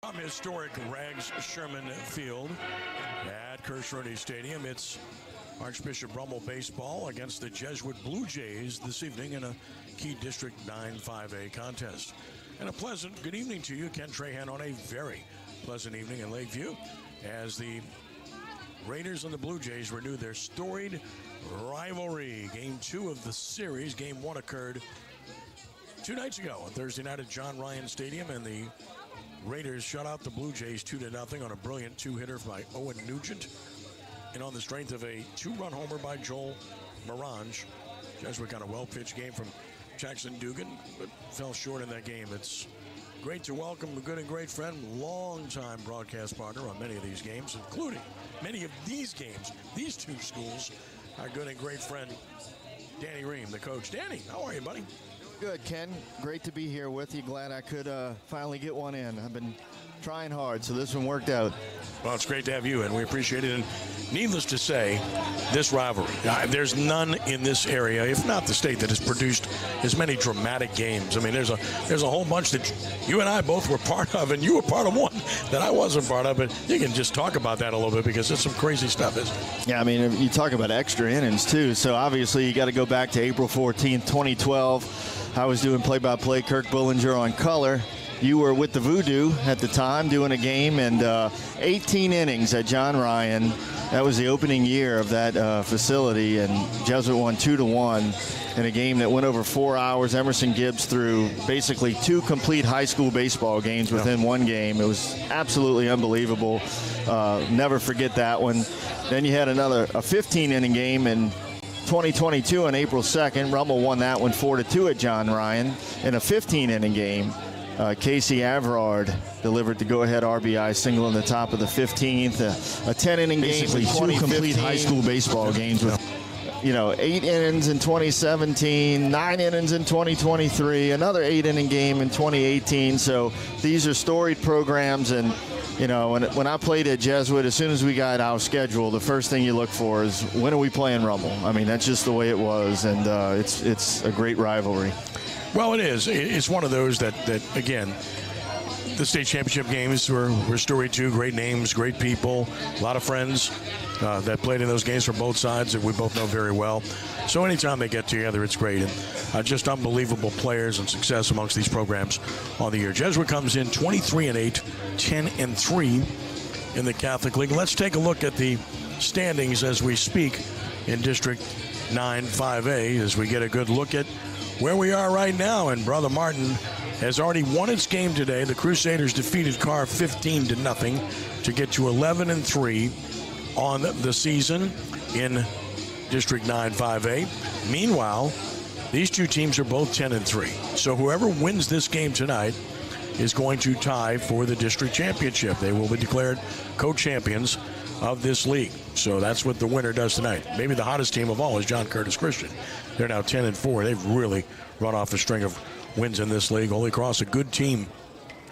From historic Rags Sherman Field at Crescent Stadium, it's Archbishop Rummel baseball against the Jesuit Blue Jays this evening in a key District 9 5A contest. And a pleasant good evening to you, Ken Trahan, on a very pleasant evening in Lakeview as the Raiders and the Blue Jays renew their storied rivalry. Game 2 of the series. Game 1 occurred 2 nights ago on Thursday night at John Ryan Stadium, and the Raiders shut out the Blue Jays 2-0 on a brilliant two-hitter by Owen Nugent, and on the strength of a 2-run homer by Joel Morange. Jesuit got a well-pitched game from Jackson Dugan, but fell short in that game. It's great to welcome a good and great friend, longtime broadcast partner on many of these games, including many of these games, these two schools, our good and great friend, Danny Ream, the coach. Danny, how are you, buddy? Good, Ken. Great to be here with you. Glad I could finally get one in. I've been trying hard, so this one worked out. Well, it's great to have you, and we appreciate it. And needless to say, this rivalry, there's none in this area, if not the state, that has produced as many dramatic games. I mean, there's a whole bunch that you and I both were part of, and you were part of one that I wasn't part of. But you can just talk about that a little bit because it's some crazy stuff, isn't it? Yeah, I mean, you talk about extra innings, too. So obviously you got to go back to April 14th, 2012. I was doing play-by-play, Kirk Bullinger on color. You were with the Voodoo at the time doing a game, and 18 innings at John Ryan. That was the opening year of that facility, and Jesuit won 2-1 in a game that went over 4 hours. Emerson Gibbs threw basically 2 complete high school baseball games within one game. It was absolutely unbelievable. Never forget that one. Then you had a 15-inning game in 2022 on April 2nd. Rummel won that one 4-2 at John Ryan in a 15-inning game. Casey Averard delivered the go-ahead RBI single in the top of the 15th. A 10-inning game, 2 complete high school baseball games with 8 innings in 2017, 9 innings in 2023, another 8-inning game in 2018. So these are storied programs, and when I played at Jesuit, as soon as we got our schedule, the first thing you look for is when are we playing Rummel? I mean, that's just the way it was, and it's a great rivalry. Well, it is. It's one of those that again, the state championship games were storied too. Great names, great people, a lot of friends that played in those games from both sides that we both know very well. So anytime they get together, it's great. And just unbelievable players and success amongst these programs on the year. Jesuit comes in 23-8, 10-3 in the Catholic League. Let's take a look at the standings as we speak in District 9 5A as we get a good look at where we are right now. And Brother Martin has already won its game today. The Crusaders defeated Carr 15-0 to get to 11-3 on the season in District 9 5A. Meanwhile, these two teams are both 10-3. So whoever wins this game tonight is going to tie for the district championship. They will be declared co-champions of this league. So that's what the winner does tonight. Maybe the hottest team of all is John Curtis Christian. They're now 10-4. They've really run off a string of wins in this league. Holy Cross, a good team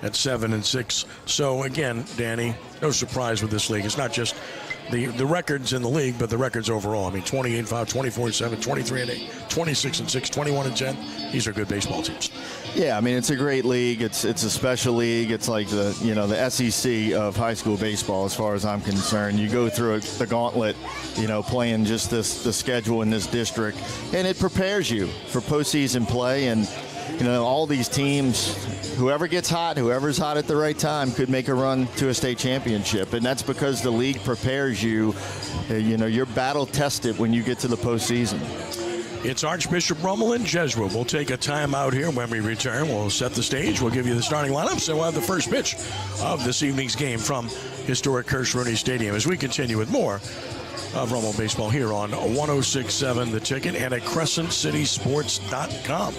at 7-6. So again, Danny, no surprise with this league. It's not just the records in the league, but the records overall. I mean, 28-5, 24-7, 23-8, 26-6, 21-10. These are good baseball teams. Yeah, I mean, it's a great league. It's a special league. It's like the SEC of high school baseball, as far as I'm concerned. You go through the gauntlet, playing just the schedule in this district, and it prepares you for postseason play. And all these teams, whoever gets hot, whoever's hot at the right time, could make a run to a state championship. And that's because the league prepares you. You're battle tested when you get to the postseason. It's Archbishop Rummel and Jesuit. We'll take a timeout here. When we return, we'll set the stage. We'll give you the starting lineups, and we'll have the first pitch of this evening's game from historic Crescent Stadium as we continue with more of Rummel Baseball here on 106.7 The Ticket and at CrescentCitySports.com.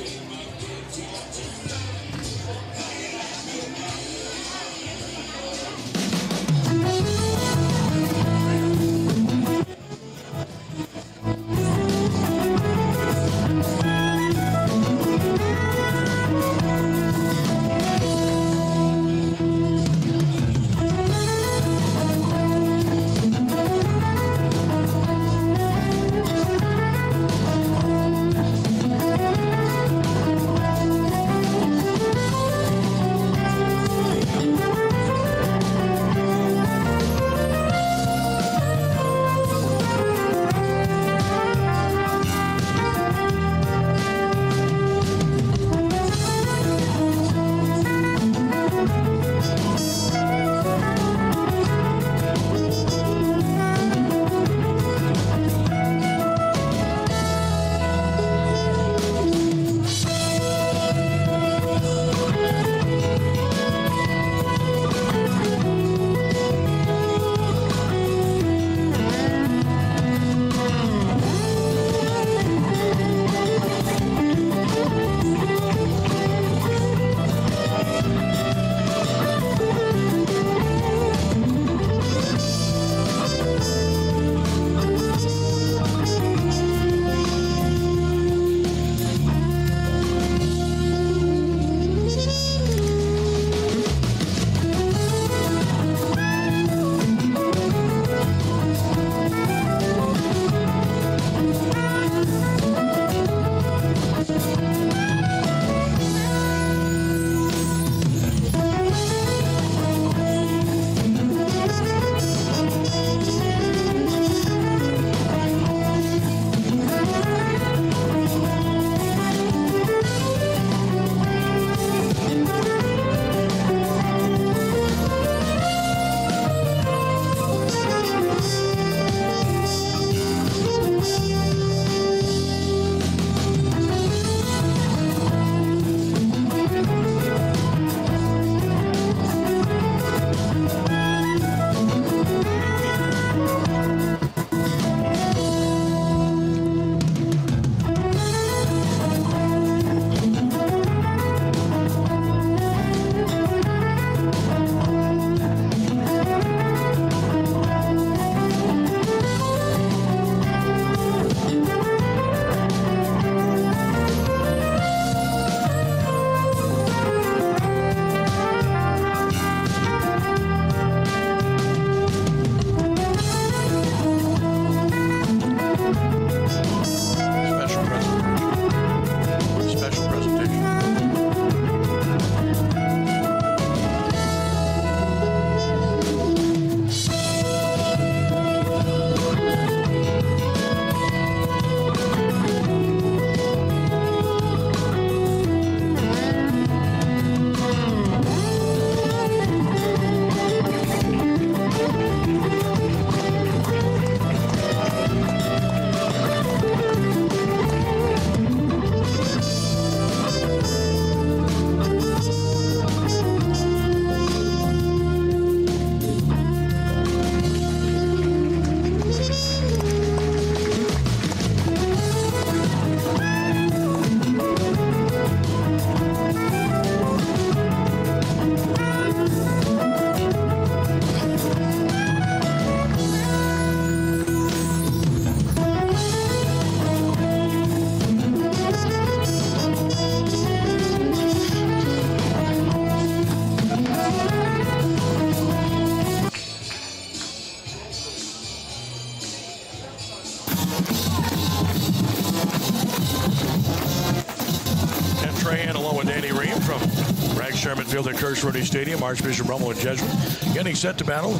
field at Crescent Stadium. Archbishop Rummel and Jesuit getting set to battle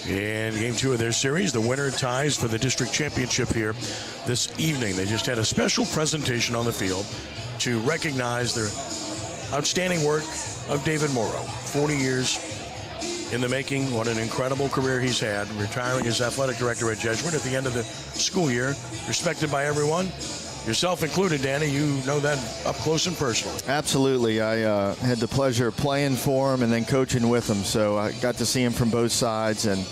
in Game 2 of their series. The winner ties for the district championship here this evening. They just had a special presentation on the field to recognize their outstanding work of David Morrow. 40 years in the making. What an incredible career he's had, retiring as athletic director at Jesuit at the end of the school year. Respected by everyone, yourself included, Danny. You know that up close and personal. Absolutely. I had the pleasure of playing for him and then coaching with him, so I got to see him from both sides. And,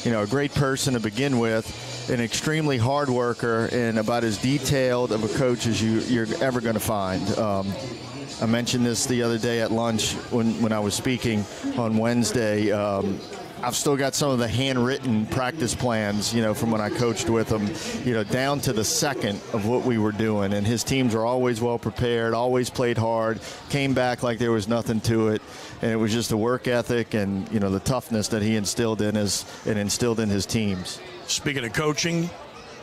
you know, a great person to begin with, an extremely hard worker, and about as detailed of a coach as you're ever going to find. I mentioned this the other day at lunch when I was speaking on Wednesday. I've still got some of the handwritten practice plans, you know, from when I coached with him, you know, down to the second of what we were doing. And his teams were always well prepared, always played hard, came back like there was nothing to it. And it was just the work ethic and, you know, the toughness that he instilled in his teams. Speaking of coaching,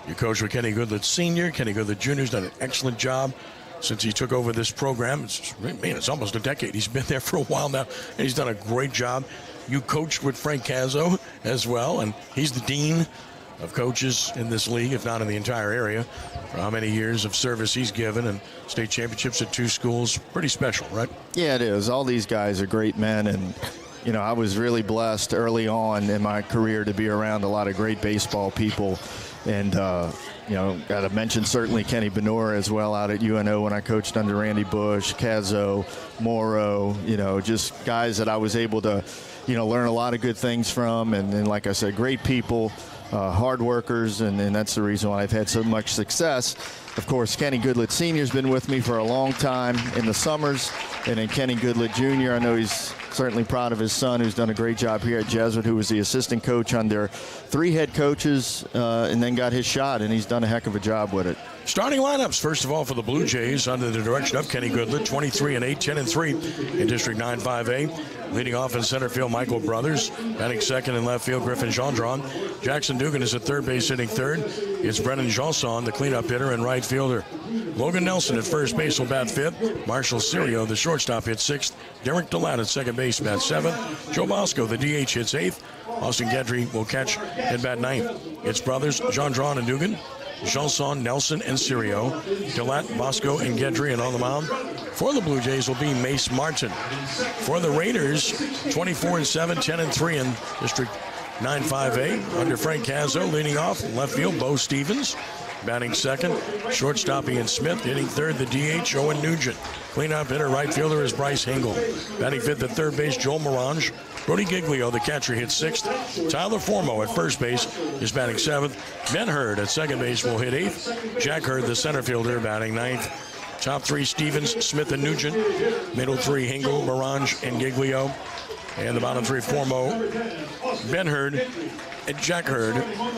you coach with Kenny Goodlett Sr. Kenny Goodlett Jr. has done an excellent job since he took over this program. It's almost a decade. He's been there for a while now, and he's done a great job. You coached with Frank Cazzo as well, and he's the dean of coaches in this league, if not in the entire area, for how many years of service he's given, and state championships at 2 schools. Pretty special, right? Yeah, it is. All these guys are great men, and you know, I was really blessed early on in my career to be around a lot of great baseball people. And, you know, got to mention certainly Kenny Benor as well out at UNO when I coached under Randy Bush, Cazzo, Morrow, you know, just guys that I was able to, you know, learn a lot of good things from. And like I said, great people, hard workers, and that's the reason why I've had so much success. Of course, Kenny Goodlett Sr. has been with me for a long time in the summers. And then Kenny Goodlett Jr., I know he's certainly proud of his son, who's done a great job here at Jesuit, who was the assistant coach under 3 head coaches and then got his shot, and he's done a heck of a job with it. Starting lineups, first of all, for the Blue Jays under the direction of Kenny Goodlett, 23-8, 10-3 in District 9-5A. Leading off in center field, Michael Brothers. Batting second in left field, Griffin Gendron. Jackson Dugan is at third base, hitting third. It's Brennan Janson, the cleanup hitter and right fielder. Logan Nelson at first base will bat fifth. Marshall Sirio, the shortstop, hits sixth. Derek Delat at second base, bats seventh. Joe Bosco, the DH, hits eighth. Austin Gedry will catch and bat ninth. It's brothers Gendron and Dugan, Janson, Nelson, and Sirio. Delat, Bosco, and Gedry, and on the mound for the Blue Jays will be Mace Martin. For the Raiders, 24-7, 10-3 in District 9-5A. Under Frank Cazzo, leading off in left field, Bo Stevens. Batting second, shortstop Ian Smith. Hitting third, the DH, Owen Nugent. Cleanup hitter, right fielder is Bryce Hingle. Batting fifth at third base, Joel Morange. Brody Giglio, the catcher, hits sixth. Tyler Formo at first base is batting seventh. Ben Hurd at second base will hit eighth. Jack Hurd, the center fielder, batting ninth. Top 3, Stevens, Smith, and Nugent. Middle 3, Hingle, Morange, and Giglio. And the bottom 3, Formo, Ben Hurd, and Jack Hurd.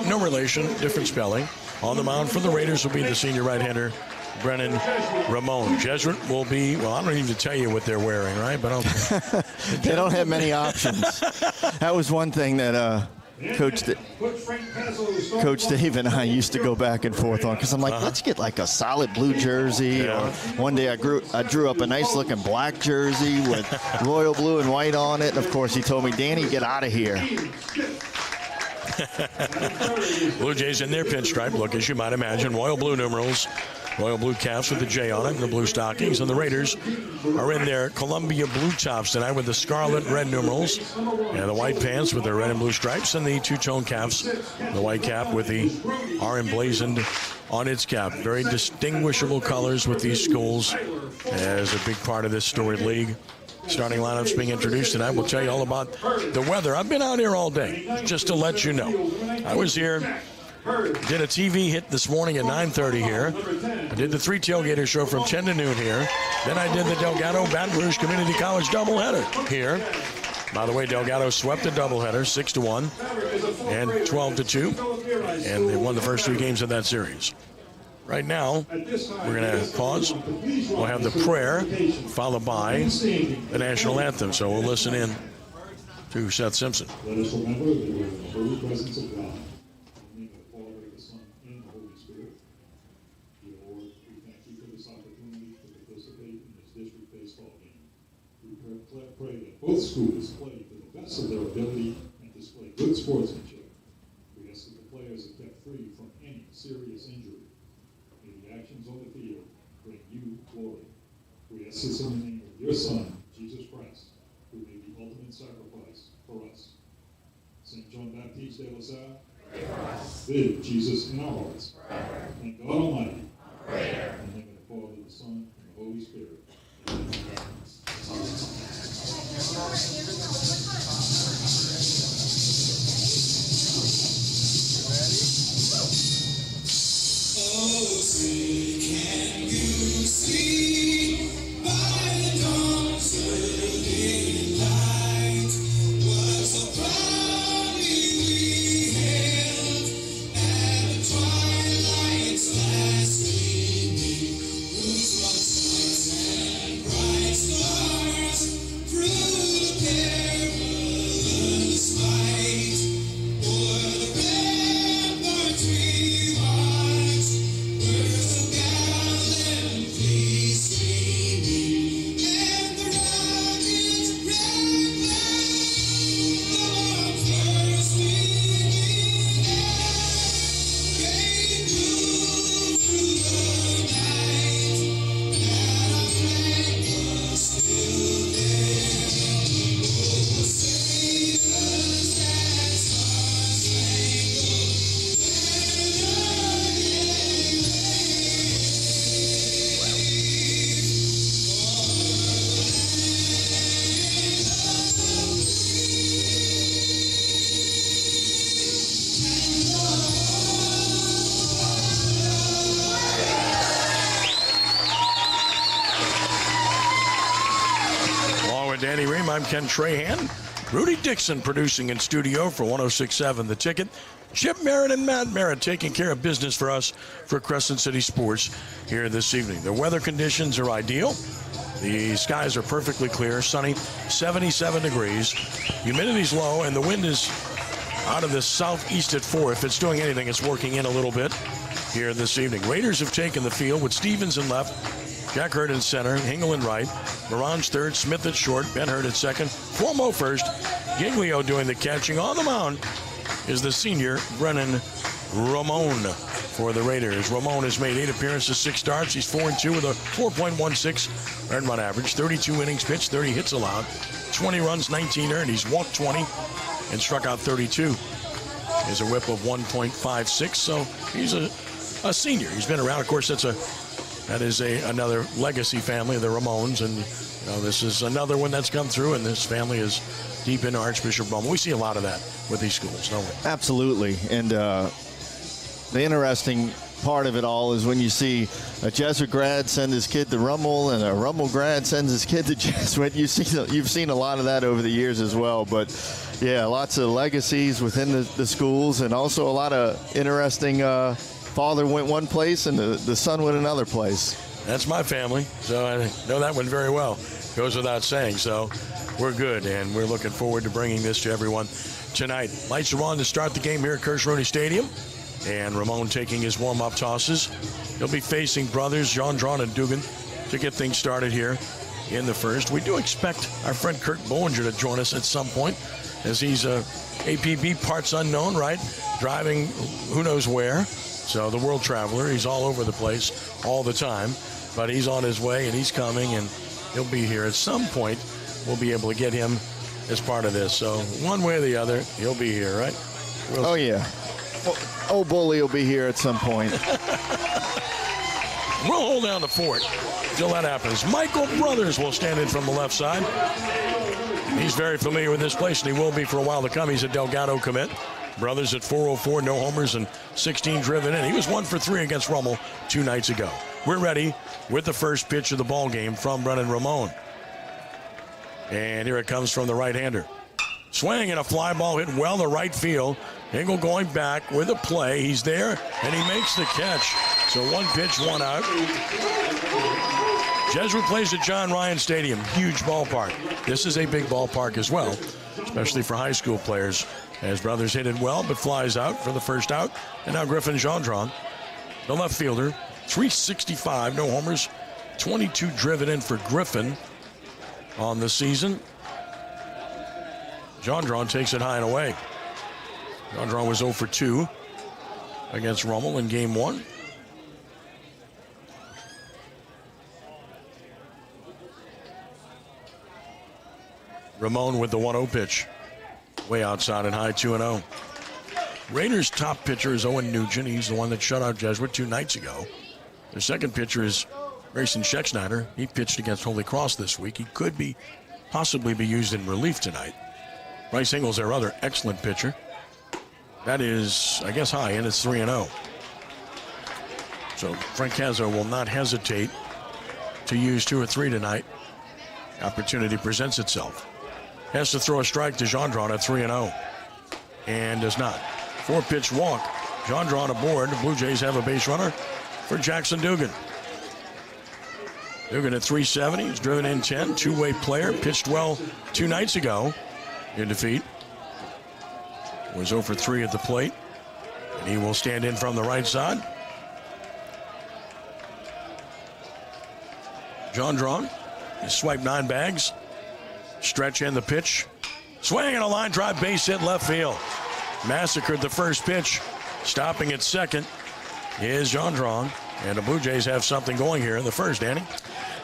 No relation, different spelling. On the mound for the Raiders will be the senior right-hander, Brennan Ramon. Jesuit will be, well, I don't even tell you what they're wearing, right? But they don't have many options. That was one thing that Coach Dave and I used to go back and forth on, because I'm like, let's get like a solid blue jersey. Yeah. Or one day I drew up a nice-looking black jersey with royal blue and white on it. And, of course, he told me, Danny, get out of here. Blue Jays in their pinstripe look, as you might imagine. Royal blue numerals, royal blue caps with the J on it, and the blue stockings. And the Raiders are in their Columbia blue tops tonight with the scarlet red numerals, and the white pants with their red and blue stripes, and the two-tone caps, the white cap with the R emblazoned on its cap. Very distinguishable colors with these schools as a big part of this storied league. Starting lineups being introduced tonight. We'll tell you all about the weather. I've been out here all day, just to let you know. I was here, did a TV hit this morning at 9:30 here. I did the 3 Tailgater show from 10 to noon here. Then I did the Delgado Baton Rouge Community College doubleheader here. By the way, Delgado swept the doubleheader 6-1 and 12-2, and they won the first 3 games of that series. Right now, we're going to pause. We'll have the prayer followed by the national anthem. So we'll listen in to Seth Simpson. Let us remember that we are in the holy presence of God. In the name of the Father, the Son, and the Holy Spirit. Dear Lord, we thank you for this opportunity to participate in this district baseball game. We pray that both schools play to the best of their ability and display good sportsmanship. We ask that the players are kept free from any serious injury. May the actions on the field bring you glory. We ask this in the name of your Son, Jesus Christ, who made the ultimate sacrifice for us. St. John Baptiste de la Salle, pray for us. Live Jesus in our hearts. Forever. And God Almighty, in the name of the Father, the Son, and the Holy Spirit. Amen. Oh, say, can you see by the dawn's early light what so proudly we hailed at the twilight's last gleaming, whose broad stars and bright stars through the perilous fight o'er the ramparts we watched were so gallantly streaming, and the rocket's red glare, the bombs bursting in air, gave gloom through the night, and our flag was still there. Oh, sailors, that star-spangled Along with Danny Ream, I'm Ken Trahan. Rudy Dixon producing in studio for 106.7 The Ticket. Chip Merritt and Matt Merritt taking care of business for us for Crescent City Sports here this evening. The weather conditions are ideal. The skies are perfectly clear, sunny, 77 degrees. Humidity's low, and the wind is out of the southeast at 4. If it's doing anything, it's working in a little bit here this evening. Raiders have taken the field with Stevens in left, Jack Hurd in center, Hingle in right, Morange third, Smith at short, Ben Hurd at second, Cuomo first, Giglio doing the catching. On the mound is the senior Brennan Ramon for the Raiders. Ramon has made 8 appearances, 6 starts. He's 4-2 with a 4.16 earned run average, 32 innings pitched, 30 hits allowed, 20 runs, 19 earned. He's walked 20 and struck out 32. Is a whip of 1.56, so he's a senior. He's been around. Of course, that is another legacy family, the Ramones, and this is another one that's come through, and this family is deep in Archbishop Rummel. We see a lot of that with these schools, don't we? Absolutely. And the interesting part of it all is when you see a Jesuit grad send his kid to Rummel and a Rummel grad sends his kid to Jesuit. You've seen a lot of that over the years as well. But, yeah, lots of legacies within the schools, and also a lot of interesting father went one place and the son went another place. That's my family, so I know that one very well. Goes without saying, so we're good, and we're looking forward to bringing this to everyone tonight. Lights are on to start the game here at Crescent Stadium, and Ramon taking his warm-up tosses. He'll be facing brothers Jean-Dron and Dugan to get things started here in the first. We do expect our friend Kirk Bollinger to join us at some point, as he's a APB parts unknown, right? Driving who knows where. So the world traveler, he's all over the place all the time, but he's on his way and he's coming, and he'll be here at some point. We'll be able to get him as part of this. So one way or the other, he'll be here, right? Oh, yeah. Oh, Bully will be here at some point. We'll hold down the fort until that happens. Michael Brothers will stand in from the left side. He's very familiar with this place, and he will be for a while to come. He's a Delgado commit. Brothers at 404, no homers and 16 driven in. He was 1 for 3 against Rummel 2 nights ago. We're ready with the first pitch of the ball game from Brennan Ramon. And here it comes from the right-hander. Swing and a fly ball hit well to right field. Hingle going back with a play. He's there, and he makes the catch. So 1 pitch, 1 out. Jesuit plays at John Ryan Stadium. Huge ballpark. This is a big ballpark as well, especially for high school players. As Brothers hit it well, but flies out for the first out. And now Griffin Jean-Dron, the left fielder, 365, no homers, 22 driven in for Griffin. on the season. Gendron takes it high and away. Gendron was 0 for 2 against Rummel in game 1. Ramon with the 1-0 pitch. Way outside and high, 2-0. Raiders' top pitcher is Owen Nugent. He's the one that shut out Jesuit 2 nights ago. Their second pitcher is Grayson Schexnayder. He pitched against Holy Cross this week. He could possibly be used in relief tonight. Bryce Ingles, their other excellent pitcher. That is, I guess, high, and it's 3-0. So Frank Cazzo will not hesitate to use 2 or 3 tonight. Opportunity presents itself. Has to throw a strike to Gendron at 3-0. And does not. 4-pitch walk. Gendron aboard. The Blue Jays have a base runner for Jackson Dugan. Dugan at 370. He's driven in 10. Two-way player. Pitched well 2 nights ago in defeat. Was 0 for 3 at the plate. And he will stand in from the right side. Gendron has swiped 9 bags. Stretch and the pitch. Swing and a line drive, base hit left field. Massacred the first pitch. Stopping at second is Gendron. And the Blue Jays have something going here in the first, Danny.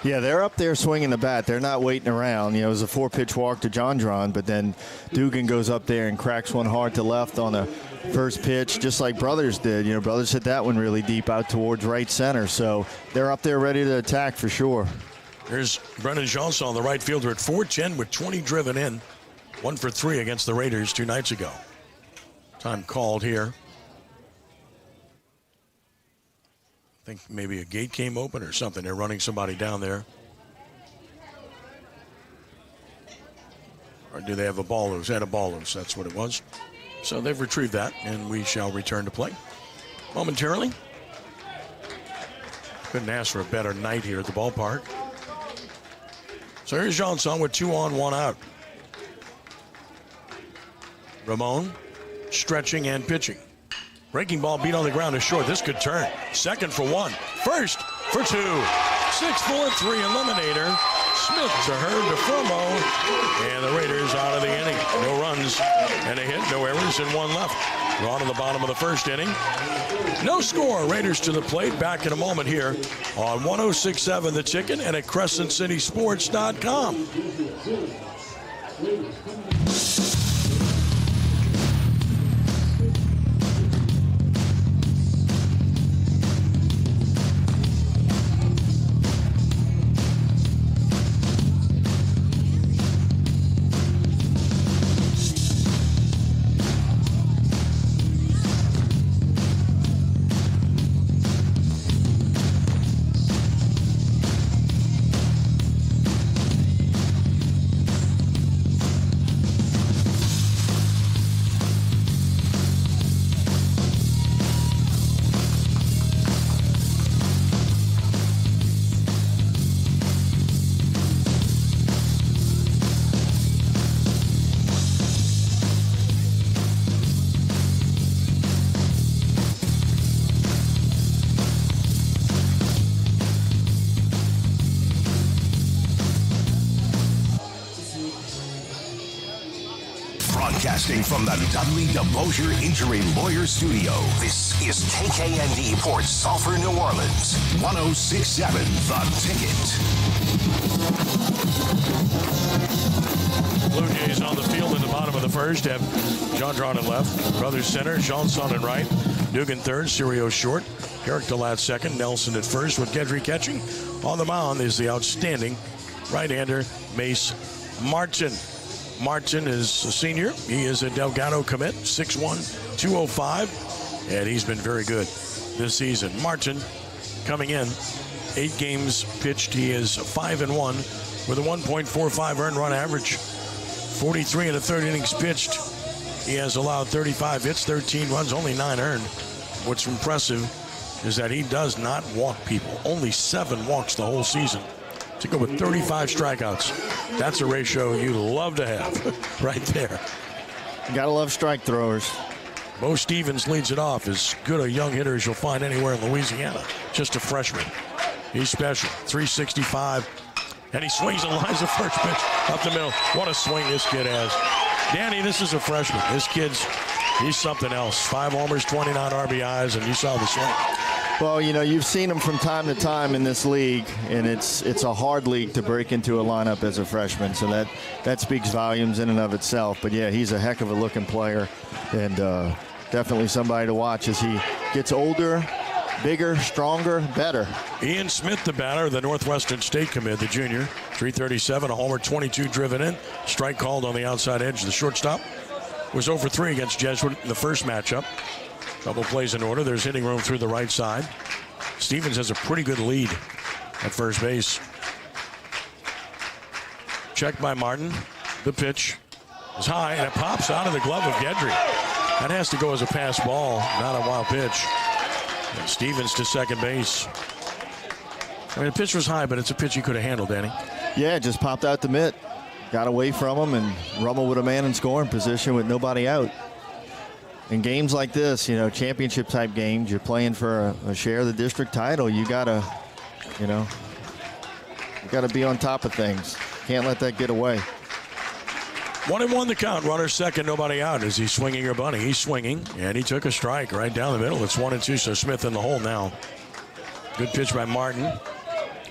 Yeah, they're up there swinging the bat. They're not waiting around. You know, it was a 4-pitch walk to Gendron, but then Dugan goes up there and cracks one hard to left on the first pitch, just like Brothers did. You know, Brothers hit that one really deep out towards right center. So they're up there ready to attack for sure. Here's Brennan Johnson, the right fielder, at 4-10 with 20 driven in. 1 for 3 against the Raiders 2 nights ago. Time called here. I think maybe a gate came open or something. They're running somebody down there. Or do they have a ball loose? They had a ball loose. That's what it was. So they've retrieved that, and we shall return to play momentarily. Couldn't ask for a better night here at the ballpark. So here's Johnson with 2 on, 1 out. Ramon stretching and pitching. Breaking ball beat on the ground is short. This could turn. Second for 1. First for 2. 6-4-3 eliminator. Smith to Herb to Formo. And the Raiders out of the inning. No runs and a hit. No errors and 1 left. We're on to the bottom of the first inning. No score. Raiders to the plate. Back in a moment here on 106.7 The Chicken and at CrescentCitySports.com. Broadcasting from the Dudley DeBosier Injury Lawyer Studio, this is KKND Port Sulphur, New Orleans, 106.7 The Ticket. Blue Jays on the field in the bottom of the first have Gendron at left, Brothers center, Johnson at right, Dugan third, Sirio short, Herrick Delat second, Nelson at first with Gedry catching. On the mound is the outstanding right-hander Mace Martin. Martin is a senior. He is a Delgado commit, 6'1", 205, and he's been very good this season. Martin coming in, 8 games pitched. He is 5-1 with a 1.45 earned run average. 43 1/3 innings pitched. He has allowed 35 hits, 13 runs, only 9 earned. What's impressive is that he does not walk people. Only 7 walks the whole season. To go with 35 strikeouts. That's a ratio you love to have right there. You gotta love strike throwers. Bo Stevens leads it off. As good a young hitter as you'll find anywhere in Louisiana. Just a freshman. He's special. 365 And he swings and lines the first pitch up the middle. What a swing this kid has. Danny, this is a freshman. This kid's, he's something else. 5 homers, 29 RBIs, and you saw the swing. Well, you know, you've seen him from time to time in this league, and it's a hard league to break into a lineup as a freshman, so that speaks volumes in and of itself. But, yeah, he's a heck of a looking player, and definitely somebody to watch as he gets older, bigger, stronger, better. Ian Smith, the batter, the Northwestern State commit, the junior. 337, a homer, 22 driven in. Strike called on the outside edge. The shortstop was 0 for 3 against Jesuit in the first matchup. Double plays in order. There's hitting room through the right side. Stevens has a pretty good lead at first base. Checked by Martin. The pitch is high, and it pops out of the glove of Gedry. That has to go as a pass ball, not a wild pitch. And Stevens to second base. I mean, the pitch was high, but it's a pitch he could have handled, Danny. Yeah, it just popped out the mitt. Got away from him, and Rummel with a man in scoring position with nobody out. In games like this, you know, championship-type games, you're playing for a share of the district title. You gotta be on top of things. Can't let that get away. 1-1 the count. Runner second, nobody out. Is he swinging or bunting? He's swinging, and he took a strike right down the middle. It's 1-2, so Smith in the hole now. Good pitch by Martin.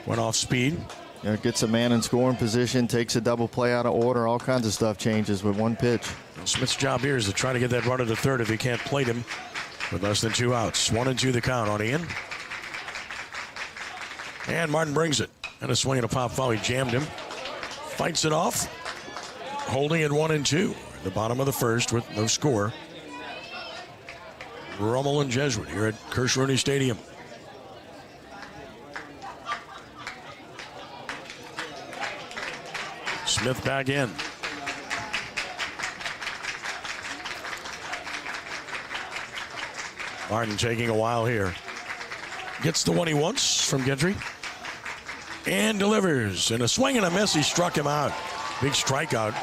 Went off speed. You know, gets a man in scoring position, takes a double play out of order. All kinds of stuff changes with one pitch. Smith's job here is to try to get that runner to third if he can't plate him with less than 2 outs. 1-2 the count on Ian. And Martin brings it. And a swing and a pop foul. He jammed him. Fights it off. Holding at 1-2. The bottom of the first with no score. Rummel and Jesuit here at Crescent Stadium. Smith back in. Martin taking a while here. Gets the one he wants from Gedry. And delivers. And a swing and a miss. He struck him out. Big strikeout.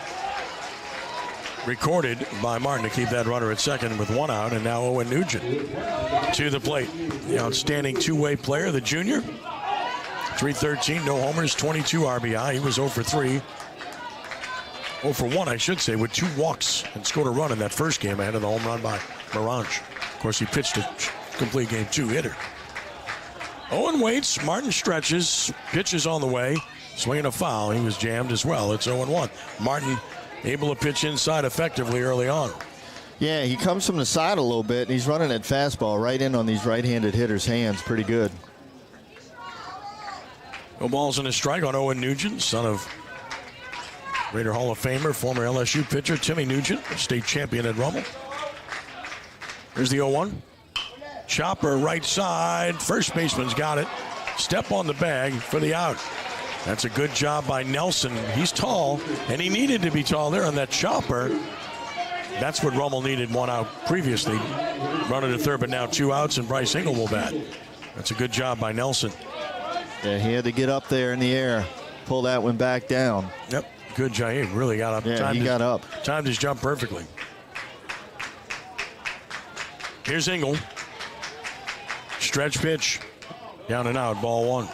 Recorded by Martin to keep that runner at second with 1 out. And now Owen Nugent to the plate. The outstanding two-way player, the junior. 313, no homers, 22 RBI. He was 0 for 3. 0 for 1, I should say, with 2 walks and scored a run in that first game ahead of the home run by Morange. Of course, he pitched a complete game 2 hitter. Owen waits. Martin stretches. Pitches on the way. Swinging a foul. He was jammed as well. It's 0-1. Martin able to pitch inside effectively early on. Yeah, he comes from the side a little bit, and he's running that fastball right in on these right-handed hitters' hands. Pretty good. No balls and a strike on Owen Nugent, son of Raider Hall of Famer, former LSU pitcher Timmy Nugent, state champion at Rummel. Here's the 0-1. Chopper right side. First baseman's got it. Step on the bag for the out. That's a good job by Nelson. He's tall, and he needed to be tall there on that chopper. That's what Rummel needed 1 out previously. Runner to third, but now 2 outs, and Bryce Hingle will bat. That's a good job by Nelson. Yeah, he had to get up there in the air, pull that one back down. Yep, good job. He really got up. Yeah, he got up. Timed his jump perfectly. Here's Hingle. Stretch pitch. Down and out, ball 1.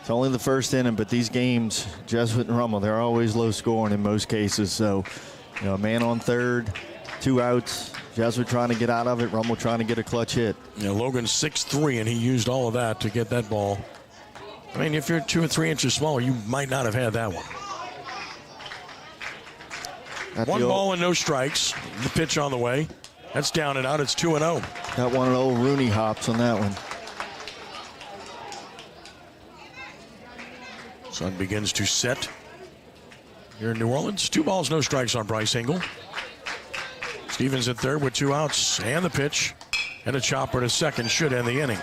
It's only the first inning, but these games, Jesuit and Rummel, they're always low scoring in most cases. So, you know, a man on third, 2 outs. Jesuit trying to get out of it. Rummel trying to get a clutch hit. Yeah, Logan's 6'3", and he used all of that to get that ball. I mean, if you're 2 or 3 inches smaller, you might not have had that one. 1 ball and no strikes. The pitch on the way. That's down and out. It's 2-0. Got one of the old Rooney hops on that one. Sun begins to set here in New Orleans. 2 balls, no strikes on Bryce Hingle. Stevens at third with 2 outs and the pitch. And a chopper to second should end the inning.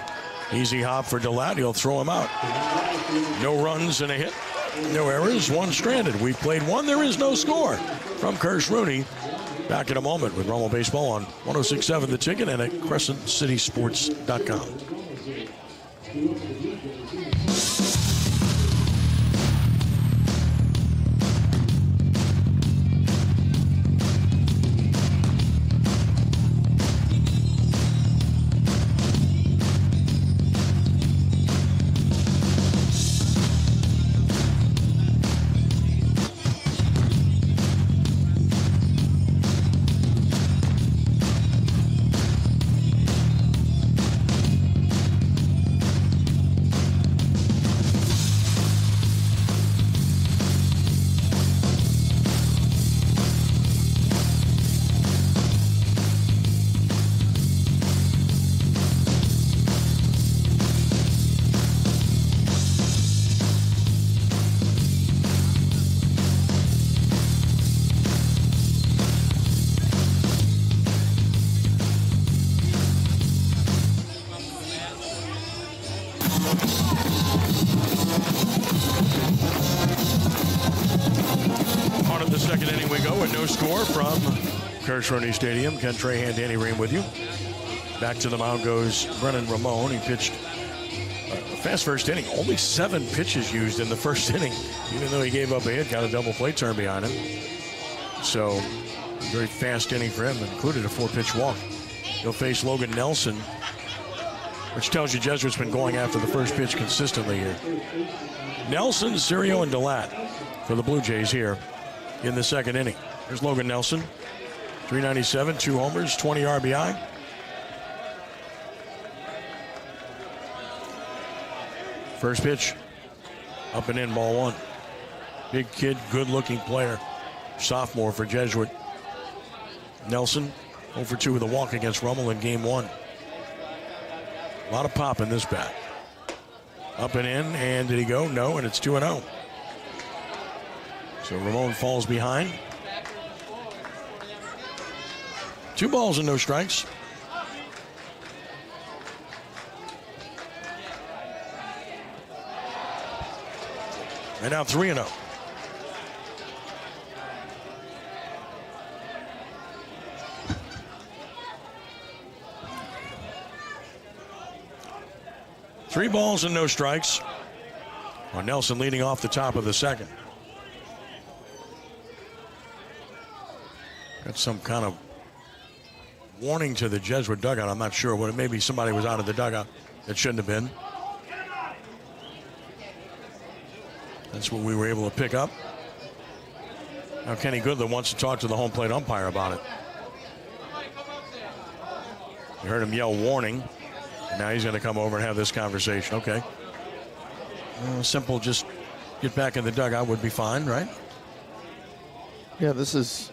Easy hop for DeLatte. He'll throw him out. No runs and a hit. No errors. 1 stranded. We've played 1. There is no score from Kirsch Rooney. Back in a moment with Rummel Baseball on 106.7 The Ticket and at CrescentCitySports.com. No score from Crescent Stadium. Ken Trahan, Danny Ream with you. Back to the mound goes Brennan Ramon. He pitched a fast first inning. Only 7 pitches used in the first inning, even though he gave up a hit, got a double play turn behind him. So, very fast inning for him, included a 4-pitch walk. He'll face Logan Nelson, which tells you Jesuit's been going after the first pitch consistently here. Nelson, Cirio, and DeLatte for the Blue Jays here in the second inning. Here's Logan Nelson, 397, 2 homers, 20 RBI. First pitch, up and in, ball 1. Big kid, good-looking player, sophomore for Jesuit. Nelson, 0 for 2 with a walk against Rummel in game 1. A lot of pop in this bat. Up and in, and did he go? No, and it's 2-0. So Ramon falls behind. 2 balls and no strikes. And now 3-0. Three balls and no strikes. Well, Nelson leading off the top of the second. Got some kind of warning to the Jesuit dugout. I'm not sure what it may be. Somebody was out of the dugout that shouldn't have been. That's what we were able to pick up. Now Kenny Goodland wants to talk to the home plate umpire about it. You heard him yell warning. Now he's going to come over and have this conversation. Okay. Simple, just get back in the dugout would be fine, right? Yeah, this is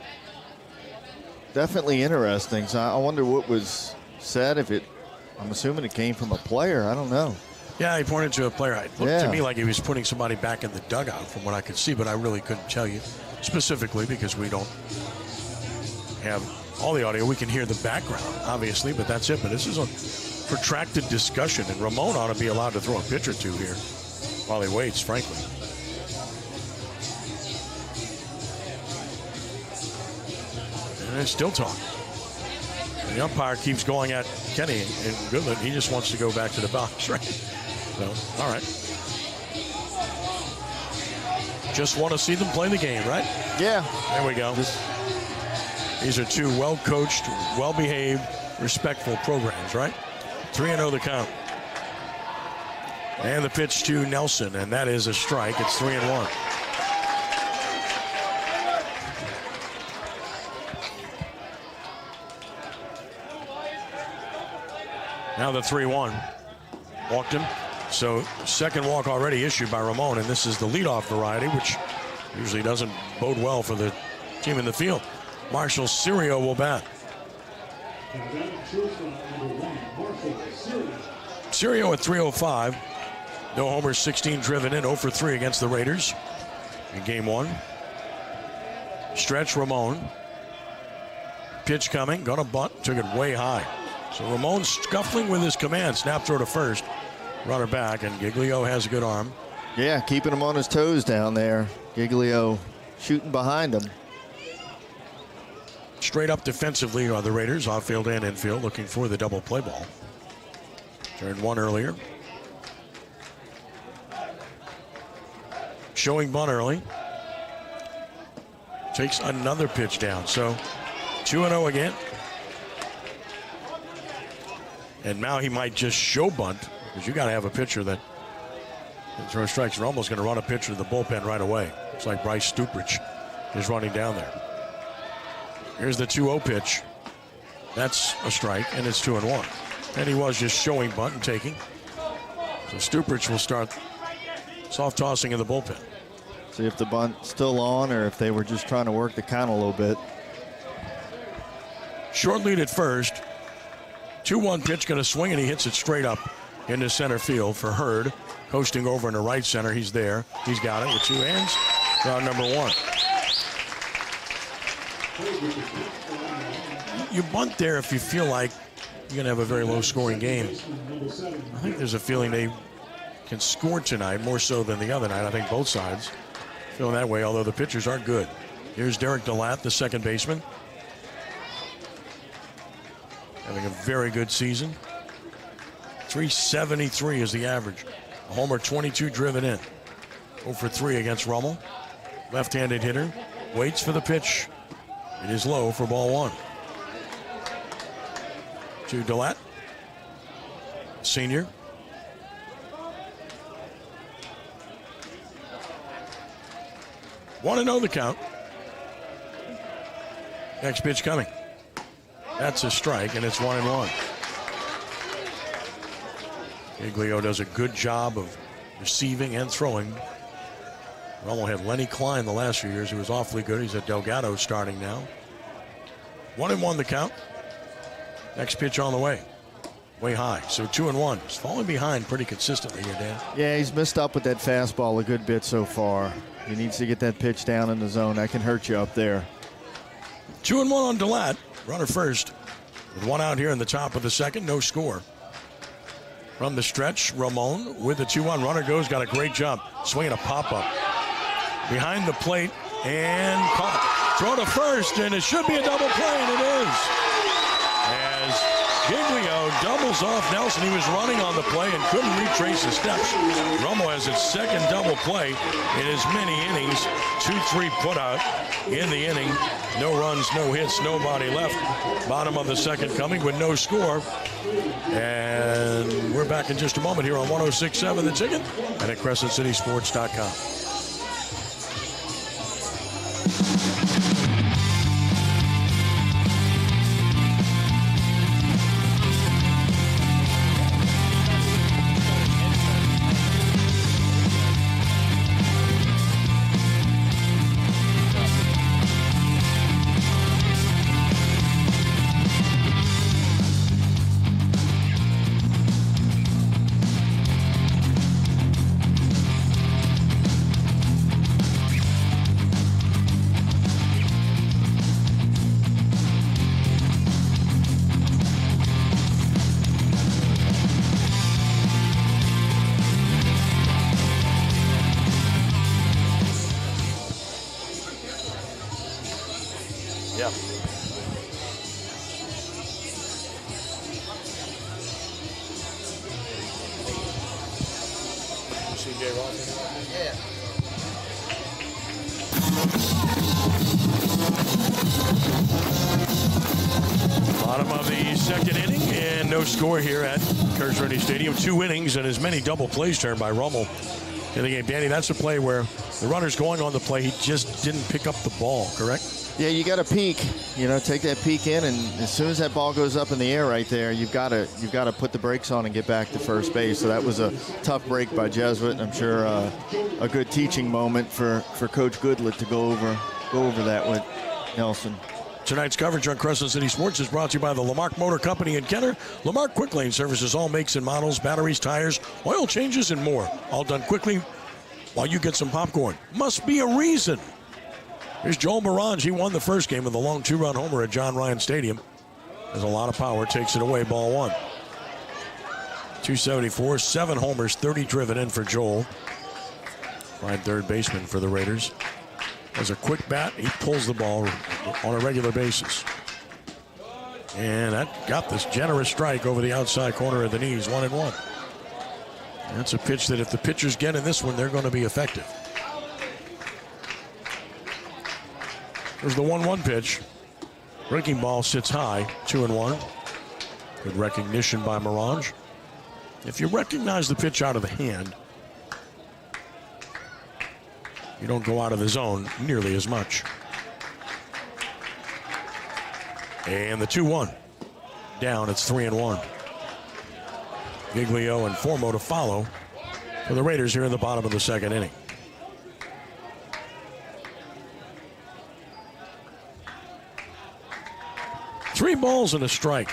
definitely interesting. So I wonder what was said. I'm assuming it came from a player. I don't know. Yeah, he pointed to a player. It looked to me like he was putting somebody back in the dugout from what I could see, but I really couldn't tell you specifically because we don't have all the audio. We can hear the background, obviously, but that's it. But this is a protracted discussion, and Ramon ought to be allowed to throw a pitch or two here while he waits, frankly. And it's still talking. And the umpire keeps going at Kenny and Goodland. He just wants to go back to the box, right? So, all right. Just want to see them play the game, right? Yeah. There we go. These are 2 well-coached, well-behaved, respectful programs, right? 3-0 the count. And the pitch to Nelson, and that is a strike. It's 3-1. Now the 3-1. Walked him. So second walk already issued by Ramon, and this is the leadoff variety, which usually doesn't bode well for the team in the field. Marshall Cirio will bat. Cirio at 305. No homers, 16 driven in, 0 for 3 against the Raiders in game 1. Stretch Ramon. Pitch coming, gonna bunt, took it way high. So Ramon scuffling with his command. Snap throw to first. Runner back, and Giglio has a good arm. Yeah, keeping him on his toes down there. Giglio shooting behind him. Straight up defensively are the Raiders, outfield and infield, looking for the double play ball. Turned 1 earlier. Showing bunt early. Takes another pitch down, so 2-0 again. And now he might just show bunt, because you got to have a pitcher that can throw strikes. You're almost going to run a pitcher to the bullpen right away. It's like Bryce Stuprich is running down there. Here's the 2-0 pitch. That's a strike, and it's 2-1. And he was just showing bunt and taking. So Stuprich will start soft tossing in the bullpen. See if the bunt's still on or if they were just trying to work the count a little bit. Short lead at first. 2-1 pitch, going to swing, and he hits it straight up into center field for Hurd. Coasting over in the right center. He's there. He's got it with 2 hands. Round number 1. You bunt there if you feel like you're going to have a very low-scoring game. I think there's a feeling they can score tonight more so than the other night. I think both sides feeling that way, although the pitchers aren't good. Here's Derek DeLatte, the second baseman. Having a very good season. 373 is the average. A homer, 22 driven in. 0 for 3 against Rummel. Left-handed hitter. Waits for the pitch. It is low for ball 1. To DeLatte. Senior. Want to know the count. Next pitch coming. That's a strike, and it's 1-1. Giglio does a good job of receiving and throwing. Rummel had Lenny Klein the last few years. He was awfully good. He's at Delgado starting now. 1-1 the count. Next pitch on the way. Way high. So 2-1. He's falling behind pretty consistently here, Dan. Yeah, he's missed up with that fastball a good bit so far. He needs to get that pitch down in the zone. That can hurt you up there. 2-1 on DeLatte. Runner first. With one out here in the top of the second. No score. From the stretch, Ramon with the 2-1. Runner goes. Got a great jump. Swinging a pop-up. Behind the plate. And caught. Throw to first. And it should be a double play. And it is. As Giglio doubles off Nelson. He was running on the play and couldn't retrace his steps. Rummel has its second double play in as many innings. 2-3 put out in the inning. No runs, no hits, nobody left. Bottom of the second coming with no score. And we're back in just a moment here on 106.7 The Ticket and at CrescentCitySports.com. Bottom of the second inning and no score here at Crescent Stadium. 2 innings and as many double plays turned by Rummel in the game. Danny, that's a play where the runner's going on the play. He just didn't pick up the ball, correct? Yeah, you got to peek. You know, take that peek in, and as soon as that ball goes up in the air right there, you've got to put the brakes on and get back to first base. So that was a tough break by Jesuit, and I'm sure a good teaching moment for Coach Goodlett to go over that with Nelson. Tonight's coverage on Crescent City Sports is brought to you by the Lamarck Motor Company in Kenner. Lamarck Quick Lane services all makes and models, batteries, tires, oil changes, and more. All done quickly while you get some popcorn. Must be a reason. Here's Joel Morange. He won the first game with a long 2-run homer at John Ryan Stadium. Has a lot of power, takes it away, ball 1. 274, 7 homers, 30 driven in for Joel. Fine third baseman for the Raiders. Has a quick bat. He pulls the ball on a regular basis. And that got this generous strike over the outside corner of the knees, 1-1. That's a pitch that if the pitchers get in this one, they're going to be effective. There's the 1-1 pitch. Breaking ball sits high, 2-1. Good recognition by Morange. If you recognize the pitch out of the hand, you don't go out of the zone nearly as much. And the 2-1. Down, it's 3-1. Giglio and Formo to follow for the Raiders here in the bottom of the second inning. Three balls and a strike.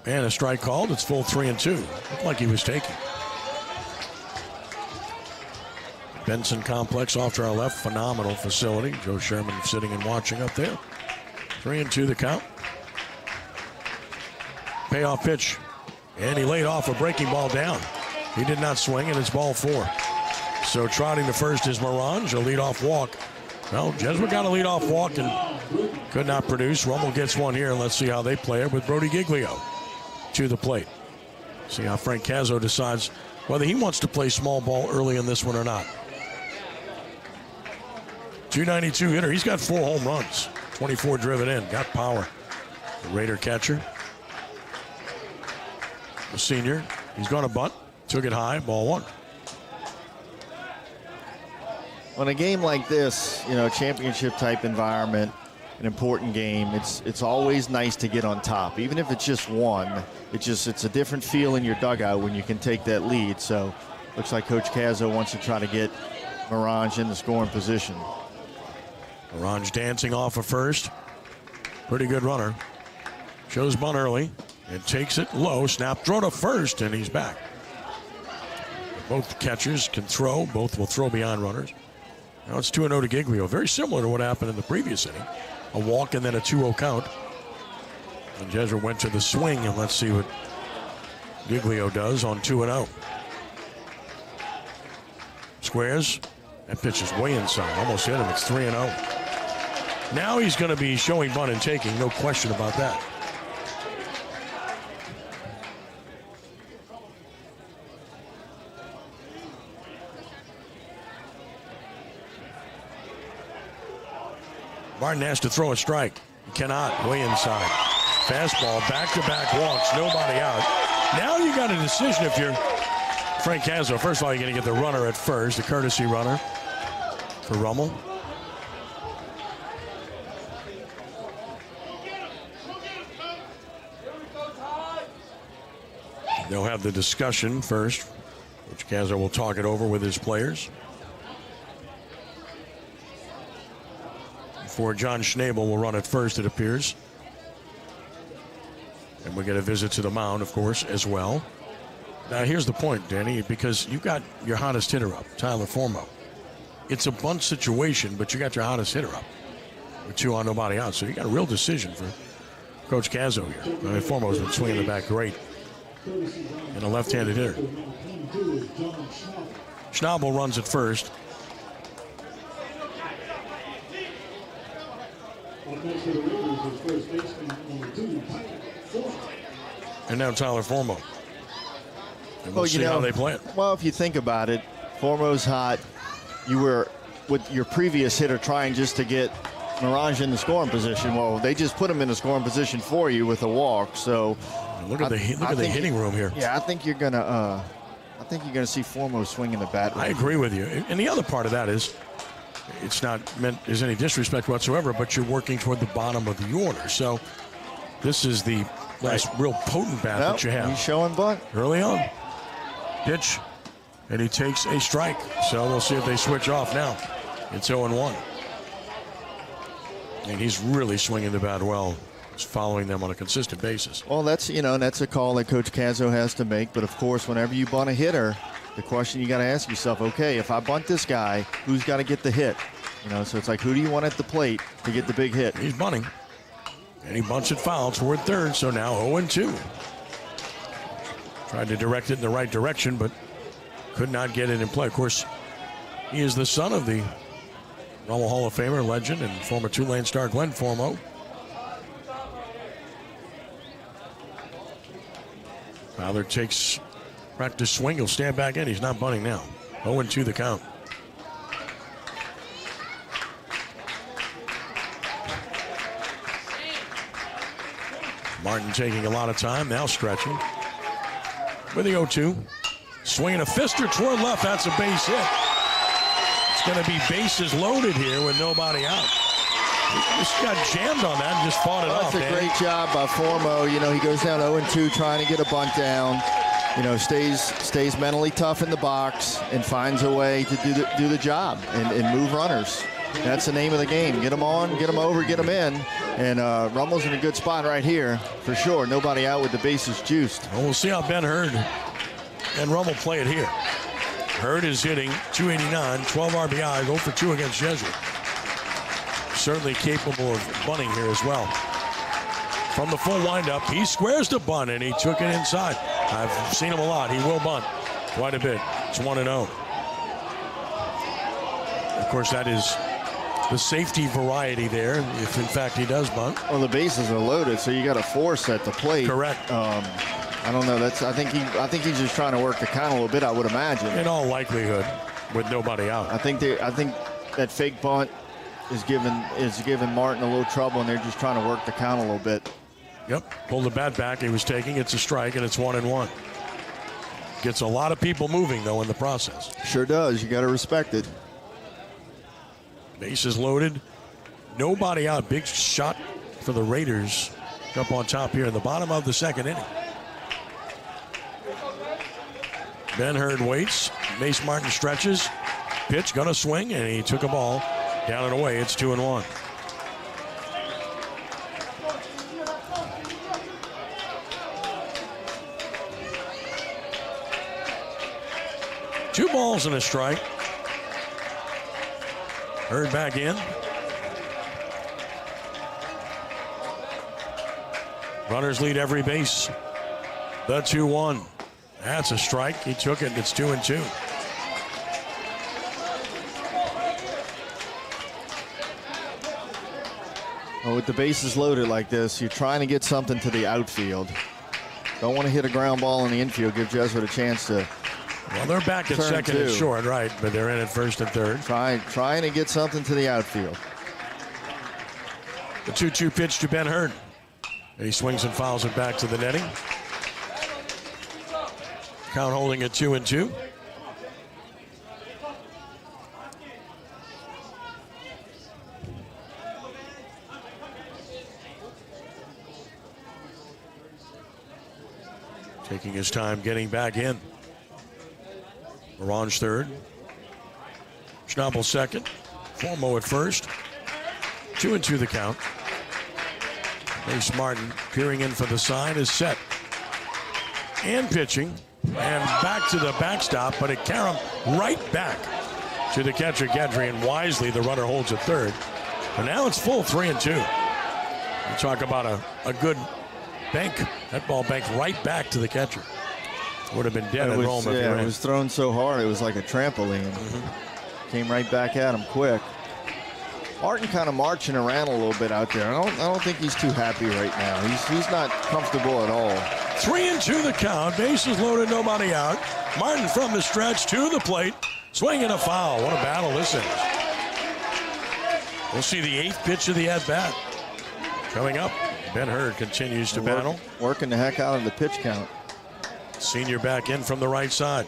And a strike called. It's full 3-2. Looked like he was taking. Benson Complex off to our left. Phenomenal facility. Joe Sherman sitting and watching up there. 3-2 the count. Payoff pitch. And he laid off a breaking ball down. He did not swing, and it's ball 4. So trotting to first is Morange, a leadoff walk. Well, Jesuit got a leadoff walk and could not produce. Rummel gets one here, and let's see how they play it with Brody Giglio to the plate. See how Frank Cazzo decides whether he wants to play small ball early in this one or not. 292 hitter. He's got 4 home runs, 24 driven in, got power. The Raider catcher, the senior, he's going to bunt, took it high, ball 1. On a game like this, championship type environment, an important game, it's always nice to get on top. Even if it's just one, it's a different feel in your dugout when you can take that lead. So looks like Coach Cazzo wants to try to get Morange in the scoring position. Morange dancing off of first. Pretty good runner. Shows bunt early and takes it low. Snap throw to first, and he's back. Both catchers can throw. Both will throw beyond runners. Now it's 2-0 to Giglio. Very similar to what happened in the previous inning. A walk and then a 2-0 count. And Jesuit went to the swing, and let's see what Giglio does on 2-0. Squares. That pitch is way inside. Almost hit him. It's 3-0. Now he's going to be showing bunt and taking. No question about that. Martin has to throw a strike. He cannot. Way inside. Fastball, back-to-back walks, nobody out. Now you got a decision if you're Frank Cazzo. First of all, you're going to get the runner at first, the courtesy runner for Rummel. They'll have the discussion first, which Cazzo will talk it over with his players. For John Schnabel will run at first, it appears. And we get a visit to the mound, of course, as well. Now, here's the point, Danny, because you've got your hottest hitter up, Tyler Formo. It's a bunt situation, but you got your hottest hitter up with 2 on, nobody out. So you got a real decision for Coach Cazzo here. I mean, Formo's been swinging the bat great. And a left-handed hitter. Schnabel runs at first. And now Tyler Formo. And we'll see how they play it. Well, if you think about it, Formo's hot. You were with your previous hitter trying just to get Morange in the scoring position. Well, they just put him in the scoring position for you with a walk. So look at the hitting room here. Yeah, I think you're gonna see Formo swinging the bat. I agree with you. And the other part of that is, it's not meant as any disrespect whatsoever, but you're working toward the bottom of the order. So this is the last real potent bat that you have. He's showing bunt early on. Pitch, and he takes a strike. So we'll see if they switch off now. It's 0-1. And he's really swinging the bat well. He's following them on a consistent basis. Well, that's a call that Coach Cazzo has to make. But of course, whenever you bunt a hitter, the question you got to ask yourself, okay, if I bunt this guy, who's got to get the hit? So it's like, who do you want at the plate to get the big hit? He's bunting. And he bunts it foul toward third, so now 0-2. Tried to direct it in the right direction, but could not get it in play. Of course, he is the son of the Rummel Hall of Famer, legend, and former Tulane star Glenn Formo. Fowler takes practice swing. He'll stand back in. He's not bunting now. 0-2 the count. Martin taking a lot of time, now stretching. With the 0-2. Swinging a fister toward left. That's a base hit. It's going to be bases loaded here with nobody out. He just got jammed on that and just fought it off. That's a great job by Formo. He goes down 0-2 trying to get a bunt down. Stays mentally tough in the box and finds a way to do the job and move runners. That's the name of the game. Get them on, get them over, get them in. And Rummel's in a good spot right here for sure. Nobody out with the bases juiced. Well, we'll see how Ben Hurd and Rummel play it here. Hurd is hitting .289, 12 RBI, 0 for 2 against Jesuit. Certainly capable of bunting here as well. From the full windup, he squares the bunt, and he took it inside. I've seen him a lot. He will bunt quite a bit. It's 1-0. Of course, that is the safety variety there, if in fact he does bunt. Well, the bases are loaded, so you got a force at the plate. Correct. I don't know. I think he's just trying to work the count a little bit, I would imagine. In all likelihood, with nobody out. I think that fake bunt is giving Martin a little trouble, and they're just trying to work the count a little bit. Yep. Pull the bat back. He was taking. It's a strike, and it's 1-1. Gets a lot of people moving, though, in the process. Sure does. You got to respect it. Bases loaded. Nobody out. Big shot for the Raiders up on top here in the bottom of the second inning. Ben Hurd waits. Mace Martin stretches. Pitch, gonna swing, and he took a ball down and away. It's 2-1. Two balls and a strike. Hurd back in. Runners lead every base. The 2-1. That's a strike. He took it. It's 2-2. Well, with the bases loaded like this, you're trying to get something to the outfield. Don't want to hit a ground ball in the infield. Give Jesuit a chance to. Well, they're back at second and short, right? But they're in at first and third. Trying to get something to the outfield. The 2-2 pitch to Ben Hurd. He swings and fouls it back to the netting. Count holding at 2-2. Taking his time getting back in. Orange third. Schnabel second. Formo at first. 2-2 the count. Mace Martin peering in for the sign is set. And pitching. And back to the backstop, but it carried him right back to the catcher, Gedry, and wisely the runner holds at third. And now it's full 3-2. You talk about a good bank. That ball banked right back to the catcher. Would have been dead at Rome. Yeah, it was thrown so hard it was like a trampoline. Came right back at him quick. Martin kind of marching around a little bit out there. I don't think he's too happy right now. He's not comfortable at all. 3-2 the count. Bases loaded, nobody out. Martin from the stretch to the plate. Swinging a foul. What a battle this is. We'll see the 8th pitch of the at-bat. Coming up, Ben Hurd continues to battle. Working the heck out of the pitch count. Senior back in from the right side.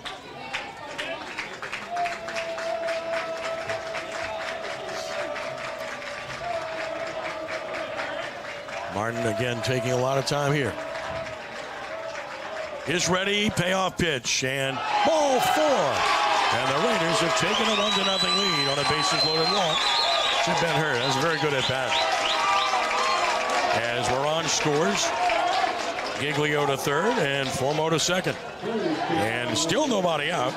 Martin again taking a lot of time here. Is ready, payoff pitch, and ball 4. And the Raiders have taken a 1-0 lead on a bases loaded walk to Ben Hurd. That's a very good at bat. As Orange scores, Giglio to third and Formo to second. And still nobody out.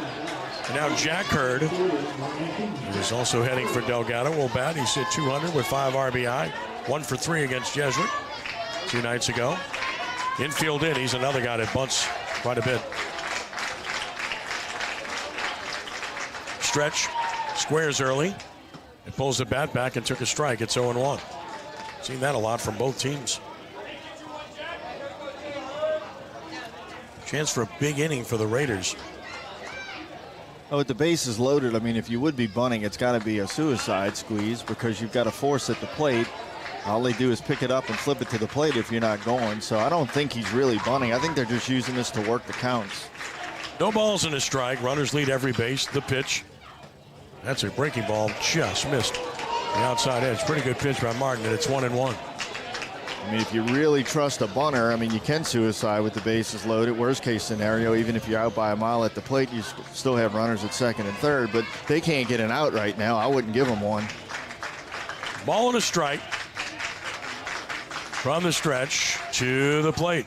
And now Jack Hurd, who is also heading for Delgado, will bat. He's hit 200 with 5 RBI, 1 for 3 against Jesuit 2 nights ago. Infield in, he's another guy that bunts quite a bit. Stretch, squares early. It pulls the bat back and took a strike. It's 0-1. Seen that a lot from both teams. Chance for a big inning for the Raiders. Oh, with the bases loaded, I mean, if you would be bunting, it's got to be a suicide squeeze because you've got a force at the plate. All they do is pick it up and flip it to the plate if you're not going. So I don't think he's really bunting. I think they're just using this to work the counts. No balls and a strike. Runners lead every base. The pitch. That's a breaking ball. Just missed the outside edge. Pretty good pitch by Martin, and it's 1-1. I mean, if you really trust a bunter, I mean, you can suicide with the bases loaded. Worst case scenario, even if you're out by a mile at the plate, you still have runners at second and third. But they can't get an out right now. I wouldn't give them one. Ball and a strike. From the stretch to the plate.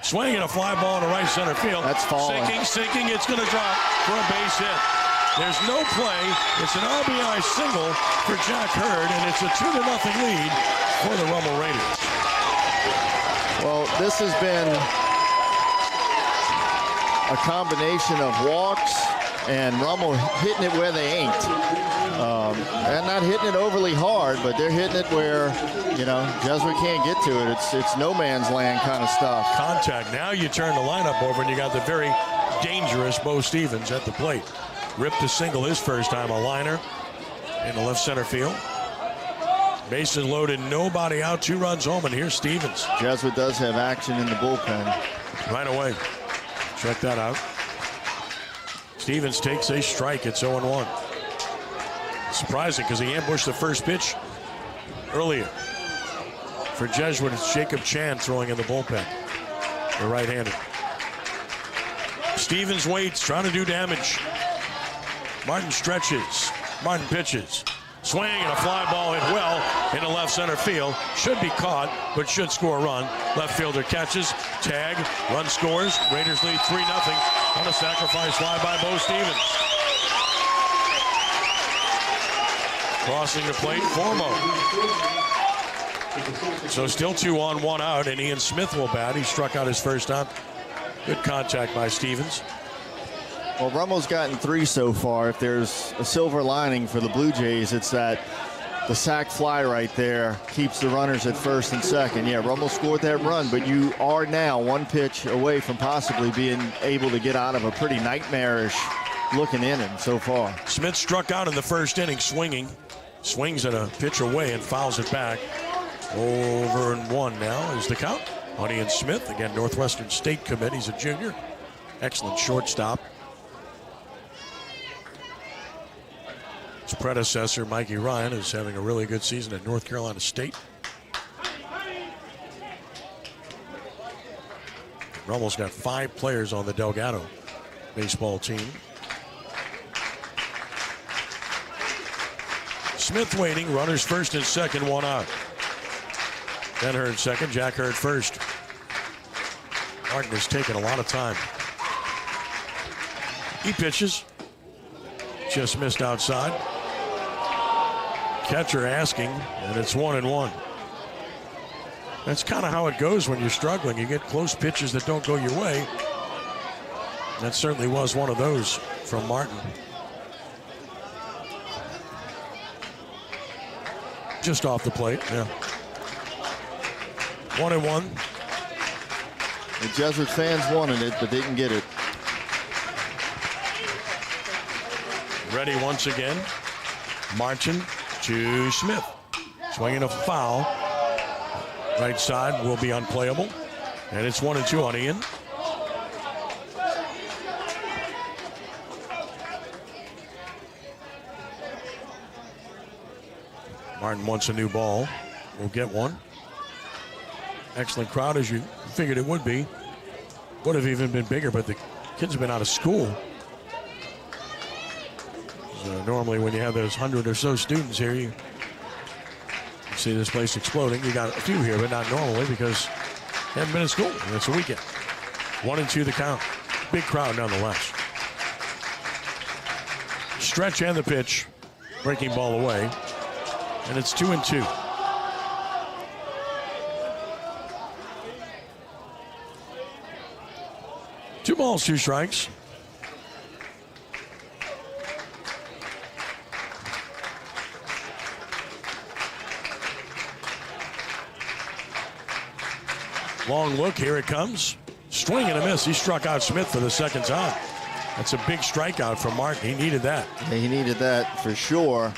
Swinging a fly ball to right center field. That's falling. Sinking. It's going to drop for a base hit. There's no play. It's an RBI single for Jack Hurd, and it's a 2-0 lead for the Rummel Raiders. Well, this has been a combination of walks and Rummel hitting it where they ain't. And not hitting it overly hard, but they're hitting it where, you know, Jesuit can't get to it. It's no man's land kind of stuff. Contact. Now you turn the lineup over, and you got the very dangerous Bo Stevens at the plate. Ripped a single his first time, a liner in the left center field. Bases loaded, nobody out, 2 runs home, and here's Stevens. Jesuit does have action in the bullpen. Right away. Check that out. Stevens takes a strike. It's 0-1. Surprising because he ambushed the first pitch earlier. For Jesuit, it's Jacob Chan throwing in the bullpen. The right-handed. Stevens waits, trying to do damage. Martin stretches. Martin pitches. Swing and a fly ball hit well into left center field. Should be caught, but should score a run. Left fielder catches, tag, run scores. Raiders lead 3-0 on a sacrifice fly by Bo Stevens. Crossing the plate, Formo. So still 2 on, 1 out, and Ian Smith will bat. He struck out his first time. Good contact by Stevens. Well, Rummel's gotten 3 so far. If there's a silver lining for the Blue Jays, it's that the sac fly right there keeps the runners at first and second. Yeah, Rummel scored that run, but you are now 1 pitch away from possibly being able to get out of a pretty nightmarish looking inning so far. Smith struck out in the first inning swinging. Swings at a pitch away and fouls it back. 0-1 now is the count on Ian Smith. Again, Northwestern State commit. He's a junior. Excellent shortstop. His predecessor, Mikey Ryan, is having a really good season at North Carolina State. Rummel's got 5 players on the Delgado baseball team. Smith waiting, runners first and second, 1 out. Ben Hurd second, Jack Hurd first. Martin has taken a lot of time. He pitches. Just missed outside. Catcher asking, and it's 1-1. That's kind of how it goes when you're struggling. You get close pitches that don't go your way. That certainly was one of those from Martin. Just off the plate, yeah. 1-1. The Jesuit fans wanted it, but didn't get it. Ready once again. Martin to Smith. Swinging a foul. Right side will be unplayable. And it's 1-2 on Ian. Martin wants a new ball. We'll get one. Excellent crowd, as you figured it would be. Would have even been bigger, but the kids have been out of school. So normally when you have those 100 or so students here, you see this place exploding. You got a few here, but not normally because they haven't been in school. It's a weekend. 1-2 the count. Big crowd nonetheless. Stretch and the pitch. Breaking ball away. And it's 2-2. Two balls, 2 strikes. Long look, here it comes. Swing and a miss. He struck out Smith for the second time. That's a big strikeout from Martin. He needed that. Yeah, he needed that for sure.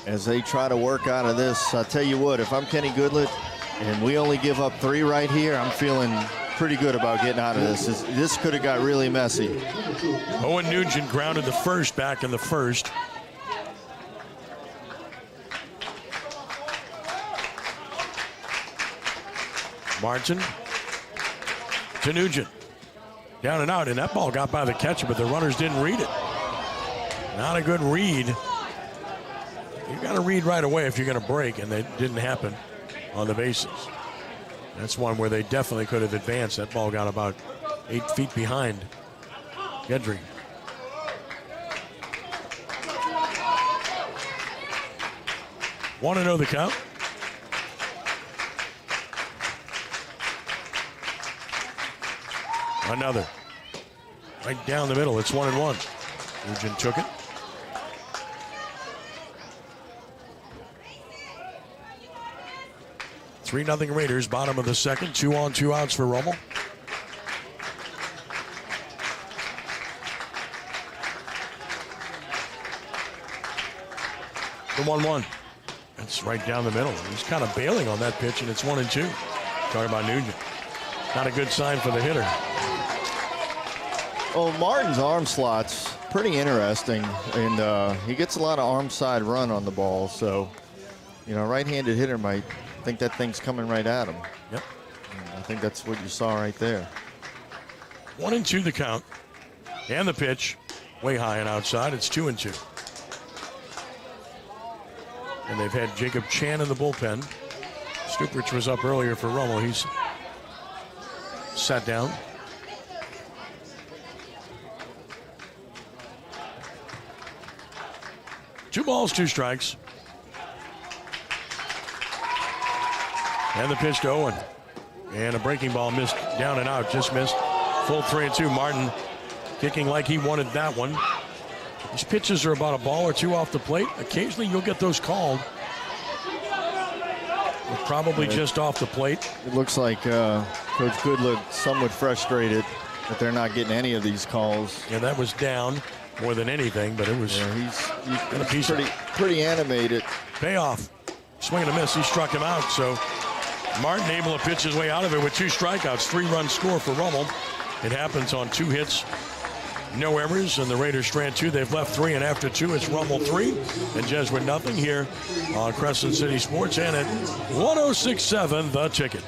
As they try to work out of this, I tell you what, if I'm Kenny Goodlett and we only give up 3 right here, I'm feeling pretty good about getting out of this. This could have got really messy. Owen Nugent grounded the first back in the first. Martin to Nugent. Down and out, and that ball got by the catcher, but the runners didn't read it. Not a good read. You got to read right away if you're going to break, and that didn't happen on the bases. That's one where they definitely could have advanced. That ball got about 8 feet behind Gedry. Want to know the count? Another. Right down the middle. It's 1-1. Nugent took it. Three 0 Raiders, bottom of the second. 2 on, 2 outs for Rummel. The 1-1. That's right down the middle. He's kind of bailing on that pitch, and it's 1-2. Talking about Nugent. Not a good sign for the hitter. Oh, Martin's arm slot's pretty interesting, and he gets a lot of arm side run on the ball. So, you know, right-handed hitter might think that thing's coming right at him. Yep. And I think that's what you saw right there. 1-2 the count, and the pitch way high and outside. It's 2-2. And they've had Jacob Chan in the bullpen. Stuprich was up earlier for Rummel. He's sat down. Two balls, 2 strikes. And the pitch to Owen. And a breaking ball missed down and out, just missed. Full 3-2. Martin kicking like he wanted that one. These pitches are about a ball or 2 off the plate. Occasionally you'll get those called. But probably just off the plate. It looks like Coach Goodlett somewhat frustrated that they're not getting any of these calls. Yeah, that was down more than anything, but it was he's pretty animated. Payoff. Swing and a miss. He struck him out. So Martin able to pitch his way out of it with 2 strikeouts. 3-run score for Rummel. It happens on 2 hits. No errors, and the Raiders strand 2. They've left 3, and after 2, it's Rummel 3 and Jesuit nothing here on Crescent City Sports and at 106.7 The Ticket.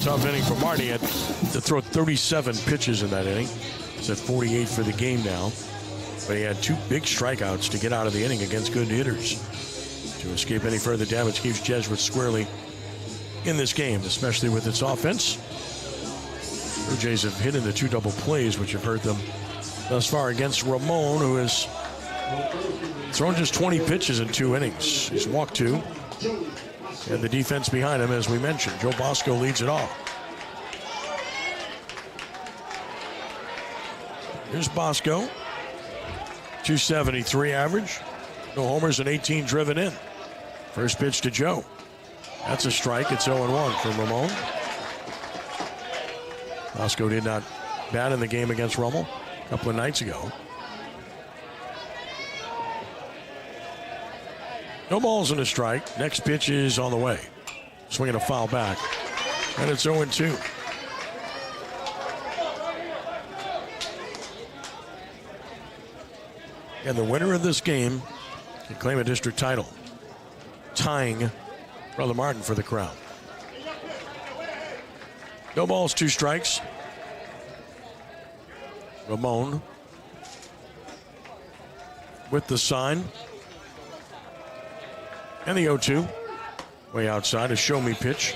Tough inning for Marty. He had to throw 37 pitches in that inning. He's at 48 for the game now. But he had 2 big strikeouts to get out of the inning against good hitters. To escape any further damage keeps Jesuit squarely in this game, especially with its offense. Blue Jays have hit in the 2 double plays, which have hurt them thus far against Ramon, who has thrown just 20 pitches in 2 innings. He's walked 2. And the defense behind him, as we mentioned. Joe Bosco leads it off. Here's Bosco. 273 average. No homers and 18 driven in. First pitch to Joe. That's a strike. It's 0-1 from Ramon. Bosco did not bat in the game against Rummel a couple of nights ago. No balls and a strike. Next pitch is on the way. Swinging a foul back. And it's 0-2. And the winner of this game can claim a district title, tying Brother Martin for the crown. No balls, 2 strikes. Ramon with the sign. And the 0-2, way outside, a show-me pitch.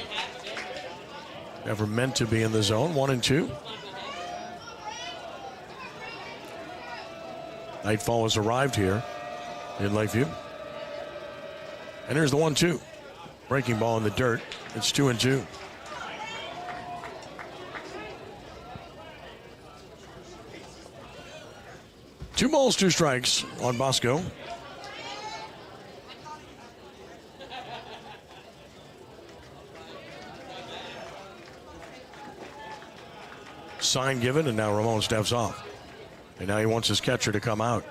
Never meant to be in the zone, 1-2. Nightfall has arrived here in Lakeview. And here's the 1-2. Breaking ball in the dirt. It's 2-2. Two balls, 2 strikes on Bosco. sign given, and now Rummel steps off. And now he wants his catcher to come out.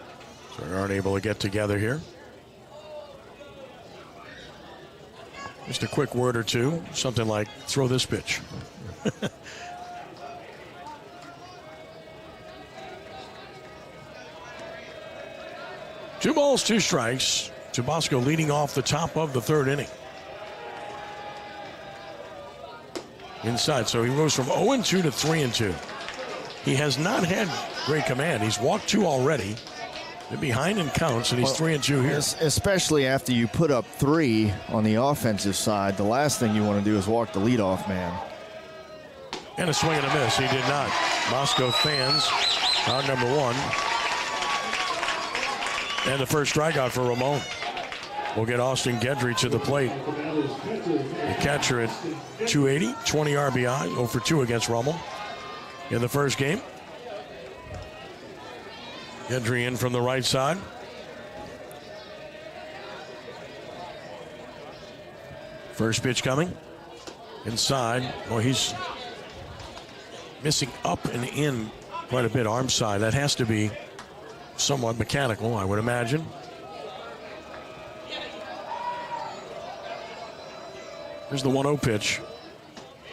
So they aren't able to get together here. Just a quick word or two, something like, throw this pitch. Two balls, two strikes. Tabasco leading off the top of the third inning. Inside, so he goes from 0-2 to 3-2. He has not had great command. He's walked 2 already. They're behind in counts, and he's 3-2 here. Especially after you put up 3 on the offensive side, the last thing you want to do is walk the leadoff man. And a swing and a miss. He did not. Moscow fans out number 1. And the first strikeout for Rummel. We'll get Austin Guidry to the plate. The catcher at 280, 20 RBI, 0 for 2 against Rummel in the first game. Guidry in from the right side. First pitch coming. Inside. Well, he's missing up and in quite a bit, arm side. That has to be somewhat mechanical, I would imagine. Here's the 1-0 pitch.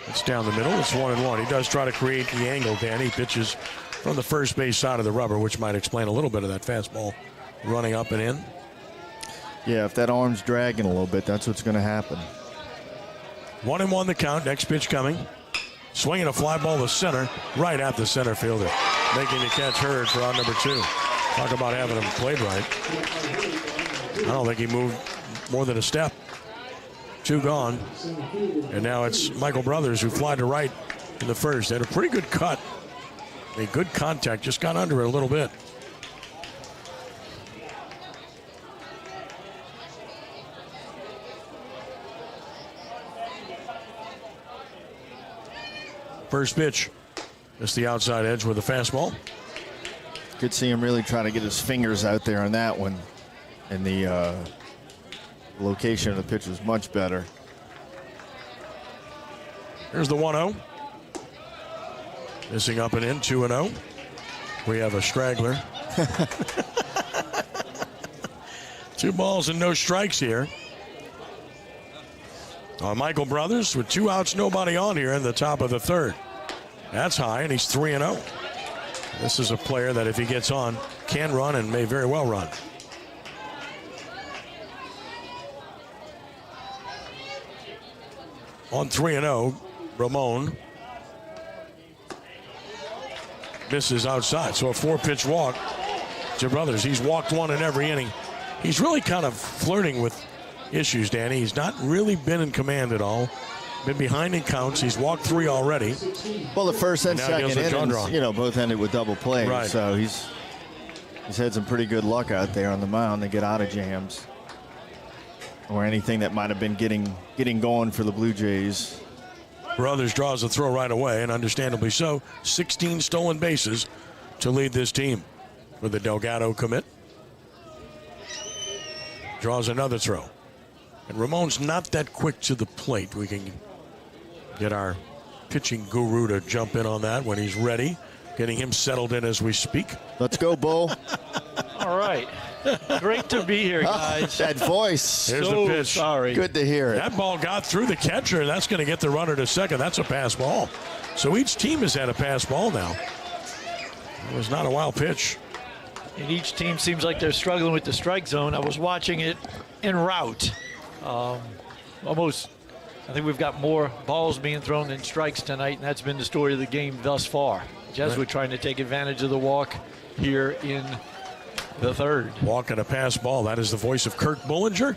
It's down the middle. It's 1-1. He does try to create the angle, Danny. He pitches from the first base side of the rubber, which might explain a little bit of that fastball running up and in. Yeah, if that arm's dragging a little bit, that's what's going to happen. 1-1 the count. Next pitch coming. Swinging a fly ball to center, right at the center fielder. Making the catch heard for out number 2. Talk about having him played right. I don't think he moved more than a step. 2 gone. And now it's Michael Brothers who fly to right in the first. They had a pretty good cut. A good contact, just got under it a little bit. First pitch. Just the outside edge with a fastball. Could see him really trying to get his fingers out there on that one. And the location of the pitch was much better. Here's the 1-0. Missing up and in, 2-0. We have a straggler. 2 balls and no strikes here. Michael Brothers with 2 outs, nobody on here in the top of the third. That's high, and he's 3-0. This is a player that if he gets on, can run and may very well run. On 3-0, Ramon misses outside. So a 4-pitch walk to Brothers. He's walked 1 in every inning. He's really kind of flirting with issues, Danny. He's not really been in command at all. Been behind in counts. He's walked 3 already. Well, the first and second innings, both ended with double plays. Right. So he's had some pretty good luck out there on the mound to get out of jams or anything that might have been getting going for the Blue Jays. Brothers draws a throw right away, and understandably so. 16 stolen bases to lead this team for the Delgado commit. Draws another throw. And Ramon's not that quick to the plate. We can get our pitching guru to jump in on that when he's ready. Getting him settled in as we speak. Let's go, Bull. All right. Great to be here, guys. That voice. Here's so the pitch. Sorry. Good to hear it. That ball got through the catcher. That's going to get the runner to second. That's a pass ball. So each team has had a pass ball now. It was not a wild pitch. And each team seems like they're struggling with the strike zone. I was watching it en route. Almost, I think we've got more balls being thrown than strikes tonight, and that's been the story of the game thus far. Jesuit trying to take advantage of the walk here in the third. Walk and a pass ball. That is the voice of Kirk Bullinger,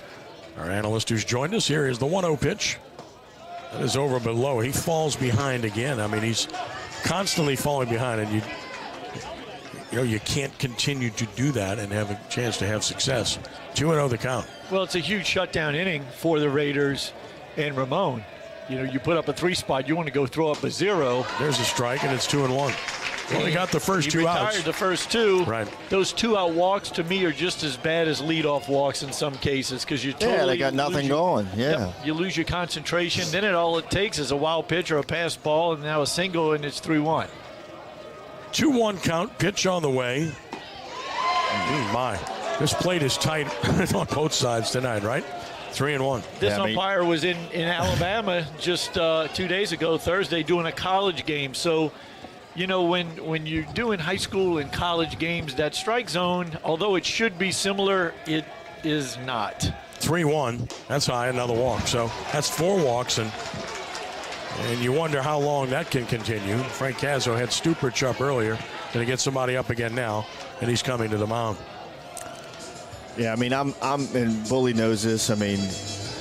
our analyst who's joined us. Here is the 1-0 pitch. That is over below. He falls behind again. I mean, he's constantly falling behind, and you can't continue to do that and have a chance to have success. 2-0 the count. Well, it's a huge shutdown inning for the Raiders and Ramon. You put up a 3 spot, you want to go throw up a 0. There's a strike, and it's 2-1. Well, he got the first 2 outs. He retired the first 2. Right. Those 2-out walks, to me, are just as bad as leadoff walks in some cases because you totally they got nothing going. Yeah. You lose your concentration. Then all it takes is a wild pitch or a pass ball, and now a single, and it's 3-1. 2-1 count, pitch on the way. My, this plate is tight on both sides tonight, right? 3-1. This Yeah, umpire was in Alabama just 2 days ago, Thursday, doing a college game. So, you know, when you're doing high school and college games, that strike zone, although it should be similar, it is not. 3-1. That's high, another walk. So that's 4 walks, and you wonder how long that can continue. Frank Cazzo had Stuperch up earlier. Going to get somebody up again now, and he's coming to the mound. Yeah, I mean, I'm and Bully knows this. I mean,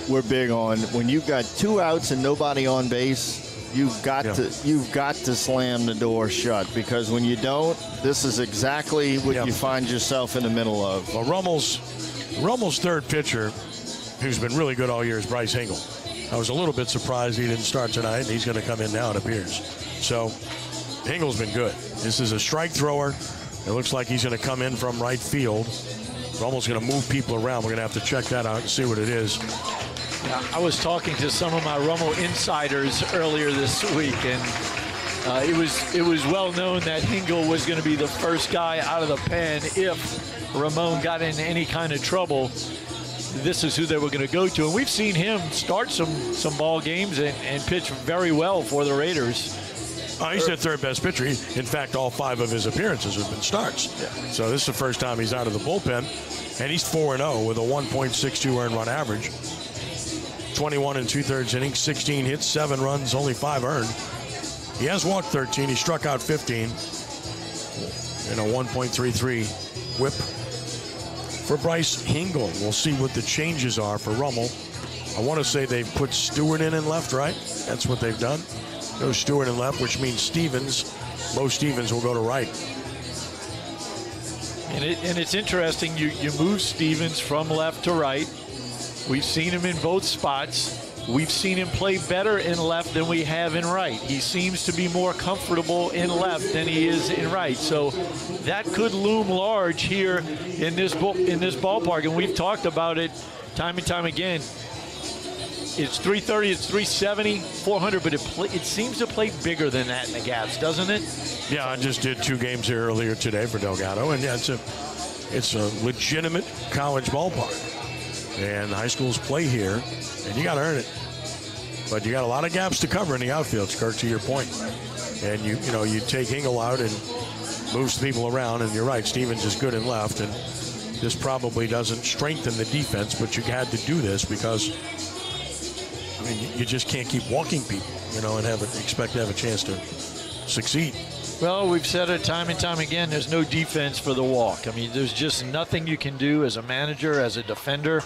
we're big on when you've got 2 outs and nobody on base, you've got to slam the door shut, because when you don't, this is exactly what you find yourself in the middle of. Well, Rummel's third pitcher, who's been really good all year, is Bryce Hingle. I was a little bit surprised he didn't start tonight, and he's going to come in now, it appears. So Hingle's been good. This is a strike thrower. It looks like he's going to come in from right field. Rummel's going to move people around. We're going to have to check that out and see what it is. Yeah, I was talking to some of my Rummel insiders earlier this week, and it was well known that Hingle was going to be the first guy out of the pen if Ramon got in any kind of trouble. This is who they were going to go to, and we've seen him start some ball games and pitch very well for the Raiders. He's their third best pitcher. In fact, all 5 of his appearances have been starts. Yeah. So this is the first time he's out of the bullpen, and he's 4-0 with a 1.62 earned run average. 21 2/3 innings, 16 hits, 7 runs, only 5 earned. He has walked 13. He struck out 15 in a 1.33 whip. For Bryce Hingle, we'll see what the changes are for Rummel. I want to say they've put Stewart in left, right? That's what they've done. Go Stewart in left, which means Mo Stevens will go to right. And it's interesting, you move Stevens from left to right. We've seen him in both spots. We've seen him play better in left than we have in right. He seems to be more comfortable in left than he is in right. So that could loom large here in this ballpark, and we've talked about it time and time again. It's 330, it's 370, 400, but it seems to play bigger than that in the gaps, doesn't it? Yeah, I just did 2 games here earlier today for Delgado, and yeah, it's a legitimate college ballpark. And high schools play here, and you got to earn it. But you got a lot of gaps to cover in the outfield, Kirk, to your point. And you take Hingle out and moves people around, and you're right, Stevens is good in left, and this probably doesn't strengthen the defense, but you had to do this because I mean, you just can't keep walking people, and expect to have a chance to succeed. Well, we've said it time and time again, there's no defense for the walk. I mean, there's just nothing you can do as a manager, as a defender,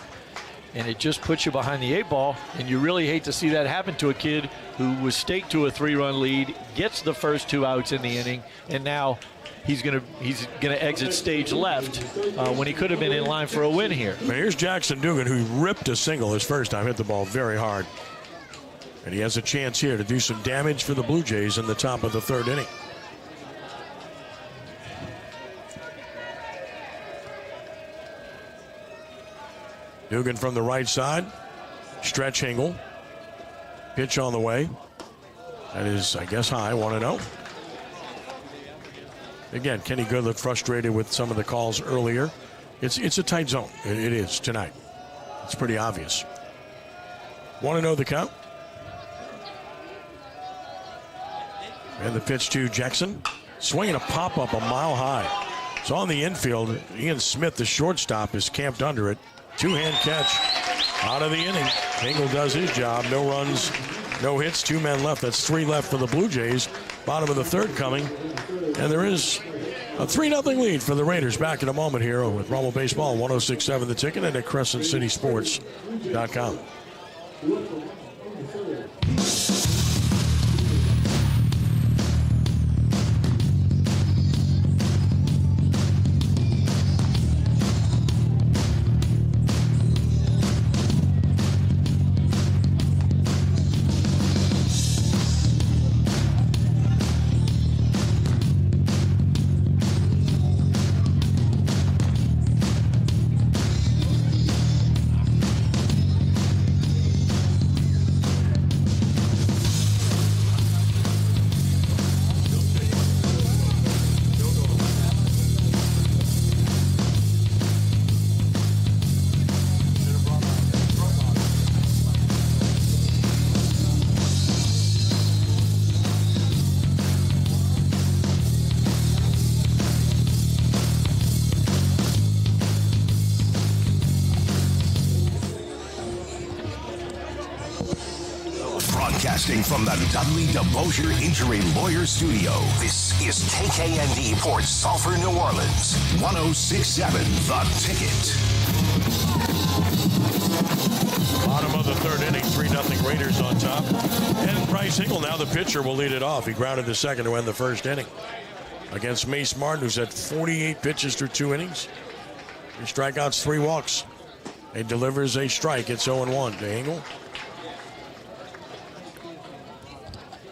and it just puts you behind the 8 ball, and you really hate to see that happen to a kid who was staked to a 3-run lead, gets the first 2 outs in the inning, and now he's gonna exit stage left when he could have been in line for a win here. Now here's Jackson Dugan, who ripped a single his first time, hit the ball very hard. And he has a chance here to do some damage for the Blue Jays in the top of the 3rd inning. Dugan from the right side. Stretch Hingle. Pitch on the way. That is, I guess, high, 1-0. Again, Kenny Good looked frustrated with some of the calls earlier. It's a tight zone. It is tonight. It's pretty obvious. 1-0 the count. And the pitch to Jackson. Swinging a pop-up a mile high. So on the infield, Ian Smith, the shortstop, is camped under it. 2-hand catch out of the inning. Hingle does his job. No runs, no hits, 2 men left. That's 3 left for the Blue Jays. Bottom of the 3rd coming. And there is a 3-0 lead for the Raiders. Back in a moment here with Rummel Baseball, 106.7 The Ticket, and at CrescentCitySports.com. Broadcasting from the Dudley DeBosier Injury Lawyer Studio, this is KKND Port Sulphur, New Orleans. 106.7 The Ticket. Bottom of the third inning, 3-0 Raiders on top. And Bryce Hinkle, now the pitcher, will lead it off. He grounded to second to end the first inning against Mace Martin, who's had 48 pitches through 2 innings. 3 strikeouts, 3 walks. He delivers a strike. It's 0-1 to Hinkle.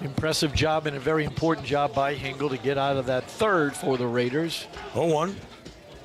Impressive job and a very important job by Hingle to get out of that third for the Raiders. 0-1.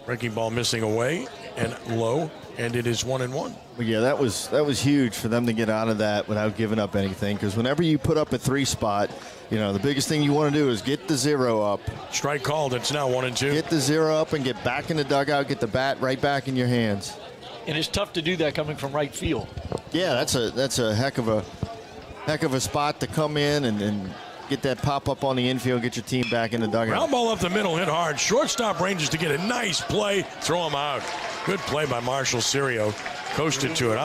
Breaking ball missing away and low, and it is 1-1. Well, yeah, that was huge for them to get out of that without giving up anything, because whenever you put up a 3 spot, you know, the biggest thing you want to do is get the 0 up. Strike called. It's now 1-2. Get the 0 up and get back in the dugout, get the bat right back in your hands. And it's tough to do that coming from right field. Yeah, that's a heck of a spot to come in and get that pop up on the infield, get your team back in the dugout. Ground ball up the middle, hit hard. Shortstop ranges to get a nice play, throw him out. Good play by Marshall Serio. Coasted to it.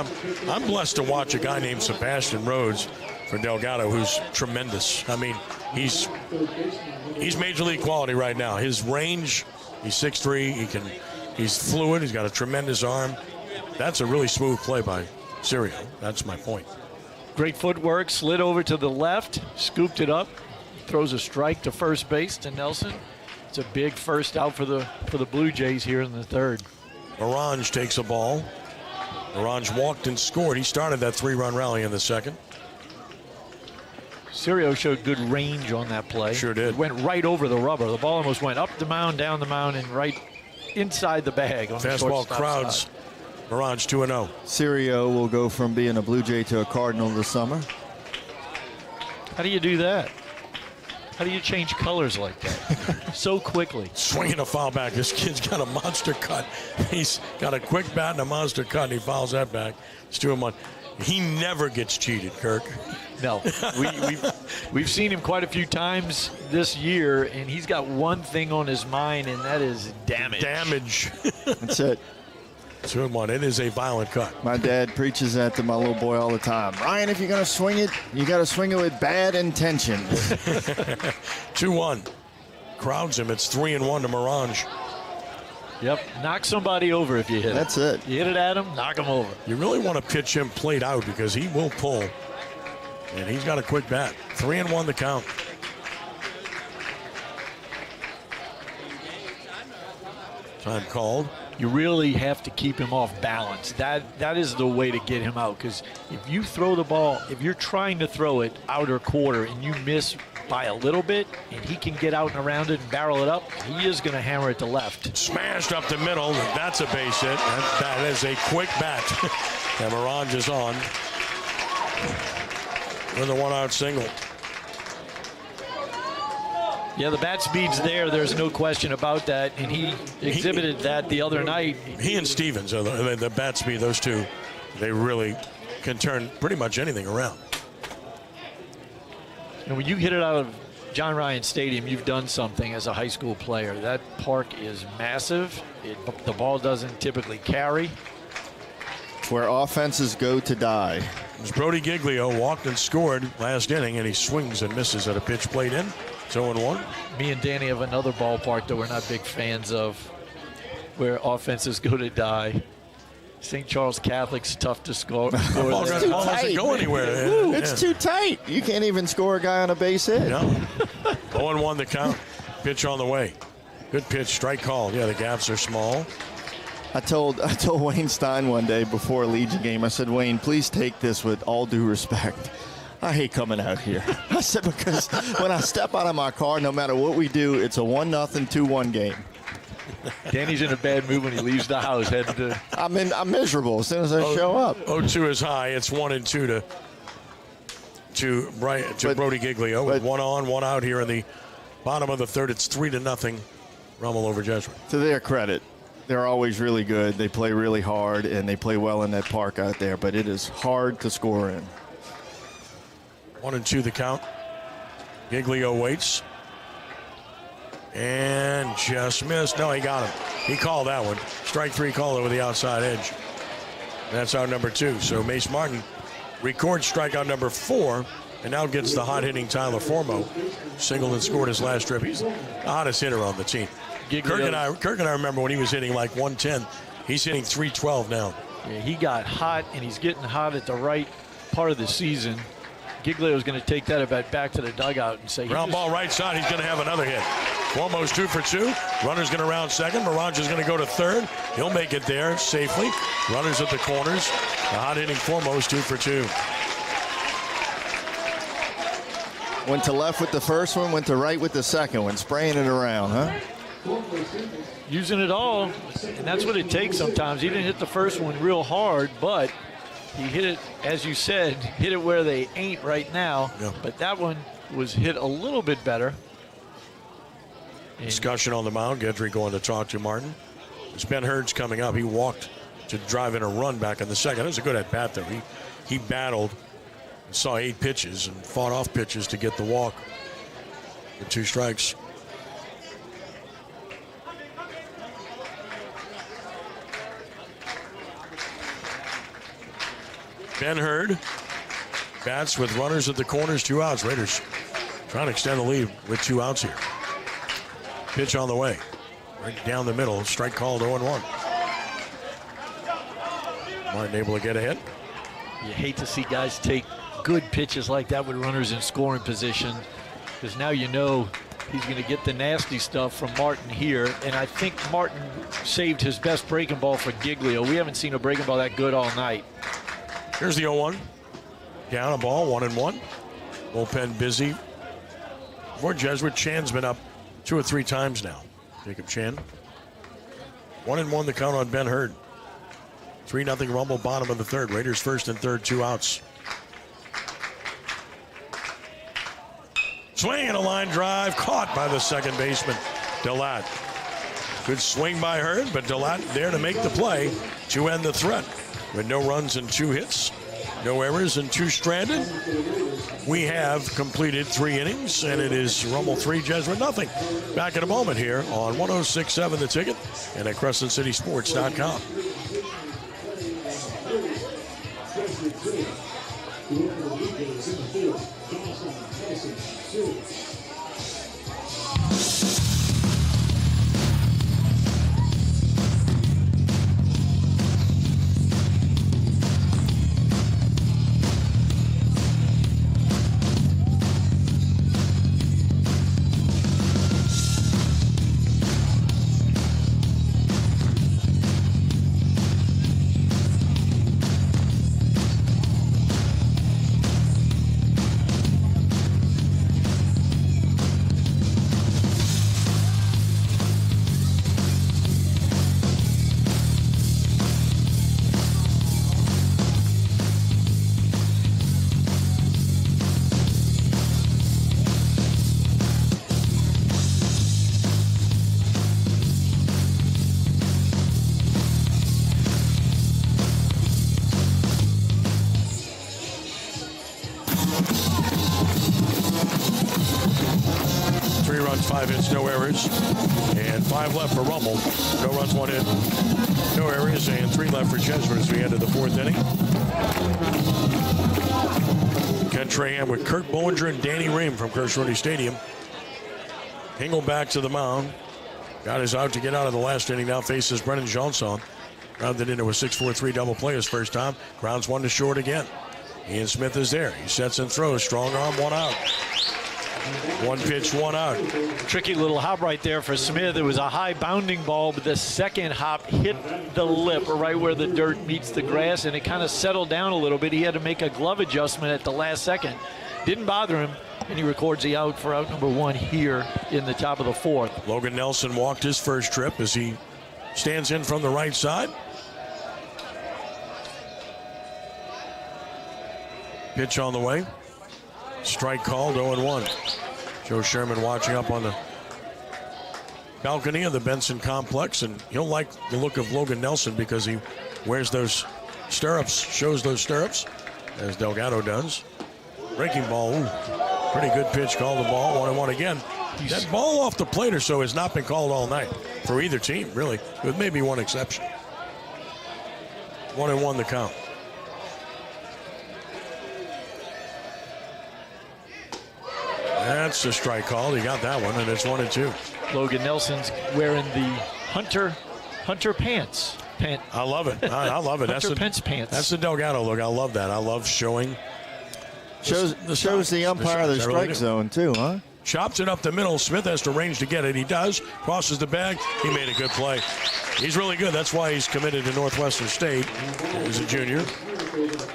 I'm blessed to watch a guy named Sebastian Rhodes for Delgado, who's tremendous. I mean, he's major league quality right now. His range, he's 6'3", he's fluid, he's got a tremendous arm. That's a really smooth play by Serio. That's my point. Great footwork, slid over to the left, scooped it up, throws a strike to first base to Nelson. It's a big first out for the Blue Jays here in the third. Orange takes a ball. Orange walked and scored. He started that 3-run rally in the second. Serio showed good range on that play. Sure did. It went right over the rubber. The ball almost went up the mound, down the mound, and right inside the bag. On fastball the crowds. side. Orange 2-0. Serio will go from being a Blue Jay to a Cardinal this summer. How do you do that? How do you change colors like that so quickly? Swinging a foul back. This kid's got a monster cut. He's got a quick bat and a monster cut, and he fouls that back. It's 2-1. He never gets cheated, Kirk. No. We've seen him quite a few times this year, and he's got one thing on his mind, and that is damage. Damage. That's it. 2-1. It is a violent cut. My dad preaches that to my little boy all the time. Ryan, if you're going to swing it, you got to swing it with bad intention. 2-1. Crowds him. It's 3-1 to Morange. Yep. Knock somebody over if you hit it. That's it. You hit it at him, knock him over. You really want to pitch him played out because he will pull. And he's got a quick bat. 3-1 the count. Time called. You really have to keep him off balance. That is the way to get him out, because if you throw the ball, if you're trying to throw it outer quarter and you miss by a little bit and he can get out and around it and barrel it up, he is going to hammer it to left. Smashed up the middle. That's a base hit. That is a quick bat. And Morange is on with a 1-out single. Yeah, the bat speed's there. There's no question about that. And he exhibited that the other night. He and Stevens, the bat speed, those two, they really can turn pretty much anything around. And when you hit it out of John Ryan Stadium, you've done something as a high school player. That park is massive. The ball doesn't typically carry. It's where offenses go to die. As Brody Giglio walked and scored last inning, and he swings and misses at a pitch played in. 0-1. Me and Danny have another ballpark that we're not big fans of, where offenses go to die. St. Charles Catholic's tough to score. Ball doesn't go anywhere. It's too tight. You can't even score a guy on a base hit. No. 0-1 the count. Pitch on the way. Good pitch. Strike called. Yeah, the gaps are small. I told Wayne Stein one day before a Legion game, I said, Wayne, please take this with all due respect. I hate coming out here. I said, because when I step out of my car, no matter what we do, it's a 1-0, 2-1 game. Danny's in a bad mood when he leaves the house. I'm miserable as soon as I show up. 0-2 is high. It's 1-2 to Brody Giglio with 1 on, 1 out here in the bottom of the third. It's 3-0. Rummel over Jesuit. To their credit, they're always really good. They play really hard, and they play well in that park out there, but it is hard to score in. 1-2 the count. Giglio waits. And just missed. No, he got him. He called that one. Strike 3 call over the outside edge. That's out number 2. So Mace Martin records strikeout number 4 and now gets the hot-hitting Tyler Formo. Singled and scored his last trip. He's the hottest hitter on the team. Kirk and I remember when he was hitting like 110. He's hitting 312 now. Yeah, he got hot, and he's getting hot at the right part of the season. Giglio's going to take that about back to the dugout and say, ground ball right side. He's going to have another hit. Formo's 2 for 2. Runner's going to round second. Mirage is going to go to third. He'll make it there safely. Runners at the corners. The hot-hitting Formo's 2 for 2. Went to left with the first one, went to right with the second one, spraying it around, huh? Using it all, and that's what it takes sometimes. He didn't hit the first one real hard, but he hit it, as you said, hit it where they ain't right now. Yeah. But that one was hit a little bit better. Discussion on the mound. Gedry going to talk to Martin. It's Ben Hurd's coming up. He walked to drive in a run back in the second. It was a good at-bat, though. He battled, saw 8 pitches, and fought off pitches to get the walk with 2 strikes. Ben Hurd bats with runners at the corners, 2 outs. Raiders trying to extend the lead with 2 outs here. Pitch on the way. Right down the middle. Strike called 0-1. Martin able to get ahead. You hate to see guys take good pitches like that with runners in scoring position, because now you know he's going to get the nasty stuff from Martin here. And I think Martin saved his best breaking ball for Giglio. We haven't seen a breaking ball that good all night. Here's the 0-1. Down a ball, 1-1. Bullpen busy. For Jesuit, Chan's been up 2 or 3 times now. Jacob Chan. 1-1 the count on Ben Hurd. 3-0 Rummel, bottom of the third. Raiders first and third, 2 outs. Swing and a line drive, caught by the second baseman, Delat. Good swing by Hurd, but Delat there to make the play to end the threat. With no runs and 2 hits, no errors and 2 stranded, we have completed 3 innings, and it is Rummel 3, Jesuit nothing. Back in a moment here on 106.7 The Ticket and at CrescentCitySports.com. No errors, and 5 left for Rummel. No runs, 1 hit, no errors, and 3 left for Jesuit as we enter the 4th inning. Ken Trahan with Kirk Bollinger and Danny Ream from Crescent Stadium. Hingle back to the mound. Got his out to get out of the last inning. Now faces Brennan Johnson. Rounded into a 6-4-3 double play his first time. Grounds 1 to short again. Ian Smith is there. He sets and throws. Strong arm, 1 out. 1 pitch, 1 out. Tricky little hop right there for Smith. It was a high bounding ball, but the second hop hit the lip right where the dirt meets the grass, and it kind of settled down a little bit. He had to make a glove adjustment at the last second. Didn't bother him, and he records the out for out number 1 here in the top of the 4th. Logan Nelson walked his first trip as he stands in from the right side. Pitch on the way. Strike called, 0-1. Joe Sherman watching up on the balcony of the Benson Complex, and he'll like the look of Logan Nelson because he wears those stirrups, shows those stirrups, as Delgado does. Breaking ball, pretty good pitch, called the ball, 1-1 again. That ball off the plate or so has not been called all night for either team, really, with maybe one exception. 1-1 the count. that's a strike call. He got that one, and it's 1-2. Logan Nelson's wearing the Hunter pants. I love it. I love it. Hunter Pence pants. That's the Delgado look. I love that. I love showing. Shows the umpire the strike zone, too, huh? Chops it up the middle. Smith has to range to get it. He does. Crosses the bag. He made a good play. He's really good. That's why he's committed to Northwestern State as a junior.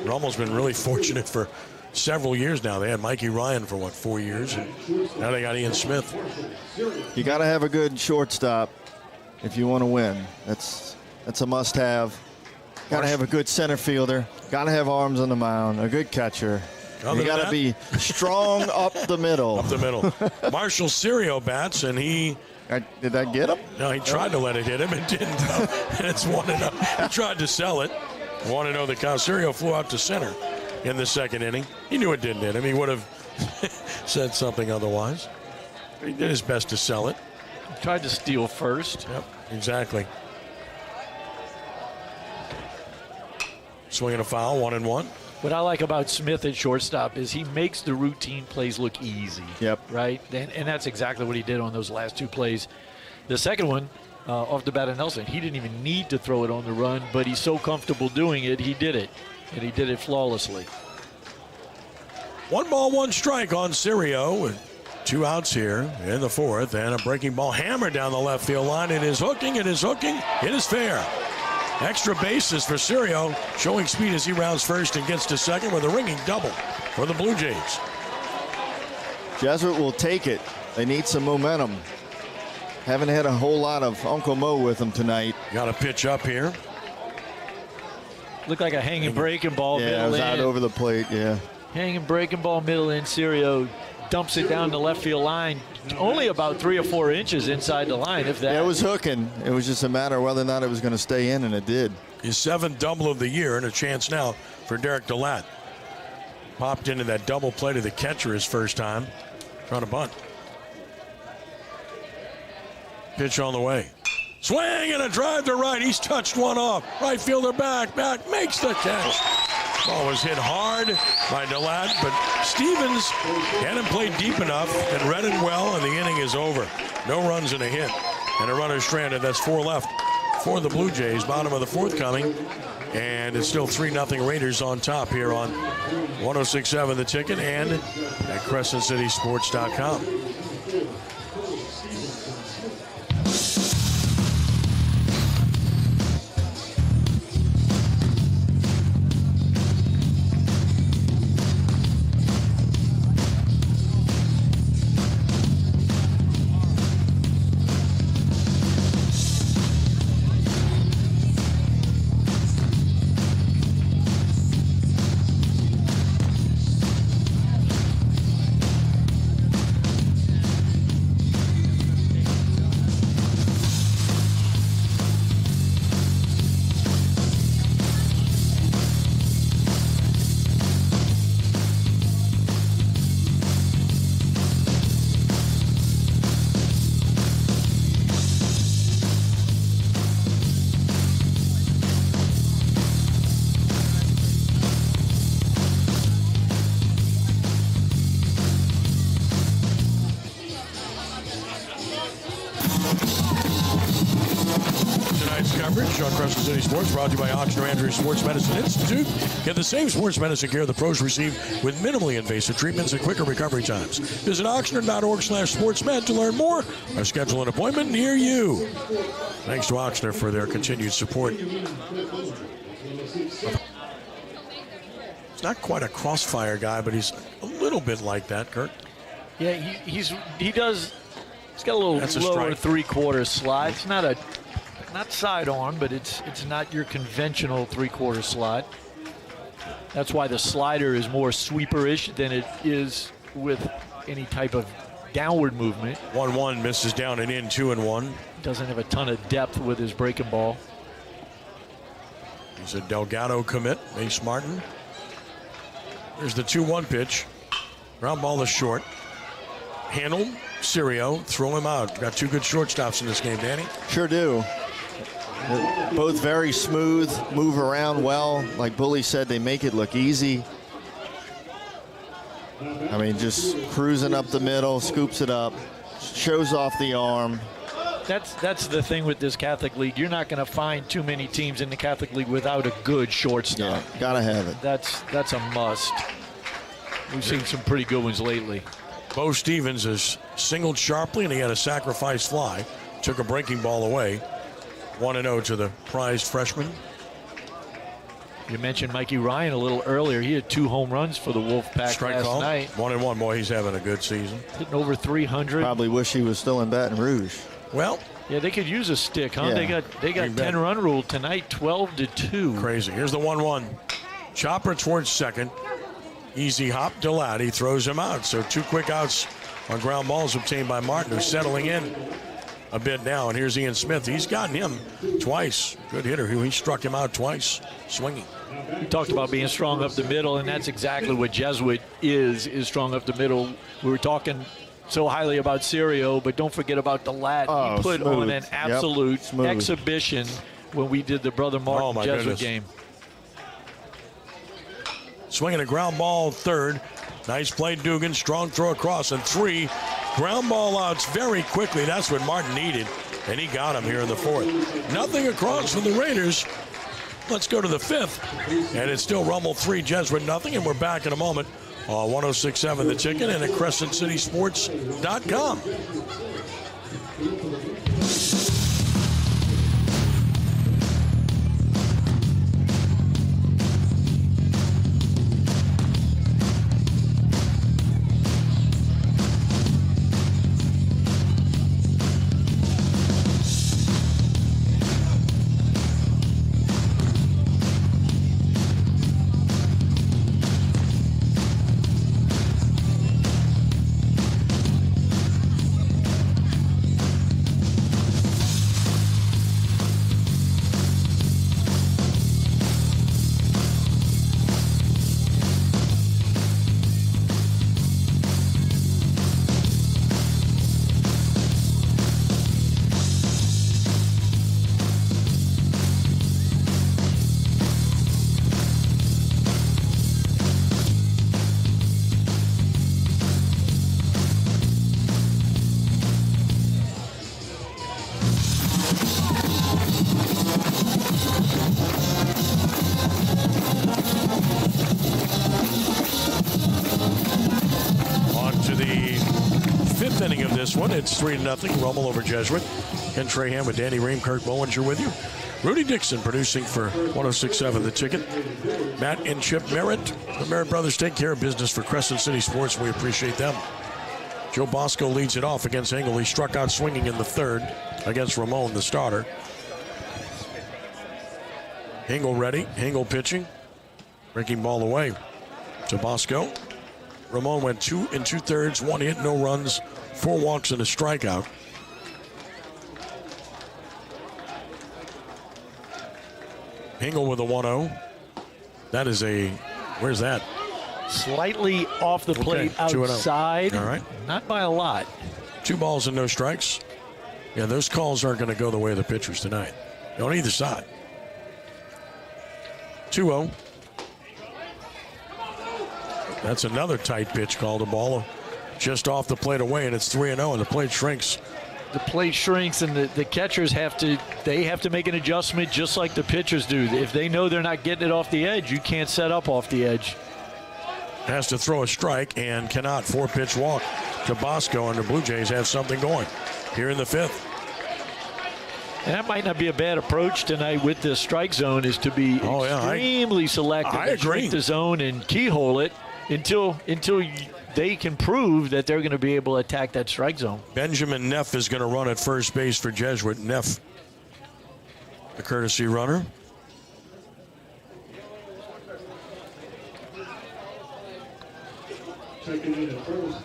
Rummel's been really fortunate for several years now. They had Mikey Ryan for, 4 years? And now they got Ian Smith. You got to have a good shortstop if you want to win. That's a must-have. Got to have a good center fielder. Got to have arms on the mound. A good catcher. You got to be strong up the middle. Up the middle. Marshall Serio bats, and he... Did that get him? No, he tried to let it hit him. It didn't. And it's 1-0. He tried to sell it. 1-0 the count. Serio flew out to center in the second inning. He knew it didn't hit him. He would have said something otherwise. He did his best to sell it. He tried to steal first. Yep, exactly. Swinging a foul, 1-1. What I like about Smith at shortstop is he makes the routine plays look easy. Yep. Right? And that's exactly what he did on those last two plays. The second one, off the bat of Nelson, he didn't even need to throw it on the run, but he's so comfortable doing it, he did it. And he did it flawlessly. 1 ball, 1 strike on Serio with 2 outs here in the fourth. And a breaking ball hammered down the left field line. It is hooking. It is hooking. It is fair. Extra bases for Serio, showing speed as he rounds first and gets to second with a ringing double for the Blue Jays. Jesuit will take it. They need some momentum. Haven't had a whole lot of Uncle Mo with them tonight. Got a pitch up here. Looked like a hanging breaking ball. Yeah, it was out over the plate, yeah. Hanging breaking ball middle in. Serio dumps it down the left field line. Only about 3 or 4 inches inside the line, if that. Yeah, it was hooking. It was just a matter of whether or not it was going to stay in, and it did. His 7th double of the year, and a chance now for Derek DeLatte. Popped into that double play to the catcher his first time. Trying to bunt. Pitch on the way. Swing and a drive to right. He's touched one off. Right fielder back, makes the catch. Ball was hit hard by DeLatte, but Stevens hadn't played deep enough and read it well, and the inning is over. No runs and a hit, and a runner stranded. That's 4 left for the Blue Jays. Bottom of the fourth coming, and it's still 3-0 Raiders on top here on 106.7 The Ticket and at CrescentCitySports.com. On Crescent City Sports, brought to you by Ochsner Andrews Sports Medicine Institute. Get the same sports medicine care the pros receive with minimally invasive treatments and quicker recovery times. Visit Ochsner.org/sportsmed to learn more or schedule an appointment near you. Thanks to Ochsner for their continued support. He's not quite a crossfire guy, but he's a little bit like that, Kurt. Yeah, he's got a little lower 3/4 slide. It's not sidearm, but it's not your conventional 3/4 slot. That's why the slider is more sweeperish than it is with any type of downward movement. 1-1 misses down and in, 2-1. Doesn't have a ton of depth with his breaking ball. He's a Delgado commit, Mace Martin. There's the 2-1 pitch. Ground ball is short. Handled. Serio, throw him out. Got 2 good shortstops in this game, Danny. Sure do. They're both very smooth, move around well. Like Bully said, they make it look easy. I mean, just cruising up the middle, scoops it up, shows off the arm. That's the thing with this Catholic League. You're not going to find too many teams in the Catholic League without a good shortstop. Yeah, gotta have it. That's a must. We've seen some pretty good ones lately. Bo Stevens has singled sharply, and he had a sacrifice fly. Took a breaking ball away. 1-0 to the prized freshman. You mentioned Mikey Ryan a little earlier. He had 2 home runs for the Wolfpack Strike last call. night. 1-1. Boy, he's having a good season. Hitting over 300. Probably wish he was still in Baton Rouge. Well, yeah, they could use a stick, huh? Yeah. They got 10-run rule tonight, 12-2. crazy. Here's the 1-1. Chopper towards second. Easy hop to Laddie. Throws him out. So 2 quick outs on ground balls obtained by Martin, who's settling in a bit now. And here's Ian Smith. He's gotten him twice. Good hitter. He struck him out twice, swinging. We talked about being strong up the middle, and that's exactly what Jesuit is strong up the middle. We were talking so highly about Serio, but don't forget about the lad. He put smooth. on an absolute Smooth. exhibition when we did the Brother Martin Jesuit goodness. game. Swinging a ground ball third. Nice play, Dugan. Strong throw across, and 3 ground ball outs very quickly. That's what Martin needed, and he got him here in the 4th. Nothing across for the Raiders. Let's go to the 5th, and it's still Rummel 3, Jesuit nothing, and we're back in a moment on 106.7 The Ticket and at CrescentCitySports.com. Inning of this one. It's 3-0. Rummel over Jesuit. Ken Trahan with Danny Ream, Kirk Bollinger with you. Rudy Dixon producing for 106.7 The Ticket. Matt and Chip Merritt. The Merritt brothers take care of business for Crescent City Sports. We appreciate them. Joe Bosco leads it off against Engel. He struck out swinging in the 3rd against Ramon, the starter. Engel ready. Engel pitching. Breaking ball away to Bosco. Ramon went 2 2/3, 1 hit, no runs, 4 walks and a strikeout. Engel with a 1-0. That is where's that? Slightly off the plate, Okay, 2-0. outside. All right. Not by a lot. 2 balls and no strikes. Yeah, those calls aren't going to go the way of the pitchers tonight. On either side. 2-0. That's another tight pitch called. A ball just off the plate away, and it's 3-0, and the plate shrinks. The plate shrinks, and the catchers have to make an adjustment just like the pitchers do. If they know they're not getting it off the edge, you can't set up off the edge. Has to throw a strike and cannot. 4-pitch walk to Bosco, and the Blue Jays have something going here in the 5th. And that might not be a bad approach tonight with the strike zone, is to be extremely selective. I agree. Shrink the zone and keyhole it until they can prove that they're going to be able to attack that strike zone. Benjamin Neff is going to run at first base for Jesuit. Neff, the courtesy runner. Checking in at first,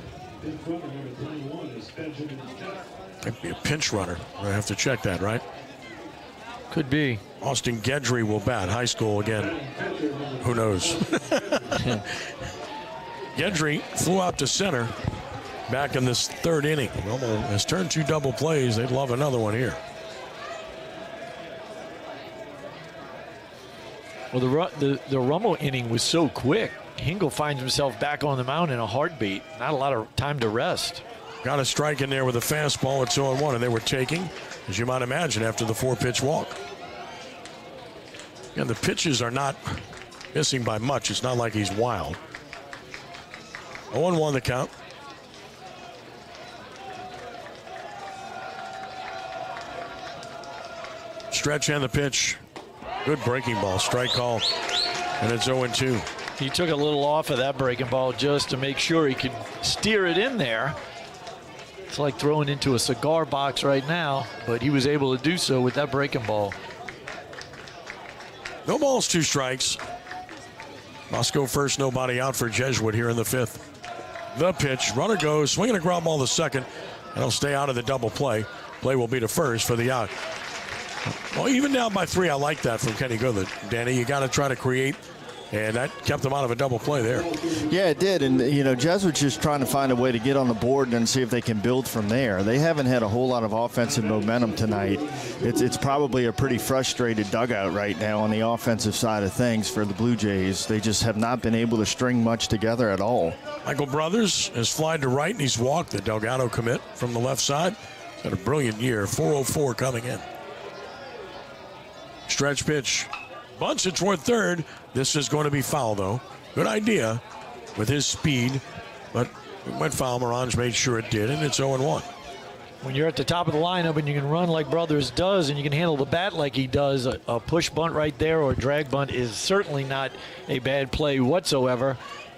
in front of number 21 is Benjamin Neff. Might be a pinch runner. I have to check that, right? Could be. Austin Gedry will bat. High school again. Who knows? Gedry flew out to center back in this 3rd inning. Rummel has turned 2 double plays. They'd love another one here. Well, the Rummel inning was so quick. Hingle finds himself back on the mound in a heartbeat. Not a lot of time to rest. Got a strike in there with a fastball at 0-1, and they were taking, as you might imagine, after the 4-pitch walk. And the pitches are not missing by much. It's not like he's wild. 0-1 the count. Stretch and the pitch. Good breaking ball. Strike call. And it's 0-2. He took a little off of that breaking ball just to make sure he could steer it in there. It's like throwing into a cigar box right now, but he was able to do so with that breaking ball. No balls, 2 strikes. Moscow first, nobody out for Jesuit here in the 5th. The pitch, runner goes, swinging a ground ball to second, and he'll stay out of the double play. Play will be to first for the out. Well, even down by 3, I like that from Kenny Goodland. Danny, you got to try to create, and that kept him out of a double play there. Yeah, it did. And, you know, Jesuit's just trying to find a way to get on the board and see if they can build from there. They haven't had a whole lot of offensive momentum tonight. It's probably a pretty frustrated dugout right now on the offensive side of things for the Blue Jays. They just have not been able to string much together at all. Michael Brothers has flied to right, and he's walked the Delgado commit from the left side. Had a brilliant year. 404 coming in. Stretch pitch. Bunts it toward third. This is going to be foul, though. Good idea with his speed, but it went foul. Morange made sure it did, and it's 0-1. When you're at the top of the lineup and you can run like Brothers does and you can handle the bat like he does, a push bunt right there or a drag bunt is certainly not a bad play whatsoever.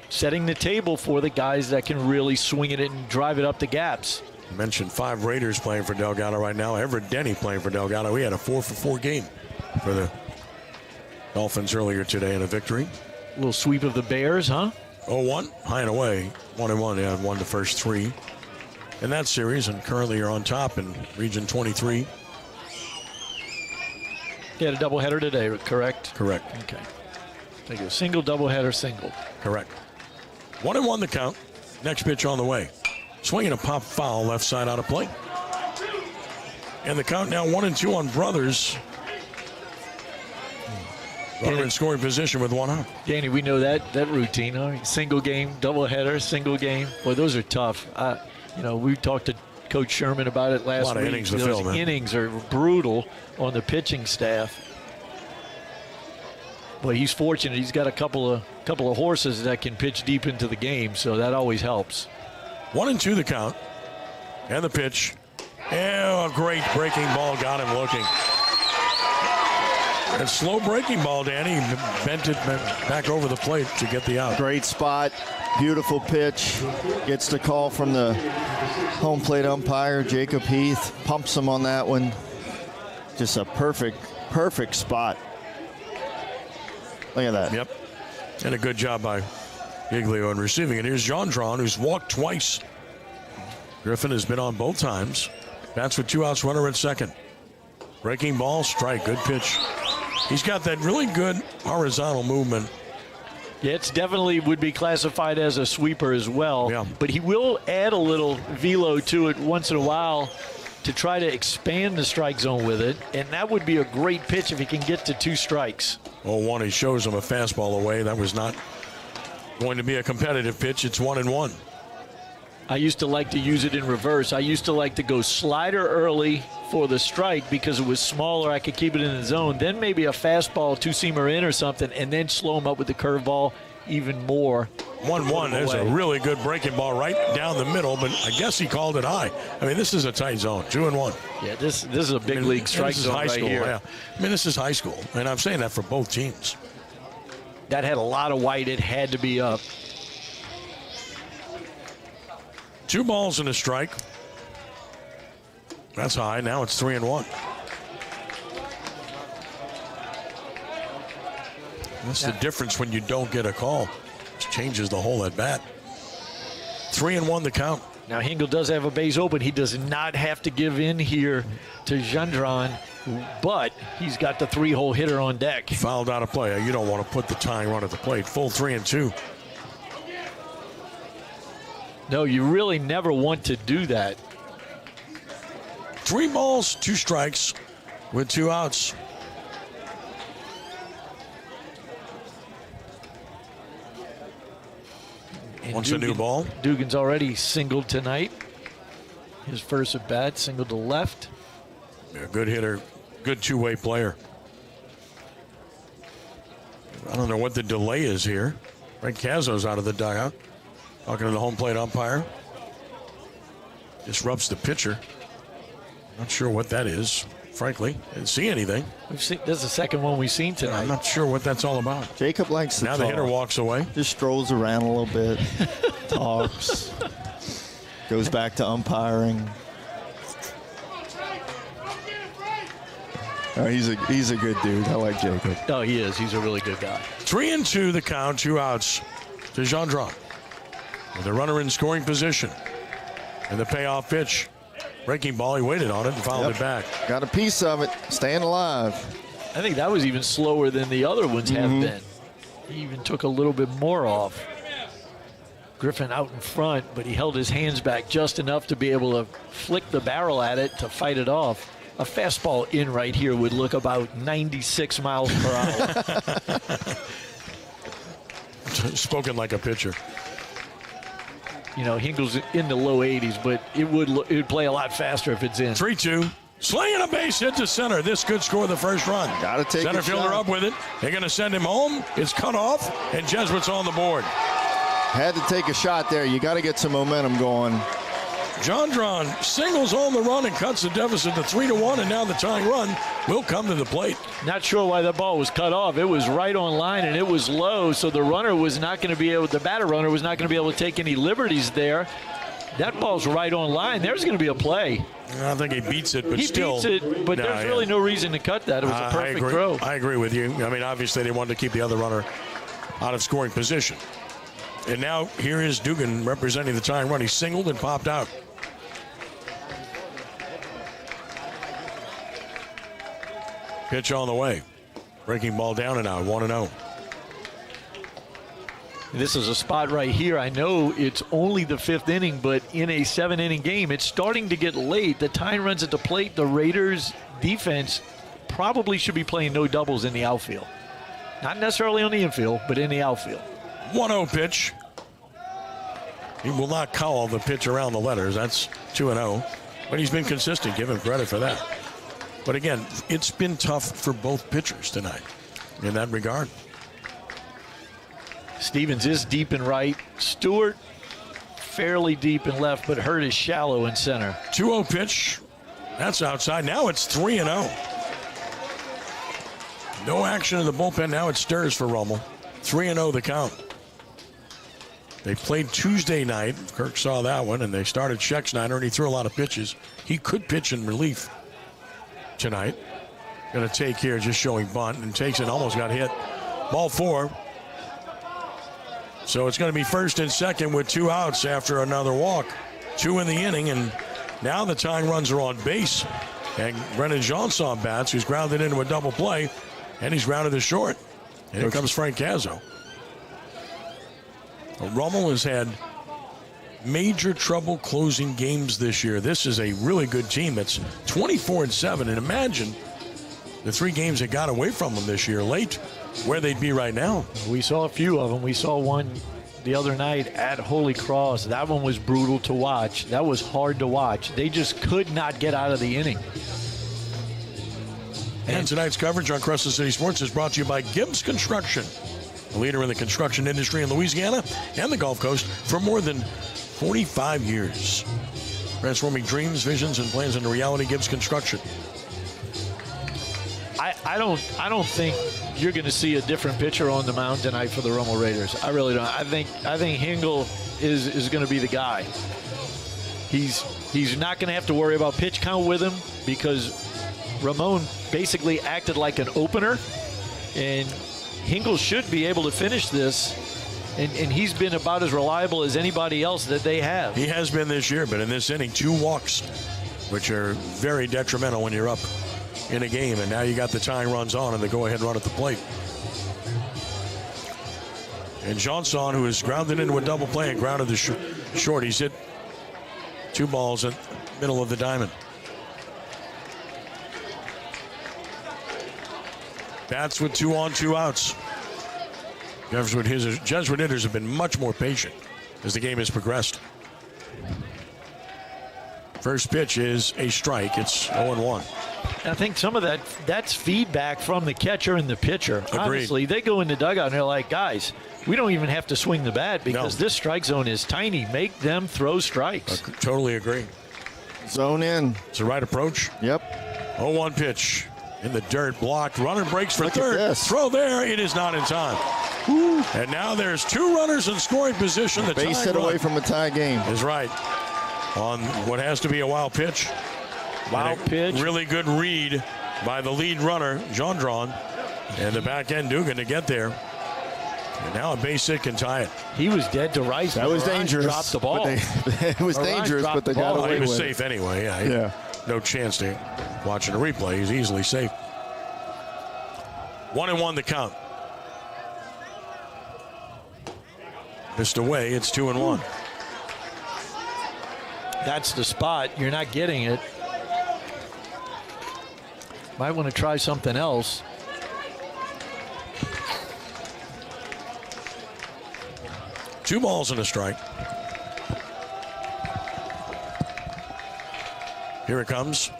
Setting the table for the guys that can really swing it and drive it up the gaps. I mentioned 5 Raiders playing for Delgado right now. Everett Denny playing for Delgado. He had a 4-for-4 game for the Dolphins earlier today in a victory. A little sweep of the Bears, huh? 0-1, high and away. 1-1, they have won the first 3 in that series, and currently are on top in Region 23. He had a doubleheader today, correct? Correct. Okay. Take a single, doubleheader, single. Correct. 1-1 the count. Next pitch on the way. Swinging a pop foul, left side out of play. And the count now 1-2 on Brothers. Runner in scoring position with 1 out. Danny, we know that routine, huh? Single game, doubleheader, single game. Boy, those are tough. You know, we talked to Coach Sherman about it last week. A lot of innings to Those fill, man. innings are brutal on the pitching staff. But he's fortunate. He's got a couple of horses that can pitch deep into the game, so that always helps. 1-2 the count. And the pitch. And a great breaking ball got him looking. A slow breaking ball, Danny. Bent it back over the plate to get the out. Great spot. Beautiful pitch. Gets the call from the home plate umpire, Jacob Heath. Pumps him on that one. Just a perfect spot. Look at that. Yep. And a good job by Giglio in receiving it. Here's Gendron, who's walked twice. Griffin has been on both times. Bats with 2 outs, runner at second. Breaking ball, strike, good pitch. He's got that really good horizontal movement. Yeah, it's definitely would be classified as a sweeper as well. Yeah. But he will add a little velo to it once in a while to try to expand the strike zone with it. And that would be a great pitch if he can get to 2 strikes. 0-1, he shows him a fastball away. That was not going to be a competitive pitch. It's 1-1. I used to like to use it in reverse. I used to like to go slider early for the strike because it was smaller. I could keep it in the zone. Then maybe a fastball, 2-seamer in or something, and then slow him up with the curveball even more. 1-1. There's a really good breaking ball right down the middle, but I guess he called it high. I mean, this is a tight zone, 2-1. Yeah, this is a big league strike zone high right school, here. Yeah. I mean, this is high school, and I'm saying that for both teams. That had a lot of white. It had to be up. 2 balls and a strike. That's high. Now it's 3-1. That's the difference when you don't get a call. It changes the whole at bat. 3-1 the count. Now Hingle does have a base open. He does not have to give in here to Gendron, but he's got the 3-hole hitter on deck. Fouled out of play. You don't want to put the tying run at the plate. Full 3-2. No, you really never want to do that. 3 balls, 2 strikes with 2 outs. – Wants a new ball. Dugan's already singled tonight. His first at bat, singled to left. Yeah, good hitter, good two-way player. I don't know what the delay is here. Frank Cazzo's out of the dugout. Talking to the home plate umpire. Disrupts the pitcher. Not sure what that is, frankly. Didn't see anything. This is the second one we've seen tonight. I'm not sure what that's all about. Jacob likes to Now talk. the hitter walks away. Just strolls around a little bit, talks, goes back to umpiring. Oh, he's a good dude. I like Jacob. Oh, he is. He's a really good guy. 3-2 the count, 2 outs to Gendron. With the runner in scoring position. And the payoff pitch. Breaking ball, he waited on it and fouled it back. Got a piece of it, staying alive. I think that was even slower than the other ones have been. He even took a little bit more off. Griffin out in front, but he held his hands back just enough to be able to flick the barrel at it to fight it off. A fastball in right here would look about 96 miles per hour. Spoken like a pitcher. You know, Hingel's in the low 80s, but it would play a lot faster if it's in. 3-2. Slinging a base hit to center. This could score the first run. Gotta take Center a fielder shot. up with it. They're going to send him home. It's cut off, and Jesuit's on the board. Had to take a shot there. You got to get some momentum going. Gendron singles on the run and cuts the deficit to 3-1, and now the tying run will come to the plate. Not sure why that ball was cut off. It was right on line and it was low, so the runner was not going to be able, the batter runner was not going to be able to take any liberties there. That ball's right on line. There's going to be a play. I think he beats it, but He still. beats it, but there's really no reason to cut that. It was a perfect throw. I agree with you. I mean, obviously they wanted to keep the other runner out of scoring position. And now here is Dugan representing the tying run. He singled and popped out. Pitch on the way. Breaking ball down and out, 1-0. This is a spot right here. I know it's only the 5th inning, but in a 7-inning game, it's starting to get late. The tying runs at the plate. The Raiders defense probably should be playing no doubles in the outfield. Not necessarily on the infield, but in the outfield. 1-0 pitch. He will not call the pitch around the letters. That's 2-0. But he's been consistent. Give him credit for that. But again, it's been tough for both pitchers tonight in that regard. Stevens is deep in right. Stewart fairly deep in left, but Hurt is shallow in center. 2-0 pitch. That's outside. Now it's 3-0. No action in the bullpen. Now it stirs for Rummel. 3-0 the count. They played Tuesday night. Kirk saw that one, and they started Schexnayder, and he threw a lot of pitches. He could pitch in relief tonight. Going to take here, just showing bunt, and takes it, almost got hit. Ball 4. So it's going to be first and second with 2 outs after another walk. 2 in the inning, and now the tying runs are on base. And Brennan Johnson bats, who's grounded into a double play, and he's grounded to short. And here comes Frank Cazzo. Rummel has had major trouble closing games this year. This is a really good team. It's 24-7, and imagine the 3 games that got away from them this year late, where they'd be right now. We saw a few of them. We saw one the other night at Holy Cross. That one was brutal to watch. That was hard to watch. They just could not get out of the inning. And tonight's coverage on Crescent City Sports is brought to you by Gibbs Construction, a leader in the construction industry in Louisiana and the Gulf Coast for more than 45 years. Transforming dreams, visions, and plans into reality. Gibbs Construction. I don't think you're going to see a different pitcher on the mound tonight for the Rummel Raiders. I really don't. I think Hingel is going to be the guy. He's not going to have to worry about pitch count with him because Ramon basically acted like an opener, and Hingel should be able to finish this, and he's been about as reliable as anybody else that they have. He has been this year, but in this inning, 2 walks, which are very detrimental when you're up in a game, and now you got the tying runs on and the go-ahead run at the plate. And Johnson, who is grounded into a double play and grounded to short, he's hit 2 balls in the middle of the diamond. Bats with 2 on, 2 outs. Jesuit hitters have been much more patient as the game has progressed. First pitch is a strike. It's 0-1. I think some of that's feedback from the catcher and the pitcher. Agreed. Honestly, they go in the dugout and they're like, guys, we don't even have to swing the bat because this strike zone is tiny. Make them throw strikes. I totally agree. Zone in. It's the right approach. Yep. 0-1 pitch in the dirt, blocked. Runner breaks for Look at third. this. Throw there. It is not in time. Woo. And now there's 2 runners in scoring position. The Base hit away from a tie game. Is right on what has to be a wild pitch. Wild pitch. Really good read by the lead runner, Gendron, and the back end Dugan to get there. And now a base hit can tie it. He was dead to rights. That was dangerous. Dropped the ball. It was dangerous, but they got away He was with safe it. anyway. Yeah. No chance to watching a replay. He's easily safe. 1-1 the count. Missed away. It's 2-1. That's the spot. You're not getting it. Might want to try something else. Two balls and a strike. Here it comes.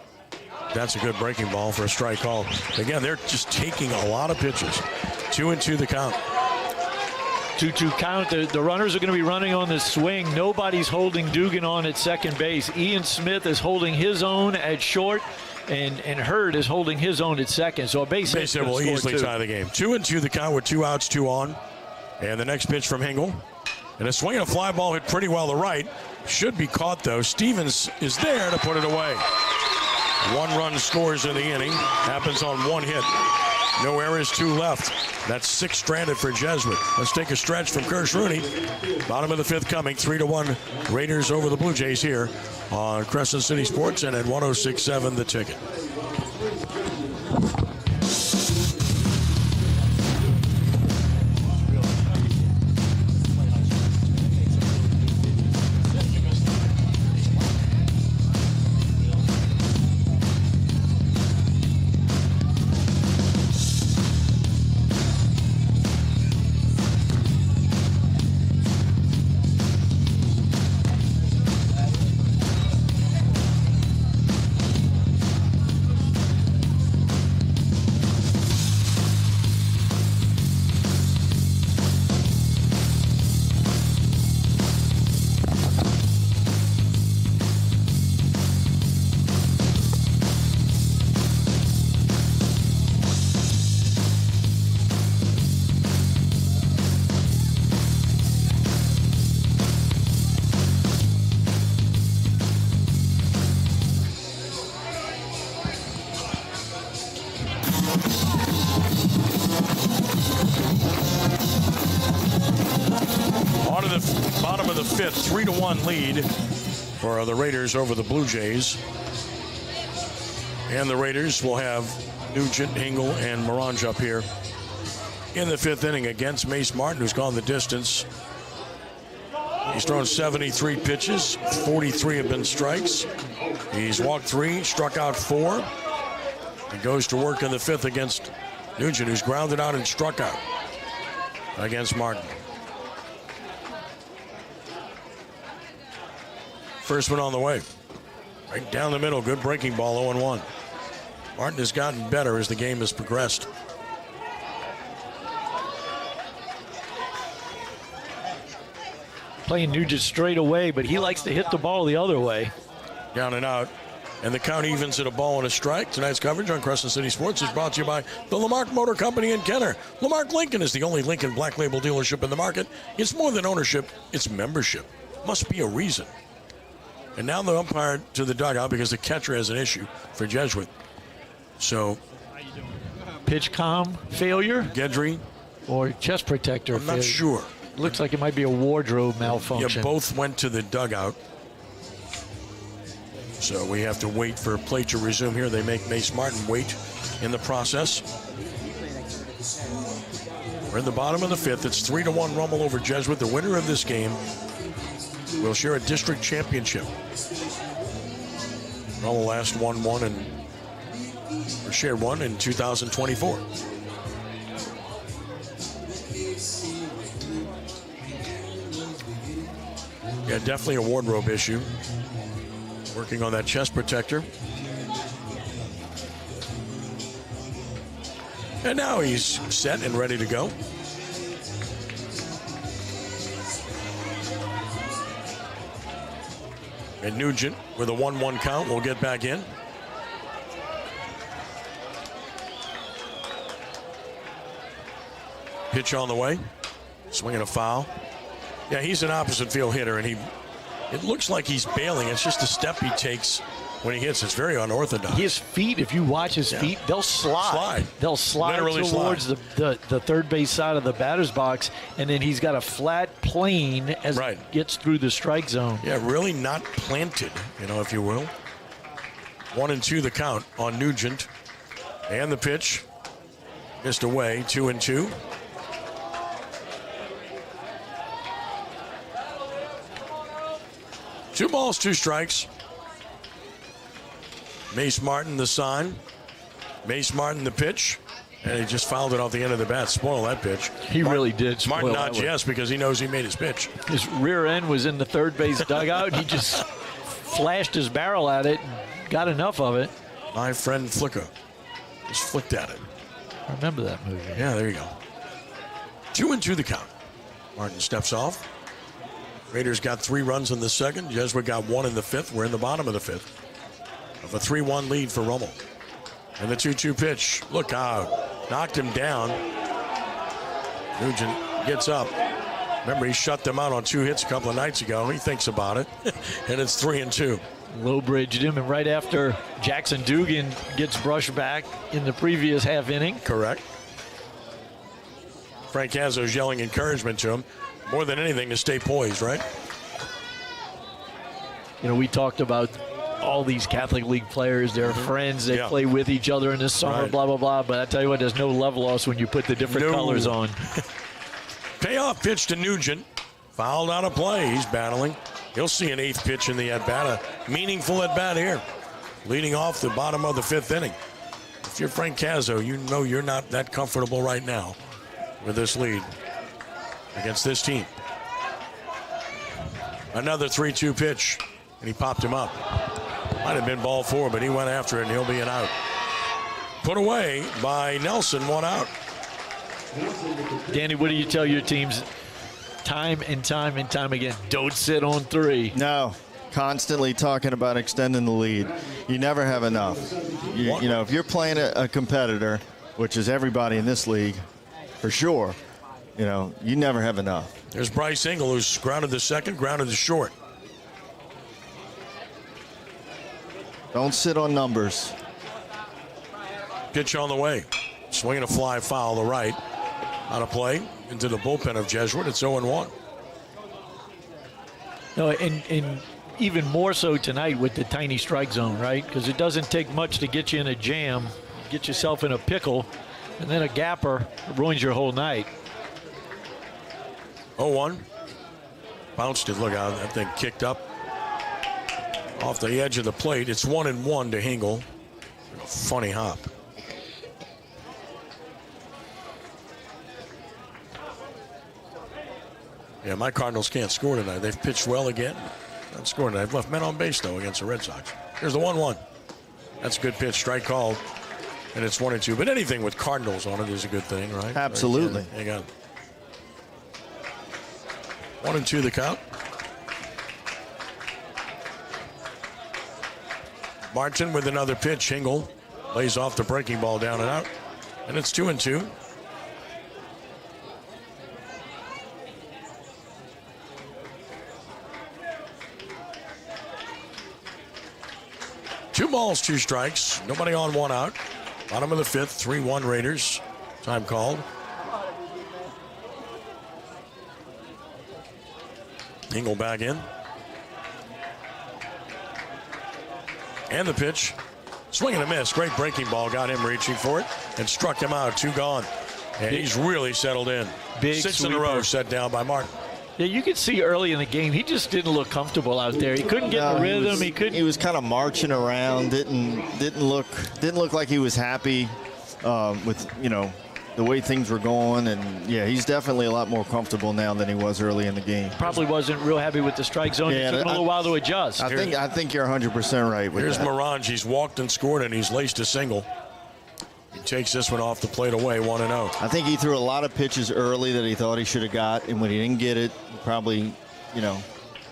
That's a good breaking ball for a strike call. Again, they're just taking a lot of pitches. 2-2 the count. 2-2 count. The runners are going to be running on this swing. Nobody's holding Dugan on at second base. Ian Smith is holding his own at short, and Hurd is holding his own at second. So a base hit will easily tie the game. 2-2 the count with 2 outs, 2 on. And the next pitch from Hingle. And a swing and a fly ball hit pretty well to right. Should be caught, though. Stevens is there to put it away. 1 run scores in the inning. Happens on 1 hit. No errors, 2 left. That's 6 stranded for Jesuit. Let's take a stretch from Kirsch Rooney. Bottom of the 5th coming. 3-1 Raiders over the Blue Jays here on Crescent City Sports and at 106.7 The Ticket. Bottom of the 5th, 3-1 lead for the Raiders over the Blue Jays. And the Raiders will have Nugent, Hingle, and Morange up here in the 5th inning against Mace Martin, who's gone the distance. He's thrown 73 pitches, 43 have been strikes. He's walked 3, struck out 4. He goes to work in the 5th against Nugent, who's grounded out and struck out against Martin. First one on the way. Right down the middle. Good breaking ball, 0-1. Martin has gotten better as the game has progressed. Playing Nugent straight away, but he likes to hit the ball the other way. Down and out. And the count evens at a ball and a strike. Tonight's coverage on Crescent City Sports is brought to you by the Lamarck Motor Company in Kenner. Lamarck Lincoln is the only Lincoln Black Label dealership in the market. It's more than ownership, it's membership. Must be a reason. And now the umpire to the dugout because the catcher has an issue for Jesuit. So, pitch comm failure Gedry or chest protector I'm failure. not sure. Looks like it might be a wardrobe malfunction. Yeah, both went to the dugout. So we have to wait for play to resume here. They make Mace Martin wait in the process. We're in the bottom of the 5th. It's 3-1 Rummel over Jesuit. The winner of this game will share a district championship. Rummel last won one and shared one in 2024. Yeah, definitely a wardrobe issue. Working on that chest protector. And now he's set and ready to go. And Nugent with a 1-1 count will get back in. Pitch on the way. Swinging a foul. Yeah, he's an opposite field hitter, and it looks like he's bailing. It's just the step he takes when he hits. It's very unorthodox. His feet, if you watch his feet, they'll slide. They'll slide Literally towards the third base side of the batter's box, and then he's got a flat plane as it gets through the strike zone. Yeah, really not planted, if you will. 1-2 the count on Nugent. And the pitch. Missed away, 2-2. Two balls, two strikes. Mace Martin the sign. Mace Martin the pitch. And he just fouled it off the end of the bat. Spoil that pitch. He really did spoil Martin that nods one. yes because he knows he made his pitch. His rear end was in the third base dugout. He just flashed his barrel at it and got enough of it. My friend Flicker just flicked at it. I remember that movie. Yeah, there you go. 2-2 the count. Martin steps off. Raiders got 3 runs in the second. Jesuit got 1 in the fifth. We're in the bottom of the fifth. Of a 3-1 lead for Rummel. And the 2-2 pitch. Look out. Knocked him down. Nugent gets up. Remember, he shut them out on 2 hits a couple of nights ago. He thinks about it. And it's 3-2. Low bridged him, and right after Jackson Dugan gets brushed back in the previous half inning. Correct. Frank Cazzo's yelling encouragement to him. More than anything, to stay poised, right? We talked about all these Catholic League players. They're friends. They play with each other in the summer, blah, blah, blah. But I tell you what, there's no love lost when you put the different colors on. Payoff pitch to Nugent. Fouled out of play. He's battling. He'll see an 8th pitch in the at-bat. A meaningful at-bat here. Leading off the bottom of the 5th inning. If you're Frank Cazzo, you know you're not that comfortable right now with this lead against this team. Another 3-2 pitch, and he popped him up. Might have been ball 4, but he went after it, and he'll be an out. Put away by Nelson, 1 out. Danny, what do you tell your teams time and time and time again? Don't sit on 3. No. Constantly talking about extending the lead. You never have enough. If you're playing a competitor, which is everybody in this league, for sure, you never have enough. There's Bryce Engel, who's grounded to second, grounded to short. Don't sit on numbers. Pitch on the way. Swinging a fly foul to right. Out of play into the bullpen of Jesuit. It's 0-1. No, and even more so tonight with the tiny strike zone, right? Because it doesn't take much to get you in a jam, get yourself in a pickle, and then a gapper ruins your whole night. 0-1. Bounced it. Look out. That thing kicked up off the edge of the plate. It's 1-1 to Hingle. A funny hop. Yeah, my Cardinals can't score tonight. They've pitched well again. Not scoring tonight. They've left men on base, though, against the Red Sox. Here's the 1-1. That's a good pitch. Strike called. And it's 1-2. But anything with Cardinals on it is a good thing, right? Absolutely. Right? Hang on. 1-2 the count. Martin with another pitch. Hingle lays off the breaking ball down and out. And it's 2-2. Two balls, 2 strikes. Nobody on, 1 out. Bottom of the 5th, 3-1 Raiders. Time called. Hingle back in. And the pitch. Swing and a miss. Great breaking ball. Got him reaching for it and struck him out. 2 gone. And he's really settled in. Big 6 in a row set down by Martin. Yeah, you could see early in the game he just didn't look comfortable out there. He couldn't get the rhythm. He was kind of marching around. Didn't look like he was happy with the way things were going, and yeah, he's definitely a lot more comfortable now than he was early in the game. Probably wasn't real happy with the strike zone. Yeah, It took him a little while to adjust. I think you're 100% right with Here's that. Morange. He's walked and scored, and he's laced a single. He takes this one off the plate away, 1-0. I think he threw a lot of pitches early that he thought he should have got, and when he didn't get it, probably,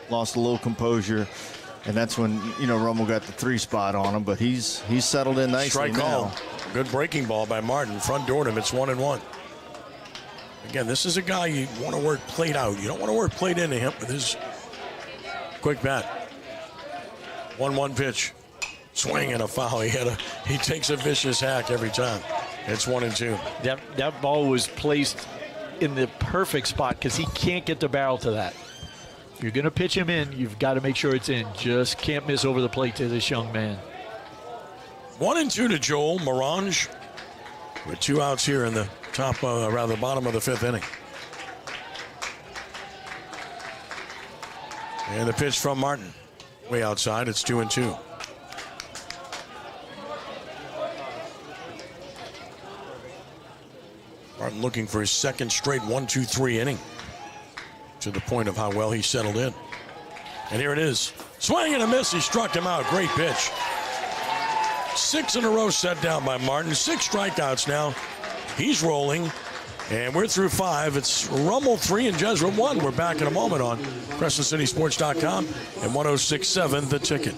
lost a little composure. And that's when, Rummel got the 3 spot on him, but he's settled in nicely Strike now. call. Good breaking ball by Martin. Front door to him. It's 1-1. Again, this is a guy you want to work plate out. You don't want to work plate into him with his quick bat. 1-1 pitch. Swing and a foul. He takes a vicious hack every time. It's 1-2. That ball was placed in the perfect spot because he can't get the barrel to that. If you're going to pitch him in, you've got to make sure it's in. Just can't miss over the plate to this young man. 1-2 to Joel Morange with 2 outs here in the bottom of the 5th inning. And the pitch from Martin. Way outside, it's 2-2. Martin looking for his second straight 1-2-3 inning. To the point of how well he settled in. And here it is. Swing and a miss. He struck him out. Great pitch. 6 in a row set down by Martin. 6 strikeouts now. He's rolling. And we're through 5. It's Rummel 3 and Jesuit 1. We're back in a moment on CrescentCitySports.com and 106.7 The Ticket.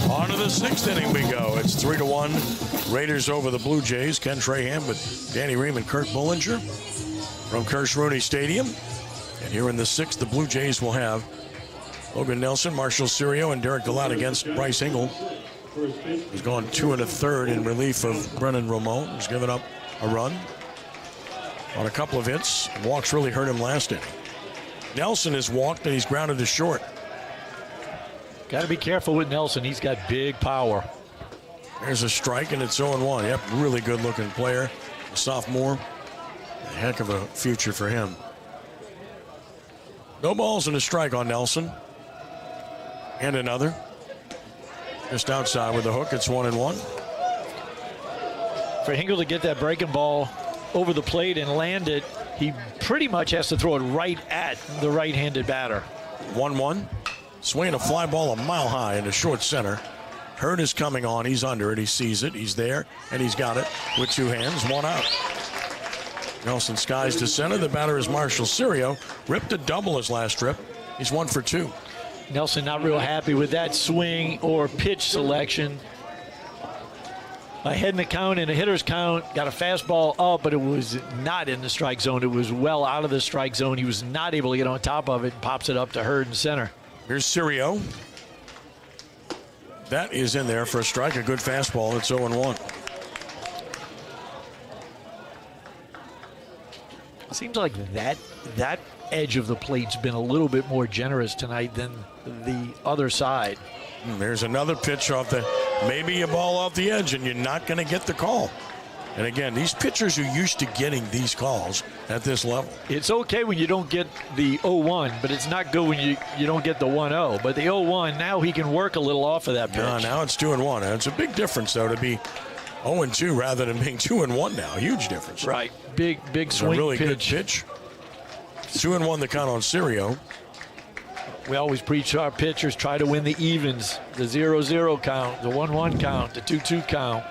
On to the 6th inning we go. It's 3-1. Raiders over the Blue Jays. Ken Trahan with Danny Ream and Kirk Bullinger from Crescent Stadium. And here in the 6th, the Blue Jays will have Logan Nelson, Marshall Sirio, and Derek Gillette against Bryce Hingle, who's gone 2 1/3 in relief of Brennan Rummel, who's given up a run on a couple of hits. Walks really hurt him last inning. Nelson has walked and he's grounded to short. Got to be careful with Nelson. He's got big power. There's a strike, and it's 0-1. Yep, really good-looking player. A sophomore. A heck of a future for him. No balls and a strike on Nelson. And another. Just outside with the hook. It's 1-1. For Hingle to get that breaking ball over the plate and land it, he pretty much has to throw it right at the right-handed batter. 1-1. Swinging a fly ball a mile high into short center. Hurd is coming on. He's under it. He sees it. He's there, and he's got it with 2 hands. 1 out. Nelson skies to center. The batter is Marshall Sirio. Ripped a double his last trip. He's 1 for 2. Nelson not real happy with that swing or pitch selection. Ahead in the count, in a hitter's count, got a fastball up, but it was not in the strike zone. It was well out of the strike zone. He was not able to get on top of it. Pops it up to Hurd in center. Here's Sirio. That is in there for a strike. A good fastball. It's 0-1. It seems like that edge of the plate's been a little bit more generous tonight than the other side. There's another pitch off the, maybe a ball off the edge, and you're not going to get the call. And again, these pitchers are used to getting these calls at this level. It's okay when you don't get the 0-1, but it's not good when you don't get the 1-0. But the 0-1, now he can work a little off of that pitch. Now it's 2-1. It's a big difference, though, to be 0-2 rather than being 2-1 now. Huge difference. Right. Big swing a really pitch. good pitch. 2-1 the count on Sirio. We always preach to our pitchers, try to win the evens, the 0-0 count, the 1-1 count, the 2-2 count.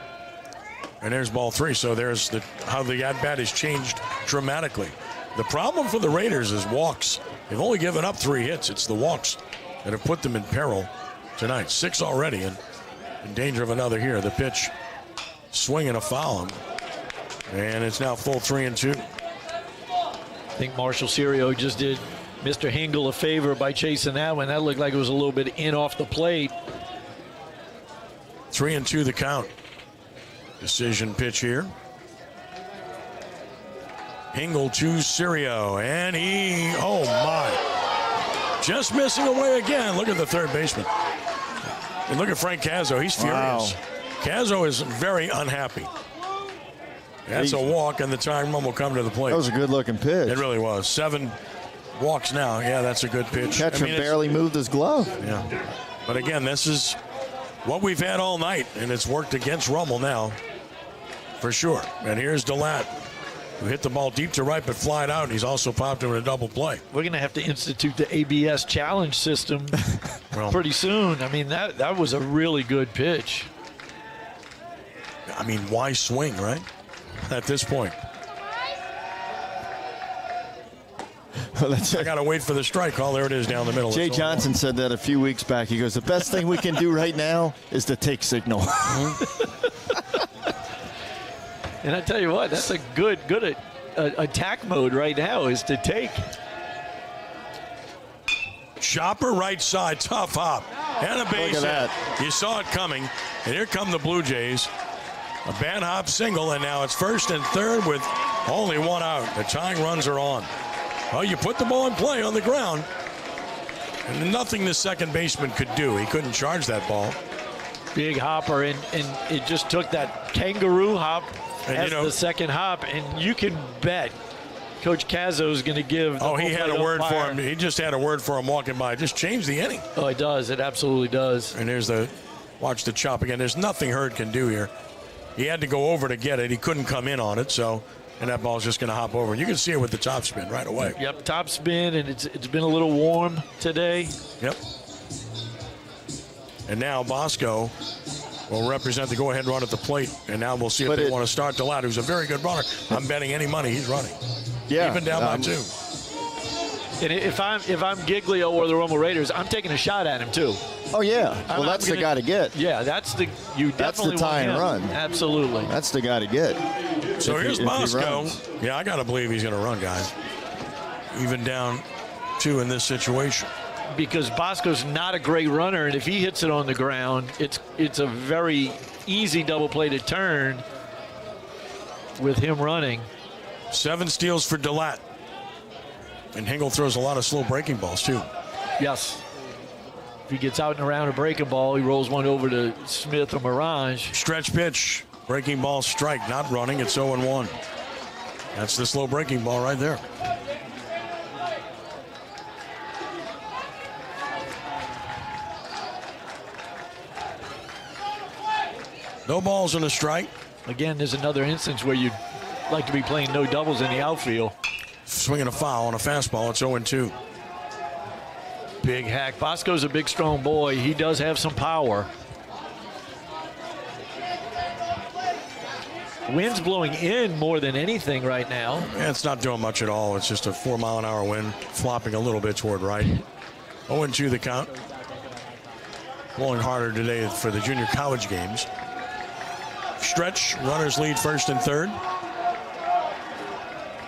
And there's ball 3. So there's how the at-bat has changed dramatically. The problem for the Raiders is walks. They've only given up 3 hits. It's the walks that have put them in peril tonight. 6 already, and in danger of another here. The pitch, swinging a foul. And it's now full 3-2. I think Marshall Serio just did Mr. Hingle a favor by chasing that one. That looked like it was a little bit in off the plate. 3-2 the count. Decision pitch here. Hingle to Serio, and he, oh my, just missing away again. Look at the third baseman. And look at Frank Cazzo, he's furious. Wow. Cazzo is very unhappy. That's a walk, and the time run will come to the plate. That was a good-looking pitch. It really was. 7 walks now. Yeah, that's a good pitch. Catcher barely moved his glove. Yeah. But again, this is what we've had all night, and it's worked against Rummel now, for sure. And here's DeLatte, who hit the ball deep to right but flied out, and he's also popped him in a double play. We're going to have to institute the ABS challenge system pretty soon. I mean, that was a really good pitch. I mean, why swing, right? At this point. I got to wait for the strike call. There it is down the middle. Jay Johnson said that a few weeks back. He goes, the best thing we can do right now is to take signal. And I tell you what, that's a good attack mode right now is to take. Chopper right side, tough hop. And a base Look at hit. that. You saw it coming. And here come the Blue Jays. A band hop single, and now it's first and third with only 1 out. The tying runs are on. Well, you put the ball in play on the ground, and nothing the second baseman could do. He couldn't charge that ball. Big hopper, and it just took that kangaroo hop as the second hop, and you can bet Coach Cazzo is going to give. He had a word for him. He just had a word for him walking by. Just changed the inning. Oh, it does. It absolutely does. And there's watch the chop again. There's nothing Hurd can do here. He had to go over to get it. He couldn't come in on it, and that ball's just going to hop over. You can see it with the top spin right away. Yep, top spin, and it's been a little warm today. Yep. And now Bosco will represent the go-ahead run at the plate, and now we'll see if they want to start DeLatte, who's a very good runner. I'm betting any money he's running. Yeah. Even down by 2. And if I'm Giglio or the Rummel Raiders, I'm taking a shot at him too. Oh yeah. Well, that's the guy to get. Yeah, that's the tie and run. Absolutely. That's the guy to get. So here's Bosco. Yeah, I got to believe he's going to run, guys. Even down 2 in this situation. Because Bosco's not a great runner, and if he hits it on the ground, it's a very easy double play to turn with him running. 7 steals for DeLatte. And Hingle throws a lot of slow breaking balls, too. Yes. If he gets out and around a breaking ball, he rolls one over to Smith or Mirage. Stretch pitch. Breaking ball strike. Not running. It's 0-1. That's the slow breaking ball right there. No balls and a strike. Again, there's another instance where you'd like to be playing no doubles in the outfield. Swinging a foul on a fastball. It's 0-2. Big hack. Bosco's a big, strong boy. He does have some power. Wind's blowing in more than anything right now. Yeah, it's not doing much at all. It's just a 4-mile-an-hour wind, flopping a little bit toward right. 0-2 the count. Blowing harder today for the junior college games. Stretch, runners lead first and third.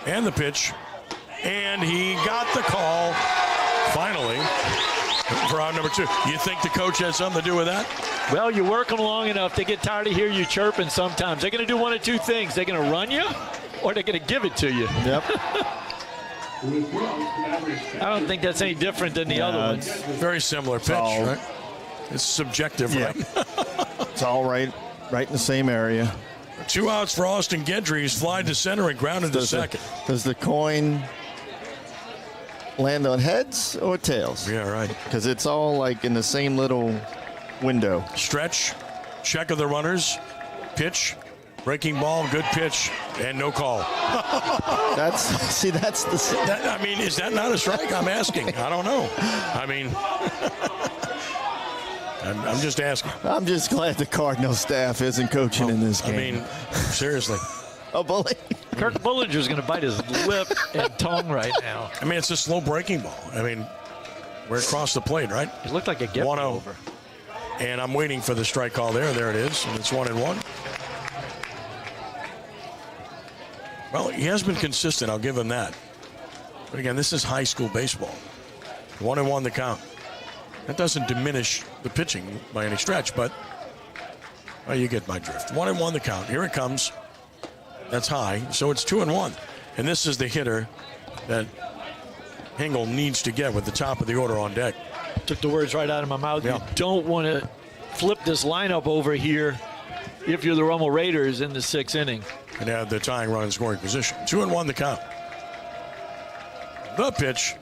And the pitch. And he got the call, finally, for out number 2. You think the coach had something to do with that? Well, you work them long enough, they get tired of hearing you chirping sometimes. They're going to do one of 2 things. They're going to run you, or they're going to give it to you. Yep. I don't think that's any different than the other ones. Very similar pitch, right? It's subjective, right? It's all right in the same area. 2 outs for Austin Gedry. He's flied to center and grounded to second. Does the coin land on heads or tails? Yeah, right. Because it's all like in the same little window. Stretch, check of the runners, pitch, Breaking ball, good pitch, and no call. That's the. Is that not a strike? I'm asking. I don't know. I mean, I'm just asking. I'm just glad the Cardinal staff isn't coaching in this game. I mean, seriously. Oh, bully. Kirk Bullinger's going to bite his lip and tongue right now. I mean, it's a slow breaking ball. I mean, we're across the plate, right? It looked like a get over. And I'm waiting for the strike call there. There it is. And it's 1-1. Well, he has been consistent. I'll give him that. But again, this is high school baseball. 1-1 the count. That doesn't diminish the pitching by any stretch, but well, you get my drift. 1-1 the count. Here it comes. That's high. So it's 2-1. And this is the hitter that Hingle needs to get with the top of the order on deck. Took the words right out of my mouth. Yeah. You don't want to flip this lineup over here if you're the Rummel Raiders in the 6th inning. And have the tying run in scoring position. 2-1 the count. The pitch,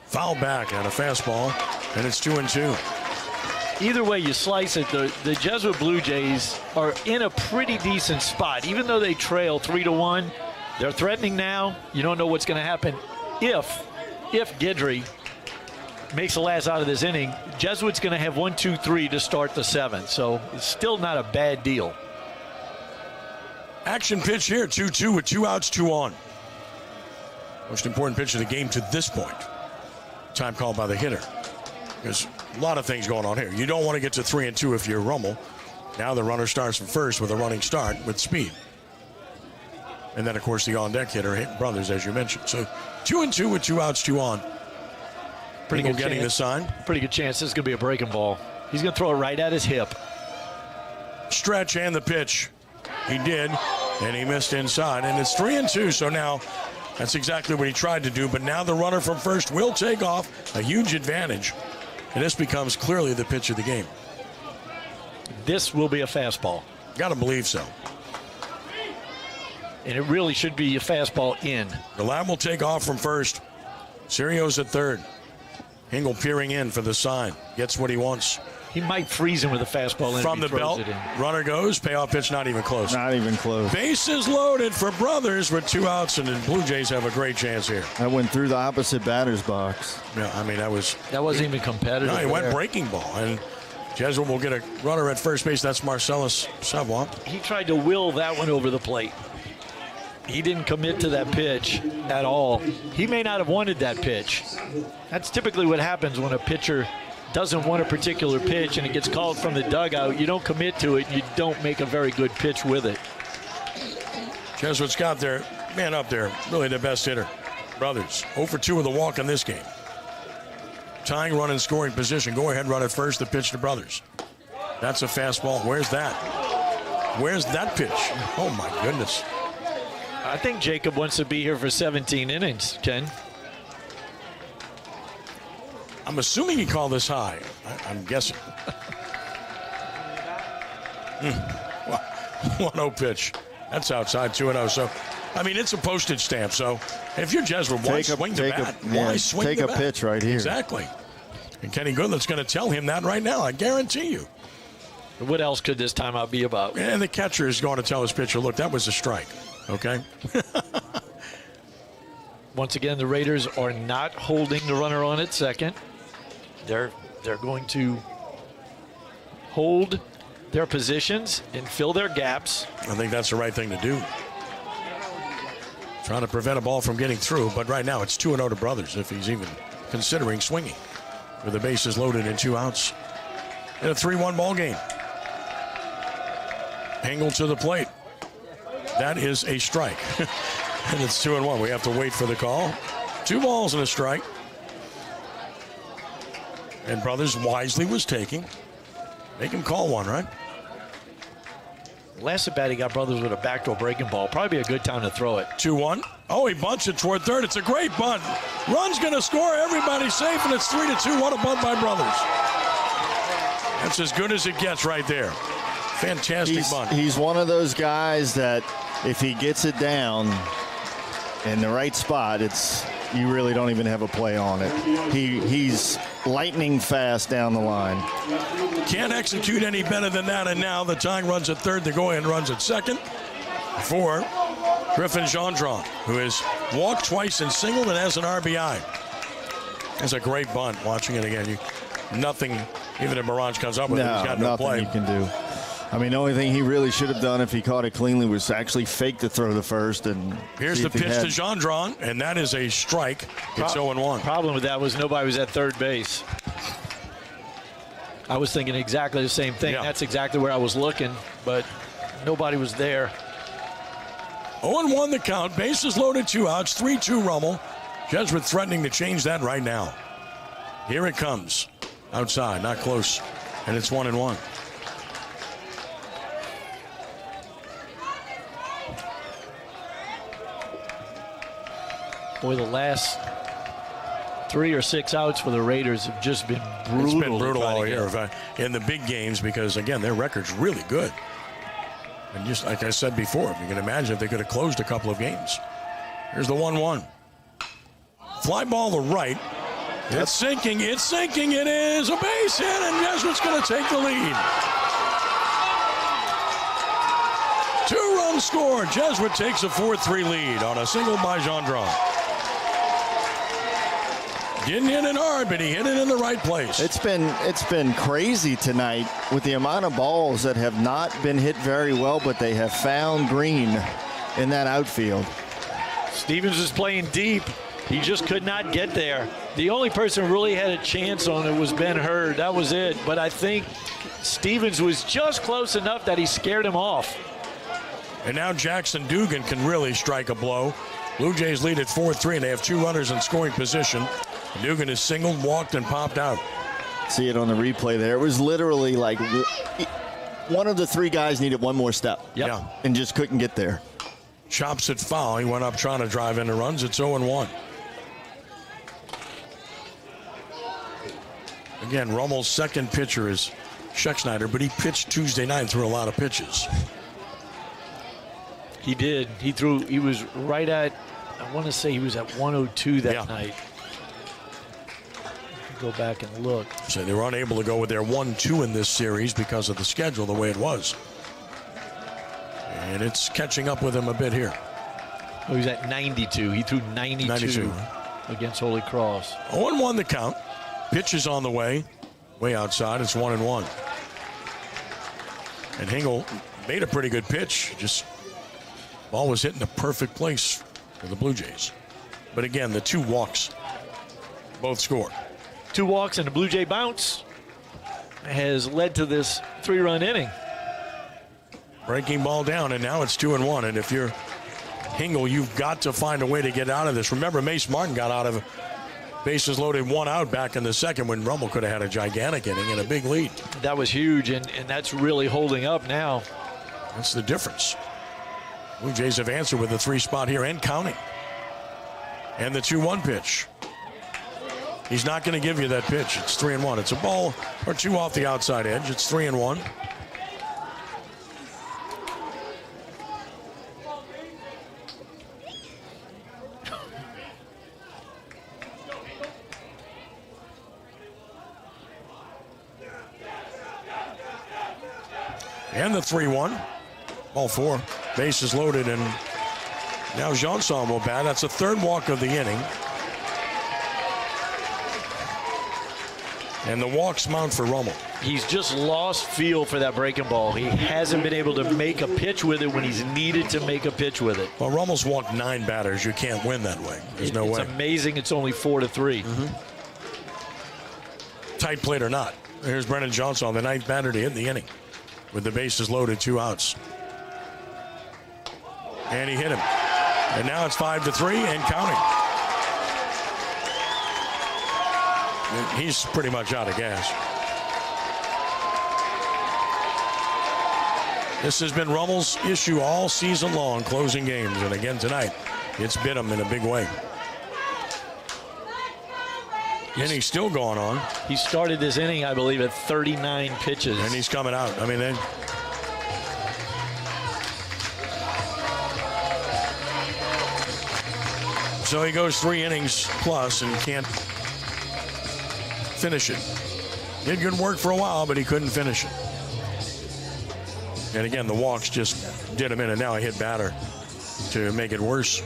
foul back and a fastball, and it's 2-2. Either way you slice it, the Jesuit Blue Jays are in a pretty decent spot. Even though they trail 3-1, they're threatening now. You don't know what's going to happen if Guidry makes the last out of this inning. Jesuit's going to have 1, 2, 3 to start the 7th, so it's still not a bad deal. Action pitch here, 2-2 with 2 outs, 2 on. Most important pitch of the game to this point. Time called by the hitter. There's a lot of things going on here. You don't want to get to 3-2 if you're Rummel. Now the runner starts from first with a running start with speed. And then, of course, the on-deck hitter, Brothers, as you mentioned. So 2-2 with 2 outs, 2 on. Pretty good getting chance. the sign. Pretty good chance this is going to be a breaking ball. He's going to throw it right at his hip. Stretch and the pitch. He did, and he missed inside. And it's 3-2, so now that's exactly what he tried to do. But now the runner from first will take off. A huge advantage. And this becomes clearly the pitch of the game. This will be a fastball. Got to believe so. And it really should be a fastball in. The lab will take off from first. Sirio's at third. Hingle peering in for the sign. Gets what he wants. He might freeze him with a fastball in From the belt, runner goes, payoff pitch, not even close. Not even close. Bases loaded for Brothers with 2 outs, and the Blue Jays have a great chance here. I went through the opposite batter's box. Yeah, I mean, that wasn't even competitive. No, he went breaking ball, and Jesuit will get a runner at first base. That's Marcellus Savoie. He tried to will that one over the plate. He didn't commit to that pitch at all. He may not have wanted that pitch. That's typically what happens when a pitcher doesn't want a particular pitch and it gets called from the dugout. You don't commit to it. You don't make a very good pitch with it. Jesuit's got their man up there, really the best hitter. Brothers, 0 for 2 with a walk in this game. Tying run in scoring position. Go ahead, run at first. The pitch to Brothers. That's a fastball. Where's that? Where's that pitch? Oh, my goodness. I think Jacob wants to be here for 17 innings, Ken. I'm assuming he called this high. I'm guessing. 1-0 pitch. That's outside, 2-0. So, I mean, it's a postage stamp. So, if you're Jesuit, why swing the bat? Why swing the bat? Take a pitch right here. Exactly. And Kenny Goodlet's going to tell him that right now. I guarantee you. What else could this timeout be about? And the catcher is going to tell his pitcher, look, that was a strike. Okay? Once again, the Raiders are not holding the runner on at second. They're going to hold their positions and fill their gaps. I think that's the right thing to do. Trying to prevent a ball from getting through, but right now it's 2-0 to Brothers if he's even considering swinging. With the bases loaded and 2 outs. In a 3-1 ball game. Hingle to the plate. That is a strike. And it's 2-1. We have to wait for the call. 2 balls and a strike. And Brothers wisely was taking. Make him call one, right? Last at bat, he got Brothers with a backdoor breaking ball. Probably a good time to throw it. 2-1. Oh, he bunts it toward third. It's a great bunt. Run's going to score. Everybody's safe, and it's 3-2. What a bunt by Brothers. That's as good as it gets right there. Fantastic bunt. He's one of those guys that if he gets it down in the right spot, you really don't even have a play on it. He's lightning fast down the line. Can't execute any better than that, and now the tying runs at third. The go-ahead runs at second. for Griffin Gendron, who has walked twice and singled and has an RBI. That's a great bunt. Watching it again, nothing, even if Mirage comes up with it, he's got no nothing play. he can do. I mean, the only thing he really should have done if he caught it cleanly was actually fake the throw to first. And here's the pitch to Gendron, and that is a strike. It's 0-1. Problem with that was nobody was at third base. I was thinking exactly the same thing. Yeah. That's exactly where I was looking, but nobody was there. 0-1 the count. Bases loaded, 2 outs, 3-2 Rummel. Jesuit threatening to change that right now. Here it comes. Outside, not close. And it's 1-1. Boy, the last 3 or 6 outs for the Raiders have just been brutal. It's been brutal all year in the big games because, again, their record's really good. And just like I said before, if you can imagine if they could have closed a couple of games. Here's the 1-1. Fly ball to right. It's sinking. It's sinking. It is a base hit, and Jesuit's going to take the lead. 2-run score. Jesuit takes a 4-3 lead on a single by Gendron. Didn't hit it hard, but he hit it in the right place. It's been crazy tonight with the amount of balls that have not been hit very well, but they have found green in that outfield. Stevens is playing deep. He just could not get there. The only person who really had a chance on it was Ben Hurd. That was it. But I think Stevens was just close enough that he scared him off. And now Jackson Dugan can really strike a blow. Blue Jays lead at 4-3, and they have 2 runners in scoring position. Dugan is singled, walked, and popped out. See it on the replay there. It was literally like one of the 3 guys needed one more step. Yep. Yeah. And just couldn't get there. Chops it foul. He went up trying to drive into runs. It's 0-1. Again, Rummel's second pitcher is Schexnayder, but he pitched Tuesday night through a lot of pitches. He did. He was right at, I want to say he was at 102 that night. Go back and look. So they were unable to go with their 1-2 in this series because of the schedule the way it was. And it's catching up with him a bit here. Oh, he's at 92. He threw 92 against Holy Cross. 0-1 the count. Pitch is on the way outside. It's 1-1. And Hingle made a pretty good pitch. Just ball was hit in the perfect place for the Blue Jays. But again, the 2 walks both scored. 2 walks and a Blue Jay bounce has led to this 3-run inning. Breaking ball down, and now it's 2-1. And if you're Hingle, you've got to find a way to get out of this. Remember, Mace Martin got out of bases loaded 1 out back in the second when Rummel could have had a gigantic inning and a big lead. That was huge, and that's really holding up now. That's the difference. Blue Jays have answered with a 3 spot here and counting. And the 2-1 pitch. He's not going to give you that pitch. It's 3-1. It's a ball or 2 off the outside edge. It's 3-1. And the 3-1. Ball 4. Bases loaded, and now Jeanson will bat. That's the 3rd walk of the inning. And the walks mount for Rummel. He's just lost feel for that breaking ball. He hasn't been able to make a pitch with it when he's needed to make a pitch with it. Well, Rummel's walked 9 batters. You can't win that way. There's no way. It's amazing it's only 4-3. Tight plate or not. Here's Brennan Johnson, the 9th batter to hit the inning with the bases loaded, 2 outs. And he hit him. And now it's 5-3 and counting. He's pretty much out of gas. This has been Rummel's issue all season long, closing games. And again tonight, it's bit him in a big way. And he's still going on. He started this inning, I believe, at 39 pitches. And he's coming out. I mean, so he goes 3 innings plus and can't finish it. Did good work for a while, but he couldn't finish it. And again, the walks just did him in, and now a hit batter to make it worse.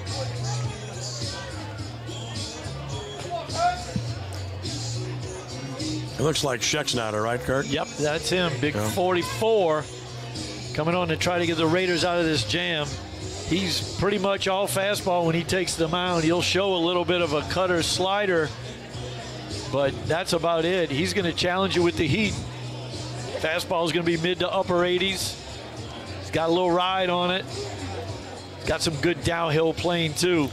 It looks like Schexnayder, right, Kurt? Yep, that's him. Big Yeah. 44 coming on to try to get the Raiders out of this jam. He's pretty much all fastball when he takes the mound. He'll show a little bit of a cutter slider, but that's about it. He's going to challenge you with the heat. Fastball is going to be mid to upper 80s. He's got a little ride on it. He's got some good downhill playing, too.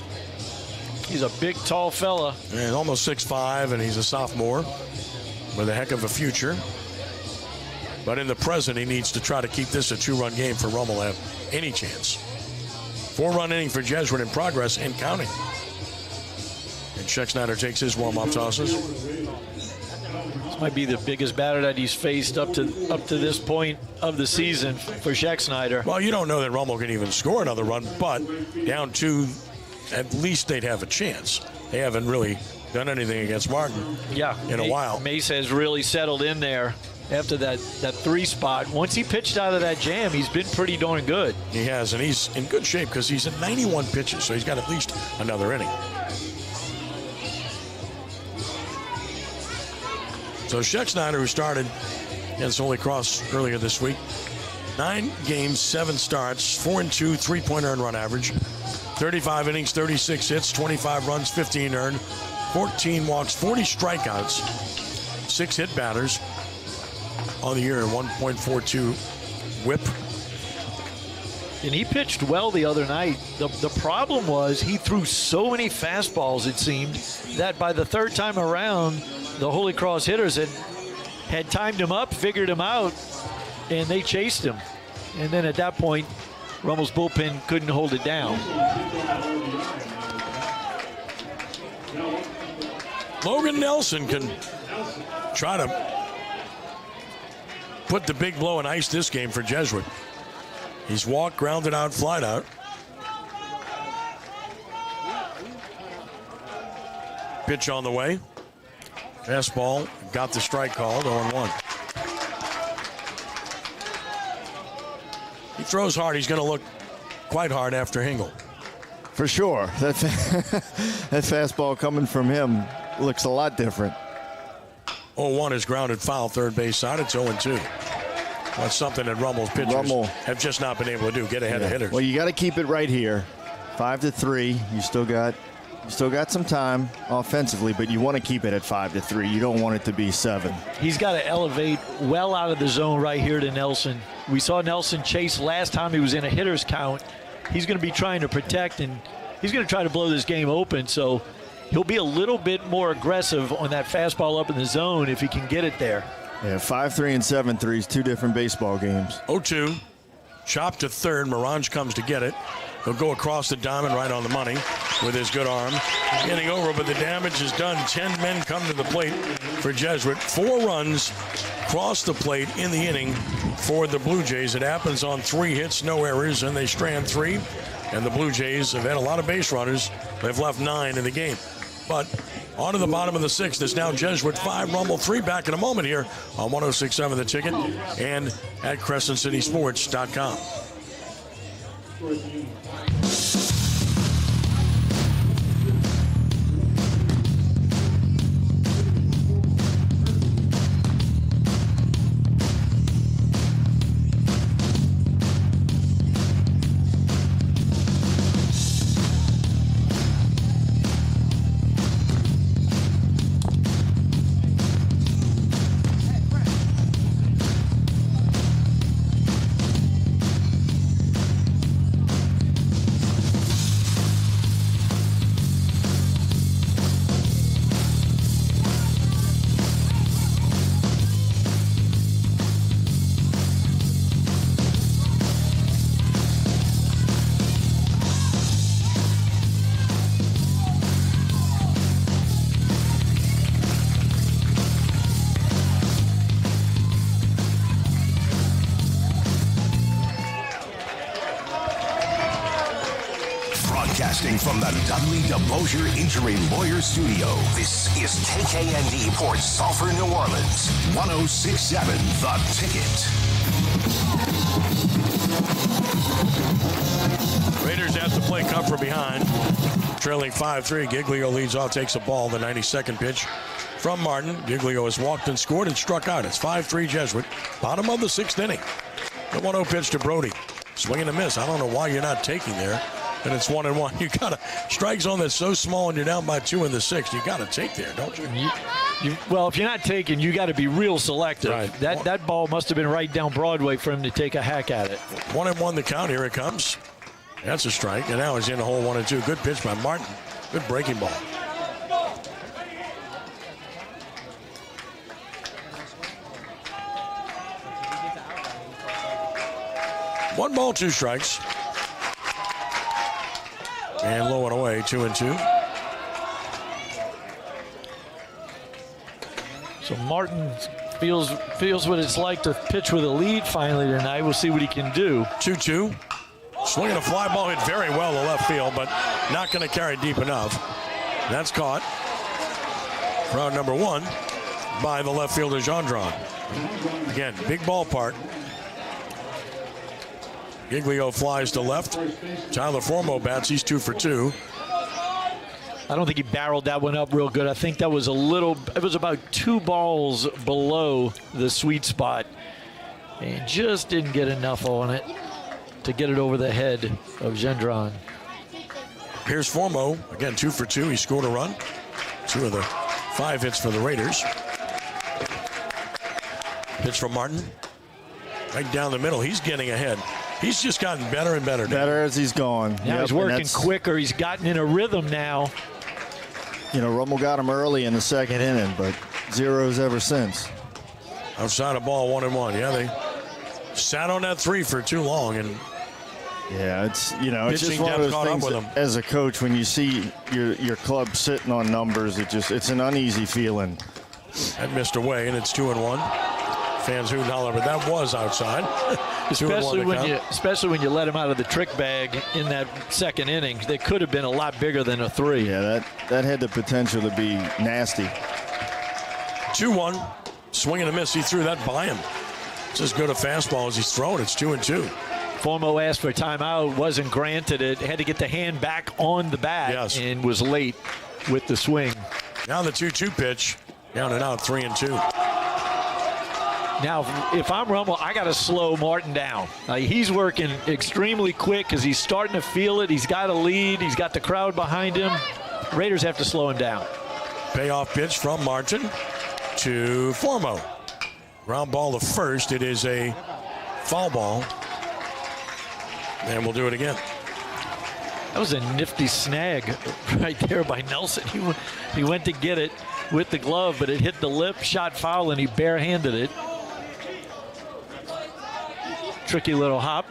He's a big, tall fella. And almost 6'5", and he's a sophomore with a heck of a future. But in the present, he needs to try to keep this a 2-run game for Rummel to have any chance. 4-run inning for Jesuit in progress and counting. And Schexnayder takes his warm-up tosses. This might be the biggest batter that he's faced up to this point of the season for Schexnayder. Well, you don't know that Rummel can even score another run, but down 2, at least they'd have a chance. They haven't really done anything against Martin in a while. Mace has really settled in there after that 3 spot. Once he pitched out of that jam, he's been pretty darn good. He has, and he's in good shape because he's at 91 pitches, so he's got at least another inning. So Schexnayder, who started against Holy Cross earlier this week, 9 games, 7 starts, 4-2, 3-point earned run average, 35 innings, 36 hits, 25 runs, 15 earned, 14 walks, 40 strikeouts, 6 hit batters on the year, and 1.42 whip. And he pitched well the other night. The problem was he threw so many fastballs, it seemed, that by the 3rd time around, the Holy Cross hitters had timed him up, figured him out, and they chased him. And then at that point, Rummel's bullpen couldn't hold it down. Logan Nelson can try to put the big blow and ice this game for Jesuit. He's walked, grounded out, flied out. Pitch on the way. Fastball, got the strike called, 0-1. He throws hard. He's going to look quite hard after Hingle. For sure. That fastball coming from him looks a lot different. 0-1 is grounded foul, third base side. It's 0-2. That's something that Rummel's pitchers have just not been able to do, get ahead of hitters. Well, you got to keep it right here. 5-3. You still got some time offensively, but you want to keep it at 5-3. You don't want it to be 7. He's got to elevate well out of the zone right here to Nelson. We saw Nelson chase last time he was in a hitter's count. He's going to be trying to protect, and he's going to try to blow this game open. So he'll be a little bit more aggressive on that fastball up in the zone if he can get it there. Yeah, 5-3 and 7-3 is 2 different baseball games. 0-2. Chop to third. Morange comes to get it. He'll go across the diamond right on the money with his good arm. Getting over, but the damage is done. 10 men come to the plate for Jesuit. 4 runs cross the plate in the inning for the Blue Jays. It happens on 3 hits, no errors, and they strand 3. And the Blue Jays have had a lot of base runners. They've left 9 in the game. But on to the bottom of the 6th. It's now Jesuit 5, Rummel 3. Back in a moment here on 106.7 The Ticket and at CrescentCitySports.com. Broadcasting from the Dudley DeBosier Injury Lawyer Studio, this is KKND Port Sulphur, New Orleans, 106.7 The Ticket. play come from behind. Trailing 5-3, Giglio leads off, takes the ball. The 92nd pitch from Martin. Giglio has walked and scored and struck out. It's 5-3 Jesuit. Bottom of the 6th inning. The 1-0 pitch to Brody. Swing and a miss. I don't know why you're not taking there. And it's 1-1. You got a strike zone that's so small and you're down by 2 in the 6th. You got to take there, don't you? Well, if you're not taking, you got to be real selective. Right. That ball must have been right down Broadway for him to take a hack at it. 1-1 the count. Here it comes. That's a strike. And now he's in the hole 1-2. Good pitch by Martin. Good breaking ball. One ball, 2 strikes. And low and away, 2-2. So Martin feels what it's like to pitch with a lead finally tonight. We'll see what he can do. 2-2. Swinging a fly ball, hit very well to left field, but not going to carry deep enough. That's caught. Round number 1 by the left fielder, Gendron. Again, big ballpark. Giglio flies to left. Tyler Formo bats. He's 2 for 2. I don't think he barreled that one up real good. I think that was it was about 2 balls below the sweet spot. And just didn't get enough on it to get it over the head of Gendron. Here's Formo. Again, 2 for 2. He scored a run. 2 of the 5 hits for the Raiders. Pitch from Martin. Right down the middle. He's getting ahead. He's just gotten better and better. Better as he's gone. Now he's working quicker. He's gotten in a rhythm now. You know, Rummel got him early in the 2nd inning, but zeros ever since. Outside of ball, 1-1. Yeah, they sat on that 3 for too long. And yeah, it's, you know, it's just pitching one of depth those caught up things with that, him. as a coach, when you see your club sitting on numbers, it's an uneasy feeling. That missed away, and it's 2-1. Fans who holler, but that was outside. Especially when you let him out of the trick bag in that 2nd inning. They could have been a lot bigger than a 3. Yeah, that had the potential to be nasty. 2-1. Swing and a miss. He threw that by him. It's as good a fastball as he's thrown. It's 2-2. Formo asked for a timeout, wasn't granted it. Had to get the hand back on the bat. Yes. And was late with the swing. Now the 2-2 pitch. Down and out, 3-2. Now, if I'm Rummel, I got to slow Martin down. He's working extremely quick because he's starting to feel it. He's got a lead. He's got the crowd behind him. Raiders have to slow him down. Payoff pitch from Martin to Formo. Ground ball to first. It is a foul ball. And we'll do it again. That was a nifty snag right there by Nelson. He went to get it with the glove, but it hit the lip, shot foul, and he barehanded it. Tricky little hop.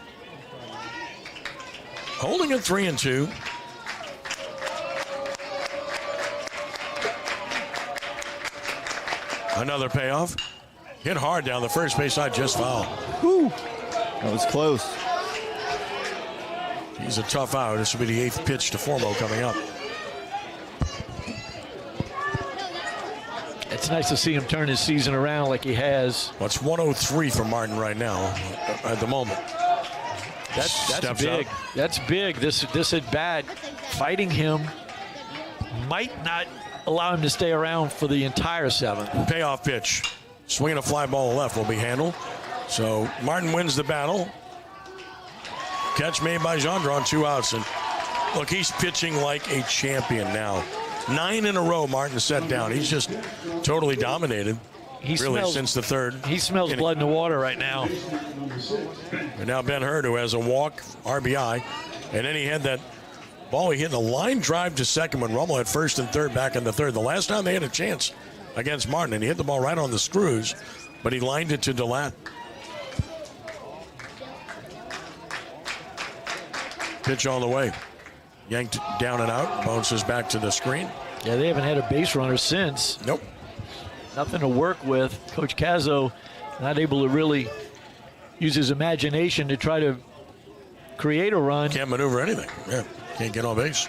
Holding it 3-2. Another payoff. Hit hard down the first base side, just foul. Whew. That was close. He's a tough out. This will be the 8th pitch to Formo coming up. It's nice to see him turn his season around like he has. Well, it's 103 for Martin right now at the moment. That's big. Up. That's big. This at bat, fighting him might not allow him to stay around for the entire 7th. Payoff pitch. Swinging a fly ball to left will be handled. So Martin wins the battle. Catch made by Gendron, 2 outs. And look, he's pitching like a champion now. 9 in a row Martin set down. He's just totally dominated. Since the 3rd. He smells inning. blood in the water right now. And now Ben Hurd, who has a walk, RBI. And then he had that ball. He hit a line drive to second when Rummel had 1st and 3rd back in the 3rd. The last time they had a chance against Martin, and he hit the ball right on the screws, but he lined it to Delat. Pitch on the way. Yanked down and out. Bounces back to the screen. Yeah, they haven't had a base runner since. Nope. Nothing to work with. Coach Cazzo not able to really use his imagination to try to create a run. Can't maneuver anything. Yeah, can't get on base.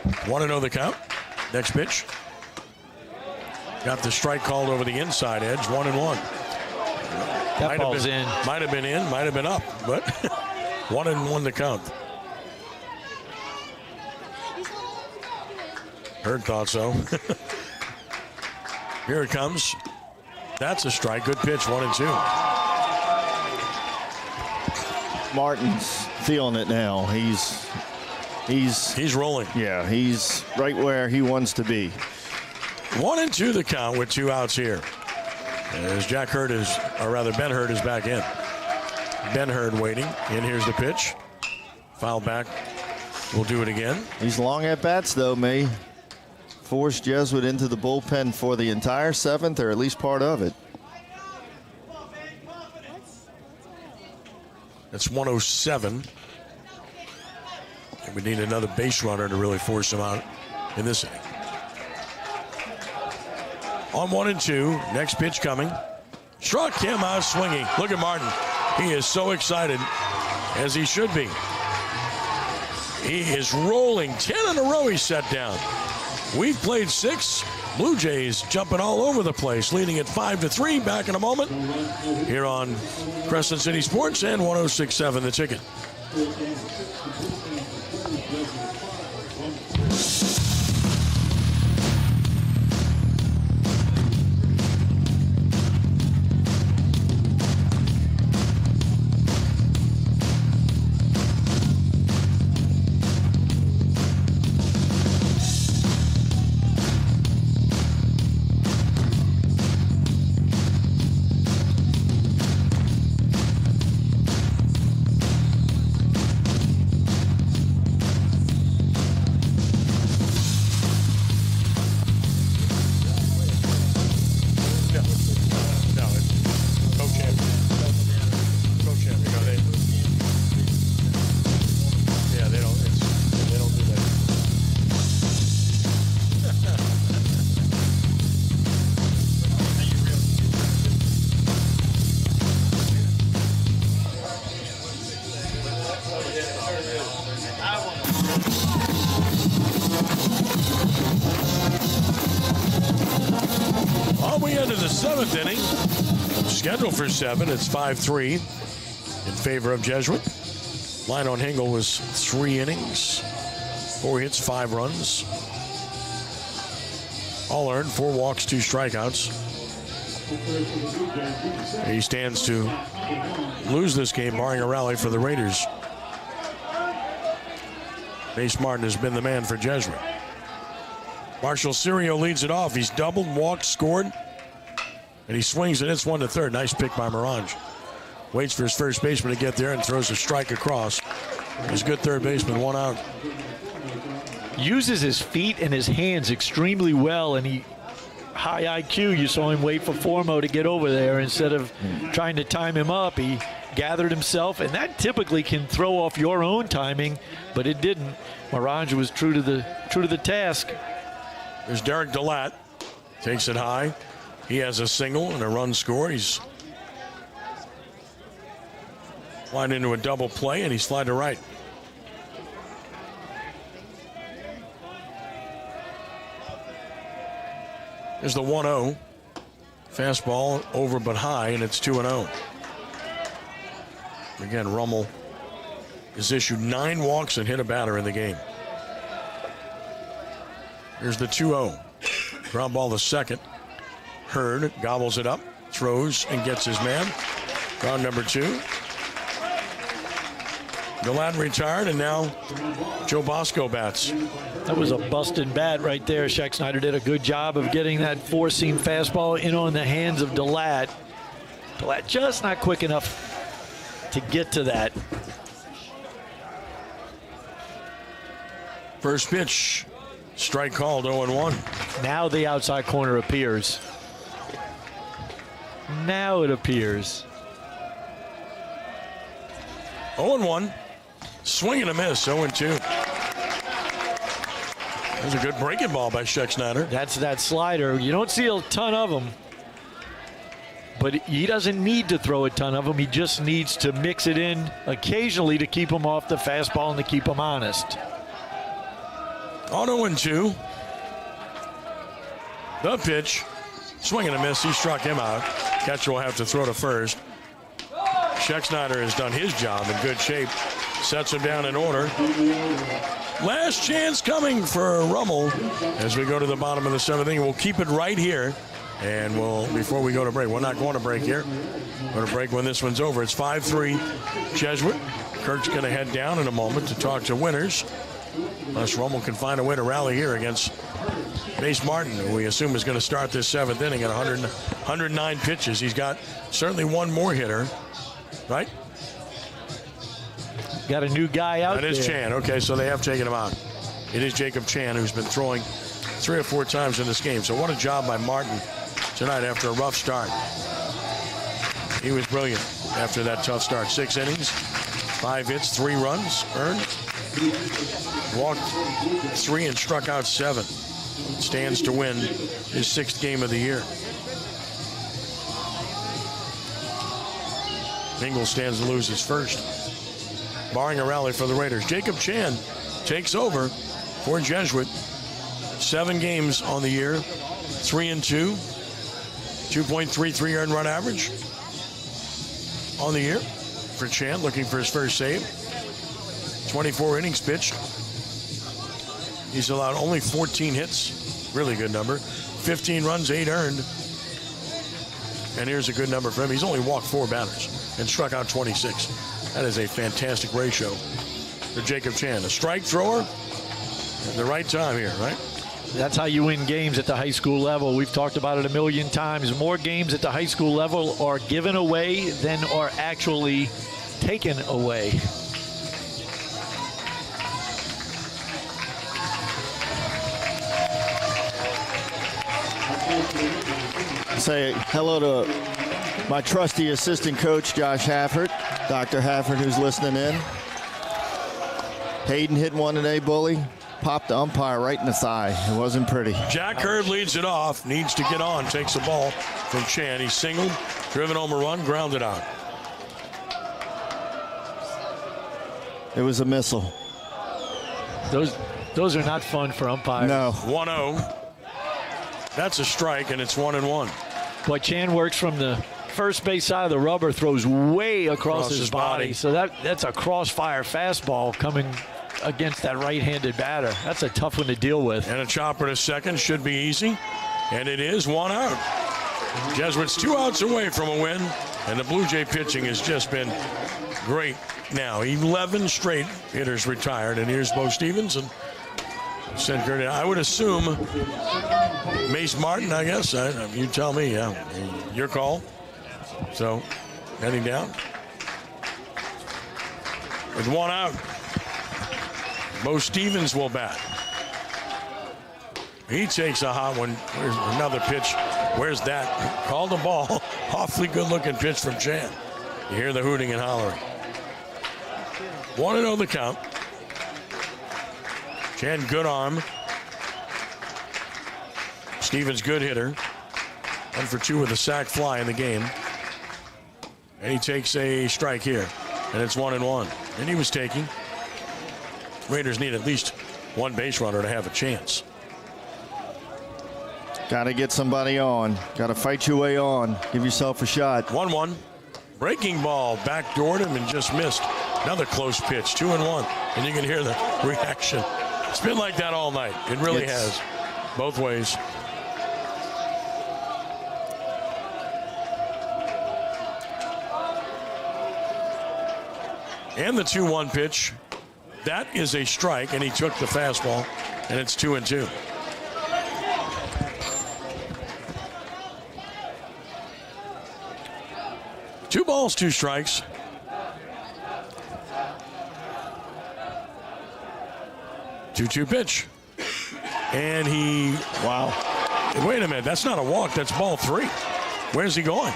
1-0 the count. Next pitch. Got the strike called over the inside edge. 1-1. That ball's in. Might have been in, might have been up, but 1-1 the count. Hurd thought so. Here it comes. That's a strike. Good pitch, 1-2. Martin's feeling it now. He's rolling. Yeah, he's right where he wants to be. 1-2 the count with 2 outs here. As Ben Hurd is back in. Ben Hurd waiting. And here's the pitch. Foul back. We'll do it again. These long at bats, though, may force Jesuit into the bullpen for the entire 7th, or at least part of it. That's 107. And we need another base runner to really force him out in this inning. On 1-2, next pitch coming. Struck him out swinging. Look at Martin. He is so excited, as he should be. He is rolling. 10 in a row he's set down. We've played 6. Blue Jays jumping all over the place, leading at 5-3. Back in a moment here on Crescent City Sports and 106.7 The Ticket. Inning. Scheduled for 7. It's 5-3 in favor of Jesuit. Line on Hingle was 3 innings, 4 hits, 5 runs. All earned, 4 walks, 2 strikeouts. He stands to lose this game, barring a rally for the Raiders. Mace Martin has been the man for Jesuit. Marshall Serio leads it off. He's doubled, walked, scored. And he swings and it's 1 to third. Nice pick by Morange. Waits for his first baseman to get there and throws a strike across. He's a good third baseman, 1 out. Uses his feet and his hands extremely well, and he high IQ. You saw him wait for Formo to get over there instead of trying to time him up. He gathered himself, and that typically can throw off your own timing, but it didn't. Morange was true to the task. There's Derek DeLatte. Takes it high. He has a single and a run scored. He's lined into a double play, and he slid to right. There's the 1-0. Fastball over but high, and it's 2-0. Again, Rummel has issued 9 walks and hit a batter in the game. Here's the 2-0. Ground ball to second. Hurd gobbles it up, throws, and gets his man. Round number 2. DeLatte retired, and now Joe Bosco bats. That was a busted bat right there. Shaq Snyder did a good job of getting that 4-seam fastball in on the hands of DeLatte. DeLatte just not quick enough to get to that. First pitch, strike called, 0-1. Now the outside corner appears. Now it appears. 0-1. Swing and a miss, 0-2. That was a good breaking ball by Shaq Snyder. That's that slider. You don't see a ton of them. But he doesn't need to throw a ton of them. He just needs to mix it in occasionally to keep him off the fastball and to keep him honest. On 0-2. The pitch. Swing and a miss. He struck him out. Catcher will have to throw to first. Shaq Snyder has done his job in good shape. Sets him down in order. Last chance coming for Rummel as we go to the bottom of the 7th inning. We'll keep it right here. And before we go to break, we're not going to break here. We're going to break when this one's over. It's 5-3 Jesuit. Kirk's going to head down in a moment to talk to winners. Unless Rummel can find a way to rally here against Mace Martin, who we assume is going to start this 7th inning at 109 pitches. He's got certainly one more hitter, right? Got a new guy out there. That is Chan. Okay, so they have taken him out. It is Jacob Chan, who's been throwing 3 or 4 times in this game. So what a job by Martin tonight after a rough start. He was brilliant after that tough start. 6 innings, 5 hits, 3 runs earned. Walked 3 and struck out 7. Stands to win his 6th game of the year. Ingle stands to lose his first. Barring a rally for the Raiders. Jacob Chan takes over for Jesuit. 7 games on the year, 3-2, 2.33 earned run average on the year for Chan, looking for his first save. 24 innings pitched. He's allowed only 14 hits, really good number. 15 runs, 8 earned. And here's a good number for him. He's only walked 4 batters and struck out 26. That is a fantastic ratio for Jacob Chan. A strike thrower at the right time here, right? That's how you win games at the high school level. We've talked about it a million times. More games at the high school level are given away than are actually taken away. Say hello to my trusty assistant coach, Josh Hafford, Dr. Hafford, who's listening in. Hayden hit one today, Bully. Popped the umpire right in the thigh. It wasn't pretty. Jack Hurd leads it off, needs to get on, takes the ball from Chan. He's singled, driven home a run, grounded out. It was a missile. Those are not fun for umpires. No. 1-0. That's a strike, and it's 1-1. Boy, Chan works from the first base side of the rubber, throws way across his body. So that's a crossfire fastball coming against that right-handed batter. That's a tough one to deal with. And a chopper to second should be easy. And it is 1 out. Jesuits 2 outs away from a win. And the Blue Jay pitching has just been great now. 11 straight hitters retired. And here's Bo Stevens and sent Gurney. I would assume Mace Martin, I guess. You tell me. Yeah. Your call. So, heading down. With 1 out. Bo Stevens will bat. He takes a hot one. There's another pitch. Where's that? Called the ball. Awfully good-looking pitch from Chan. You hear the hooting and hollering. 1-0 the count. Chan, good arm. Stevens, good hitter. 1 for 2 with a sac fly in the game. And he takes a strike here. And it's 1-1. And he was taking. Raiders need at least 1 base runner to have a chance. Got to get somebody on. Got to fight your way on. Give yourself a shot. 1-1. Breaking ball backdoored him and just missed. Another close pitch. 2-1. And you can hear the reaction. It's been like that all night. It really has. Both ways. And the 2-1 pitch. That is a strike, and he took the fastball, and it's 2-2. Two balls, 2 strikes. Two-two pitch. And he, wow. Wait a minute, that's not a walk, that's ball 3. Where's he going?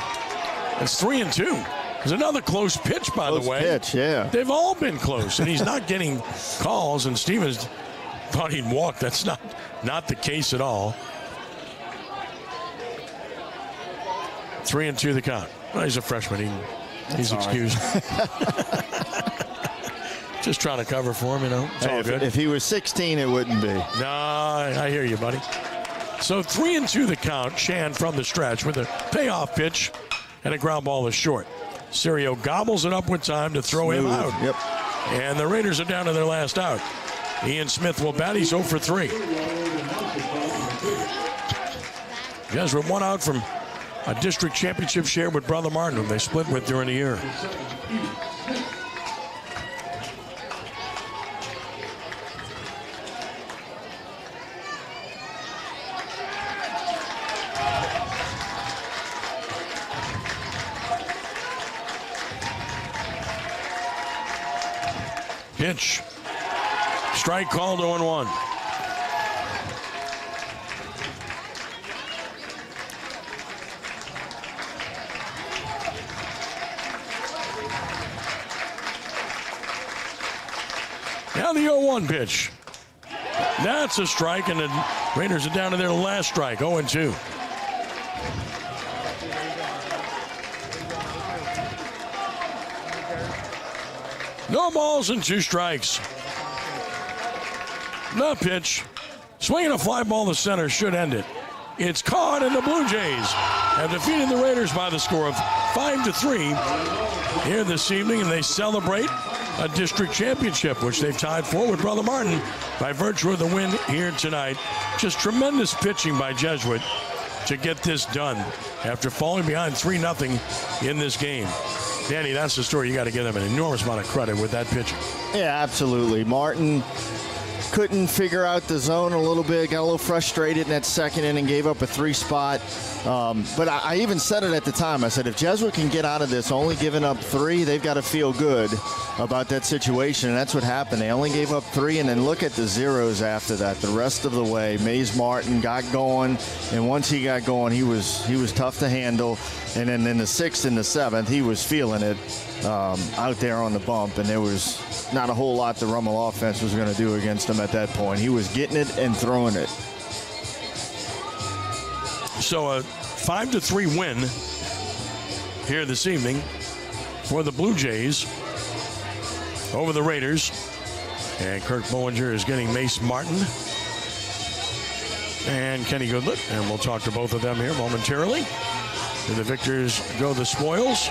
It's 3-2. There's another close pitch, by the way. Close pitch, yeah. They've all been close, and he's not getting calls, and Stevens thought he'd walk. That's not the case at all. 3-2 the count. Well, he's a freshman. He's excused. Just trying to cover for him, you know. It's all good. If he was 16, it wouldn't be. No, I hear you, buddy. So 3-2 the count. Chan from the stretch with a payoff pitch and a ground ball is short. Serio gobbles it up with time to throw him out. Yep. And the Raiders are down to their last out. Ian Smith will bat. He's 0 for 3. Jesuit one out from a district championship share with Brother Martin, whom they split with during the year. Pitch. Strike called 0-1. Now the 0-1 pitch. That's a strike, and the Raiders are down to their last strike, 0-2. No balls and 2 strikes. The pitch. Swinging a fly ball to center should end it. It's caught, and the Blue Jays have defeated the Raiders by the score of 5-3 here this evening, and they celebrate a district championship, which they've tied for with Brother Martin by virtue of the win here tonight. Just tremendous pitching by Jesuit to get this done after falling behind 3-0 in this game. Danny, that's the story. You got to give them an enormous amount of credit with that pitching. Yeah, absolutely. Martin couldn't figure out the zone a little bit, got a little frustrated in that second inning, gave up a 3 spot. But I even said it at the time. I said, if Jesuit can get out of this only giving up 3, they've got to feel good about that situation. And that's what happened. They only gave up 3, and then look at the zeros after that. The rest of the way, Mays Martin got going, and once he got going, he was tough to handle. And then in the 6th and the 7th, he was feeling it out there on the bump, and there was not a whole lot the Rummel offense was going to do against him at that point. He was getting it and throwing it. So a 5-3 win here this evening for the Blue Jays over the Raiders. And Kirk Bollinger is getting Mace Martin and Kenny Goodlett, and we'll talk to both of them here momentarily. And the victors go the spoils,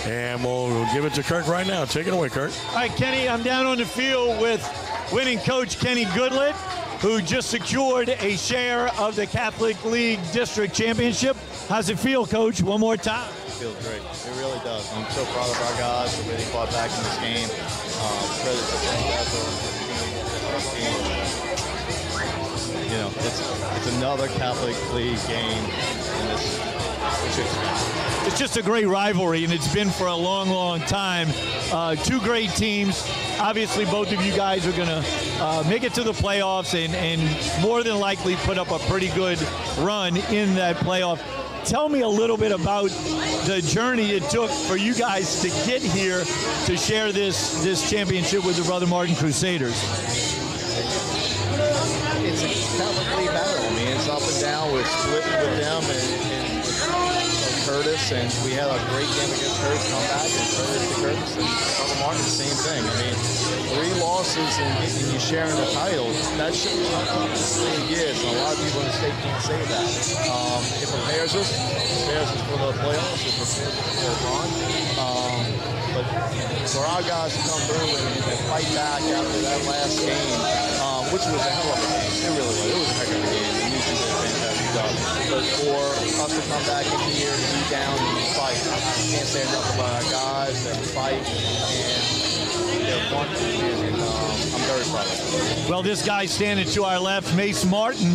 and we'll give it to Kirk right now. Take it away, Kirk. All right, Kenny, I'm down on the field with winning coach Kenny Goodlett, who just secured a share of the Catholic League District Championship. How's it feel, Coach? One more time. It feels great. It really does. I'm so proud of our guys for really fought back in this game. Credit to Frank Ethel. You know, it's another Catholic League game in this. It's just a great rivalry, and it's been for a long, long time. 2 great teams. Obviously, both of you guys are going to make it to the playoffs and more than likely put up a pretty good run in that playoff. Tell me a little bit about the journey it took for you guys to get here to share this championship with the Brother Martin Crusaders. It's a Catholic League battle. I mean, it's up and down. We're splitting with them and Curtis, and we had a great game against Curtis, come back, and Curtis to Curtis, and Brother Martin, the same thing. I mean, 3 losses and you sharing the title, that shows how tough this league is, and a lot of people in the state can't say that. It prepares us for the playoffs, it prepares us for a run. But for our guys to come through and fight back after that last game, which was a hell of a game, it really was. It was a heck of a game. The Houston did a fantastic job. But for us to come back in here and be down and fight, I can't say enough about our guys that fight and they're fun, and I'm very proud of them. Well, this guy standing to our left, Mace Martin,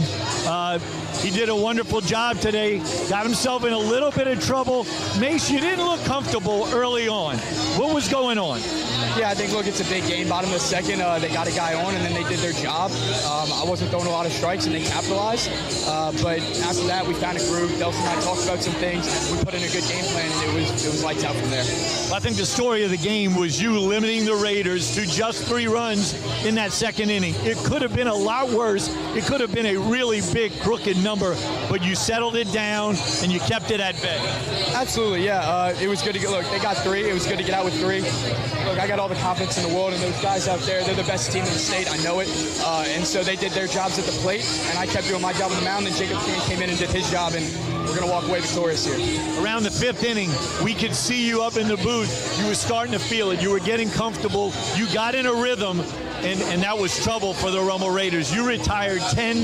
he did a wonderful job today. Got himself in a little bit of trouble. Mace, you didn't look comfortable early on. What was going on? Yeah, I think, look, it's a big game. Bottom of the second, they got a guy on, and then they did their job. I wasn't throwing a lot of strikes, and they capitalized. But after that, we found a groove. Delson and I talked about some things. We put in a good game plan, and it was lights out from there. I think the story of the game was you limiting the Raiders to just 3 runs in that second inning. It could have been a lot worse. It could have been a really big, crooked number, but you settled it down, and you kept it at bay. Absolutely, yeah. It was good to get, look, they got 3. It was good to get out with 3. Look, I got all the confidence in the world in those guys out there. They're the best team in the state. I know it. And so they did their jobs at the plate, and I kept doing my job on the mound, and Jacob King came in and did his job, and we're going to walk away victorious here. Around the 5th inning, we could see you up in the booth. You were starting to feel it. You were getting comfortable. You got in a rhythm, and that was trouble for the Rummel Raiders. You retired 10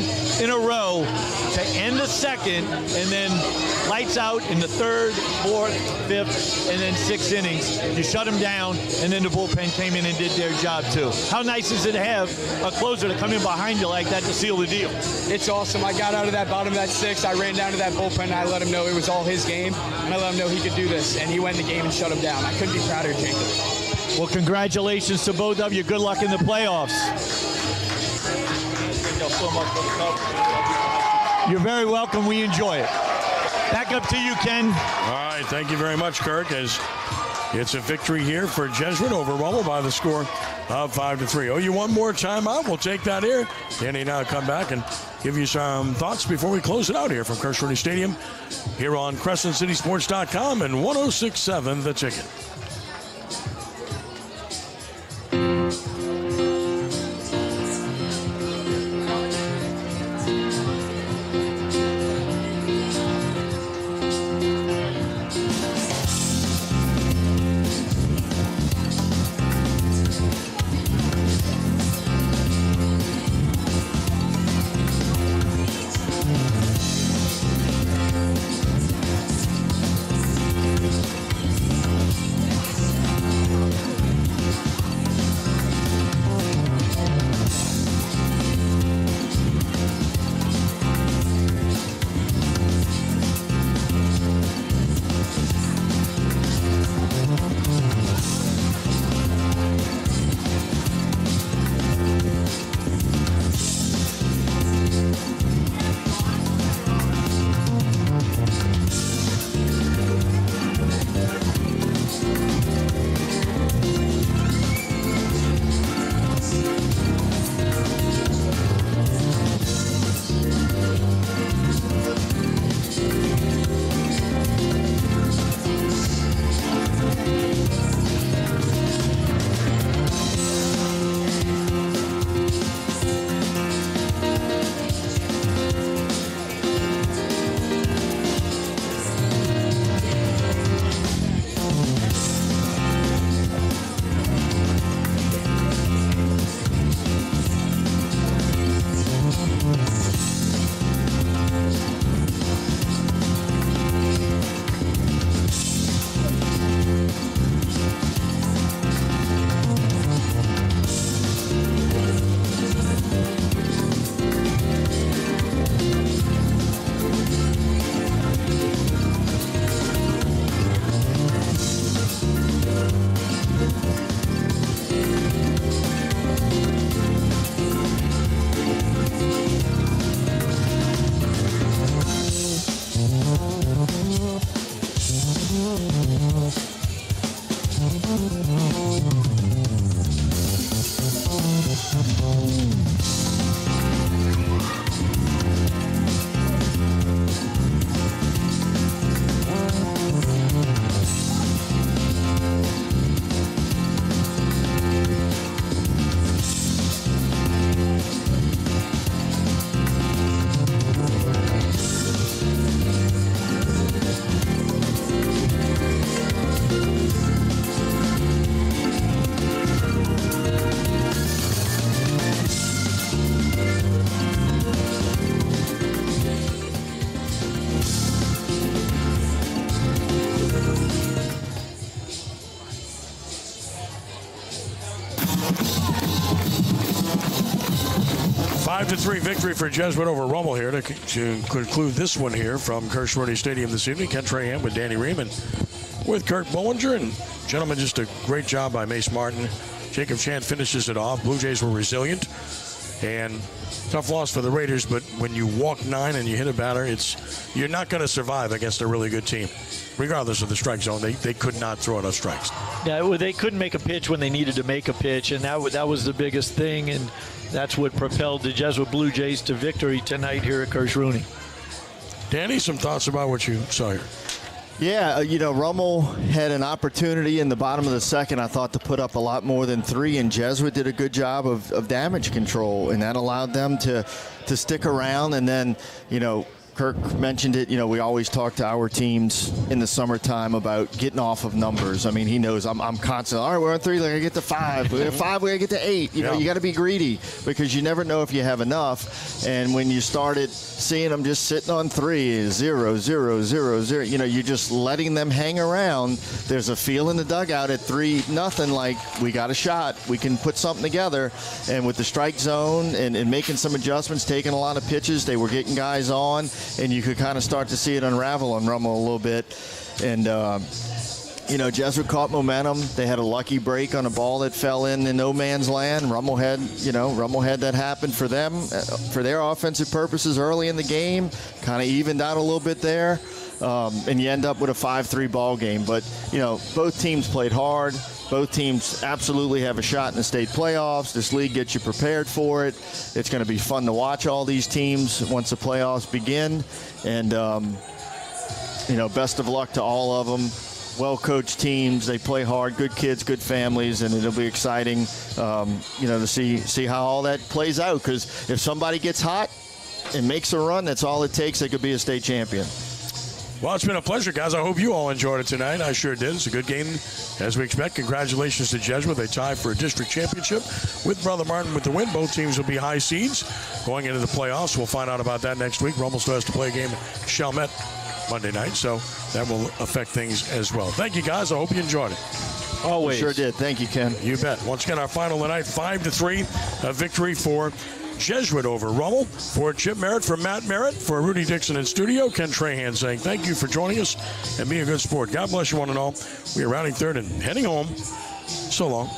in a row to end the 2nd, and then lights out in the 3rd, 4th, 5th, and then 6th innings. You shut them down, and then the bullpen came in and did their job too. How nice is it to have a closer to come in behind you like that to seal the deal? It's awesome. I got out of that bottom of that 6th. I ran down to that bullpen, and I let him know it was all his game, and I let him know he could do this, and he went in the game and shut him down. I couldn't be prouder of Jacob. Well, congratulations to both of you. Good luck in the playoffs. You're very welcome. We enjoy it. Back up to you, Ken. All right, thank you very much, Kirk, as it's a victory here for Jesuit over Rummel by the score of 5-3. Oh, you want more timeout? We'll take that here. Danny, now come back and give you some thoughts before we close it out here from Crescent Stadium here on CrescentCitySports.com and 106.7 The Ticket. Five to 3 victory for Jesuit over Rummel here to conclude this one here from Crescent Stadium this evening. Ken Trahan with Danny Ream and with Kirk Bollinger. And gentlemen, just a great job by Mace Martin. Jacob Chant finishes it off. Blue Jays were resilient. And tough loss for the Raiders, but when you walk 9 and you hit a batter, you're not going to survive against a really good team. Regardless of the strike zone, they could not throw enough strikes. Yeah, well, they couldn't make a pitch when they needed to make a pitch, and that was the biggest thing, and that's what propelled the Jesuit Blue Jays to victory tonight here at Crescent. Danny, some thoughts about what you saw here? Yeah, Rummel had an opportunity in the bottom of the second, I thought, to put up a lot more than 3, and Jesuit did a good job of damage control, and that allowed them to stick around. And then, Kirk mentioned it. We always talk to our teams in the summertime about getting off of numbers. I mean, he knows I'm constantly, all right, we're on 3, we're going to get to 5. We're at 5, we're going to get to 8. You know, you got to be greedy because you never know if you have enough. And when you started seeing them just sitting on 3, 0, 0, 0, 0, you're just letting them hang around. There's a feel in the dugout at 3-0, like we got a shot. We can put something together. And with the strike zone and making some adjustments, taking a lot of pitches, they were getting guys on. And you could kind of start to see it unravel on Rummel a little bit. And, Jesuit caught momentum. They had a lucky break on a ball that fell in no man's land. Rummel had that happen for them, for their offensive purposes early in the game. Kind of evened out a little bit there. And you end up with a 5-3 ball game. But, both teams played hard. Both teams absolutely have a shot in the state playoffs. This league gets you prepared for it. It's going to be fun to watch all these teams once the playoffs begin. And, best of luck to all of them. Well-coached teams. They play hard. Good kids, good families, and it'll be exciting, to see how all that plays out. Because if somebody gets hot and makes a run, that's all it takes. They could be a state champion. Well, it's been a pleasure, guys. I hope you all enjoyed it tonight. I sure did. It's a good game, as we expect. Congratulations to Jesuit. They tie for a district championship with Brother Martin with the win. Both teams will be high seeds going into the playoffs. We'll find out about that next week. Rummel still has to play a game at Chalmette Monday night, so that will affect things as well. Thank you, guys. I hope you enjoyed it. Always. Sure did. Thank you, Ken. You bet. Once again, our final tonight, 5-3, a victory for Jesuit over Rummel. For Chip Merritt, for Matt Merritt, for Rudy Dixon in studio, Ken Trahan saying thank you for joining us and being a good sport. God bless you one and all. We are rounding third and heading home. So long.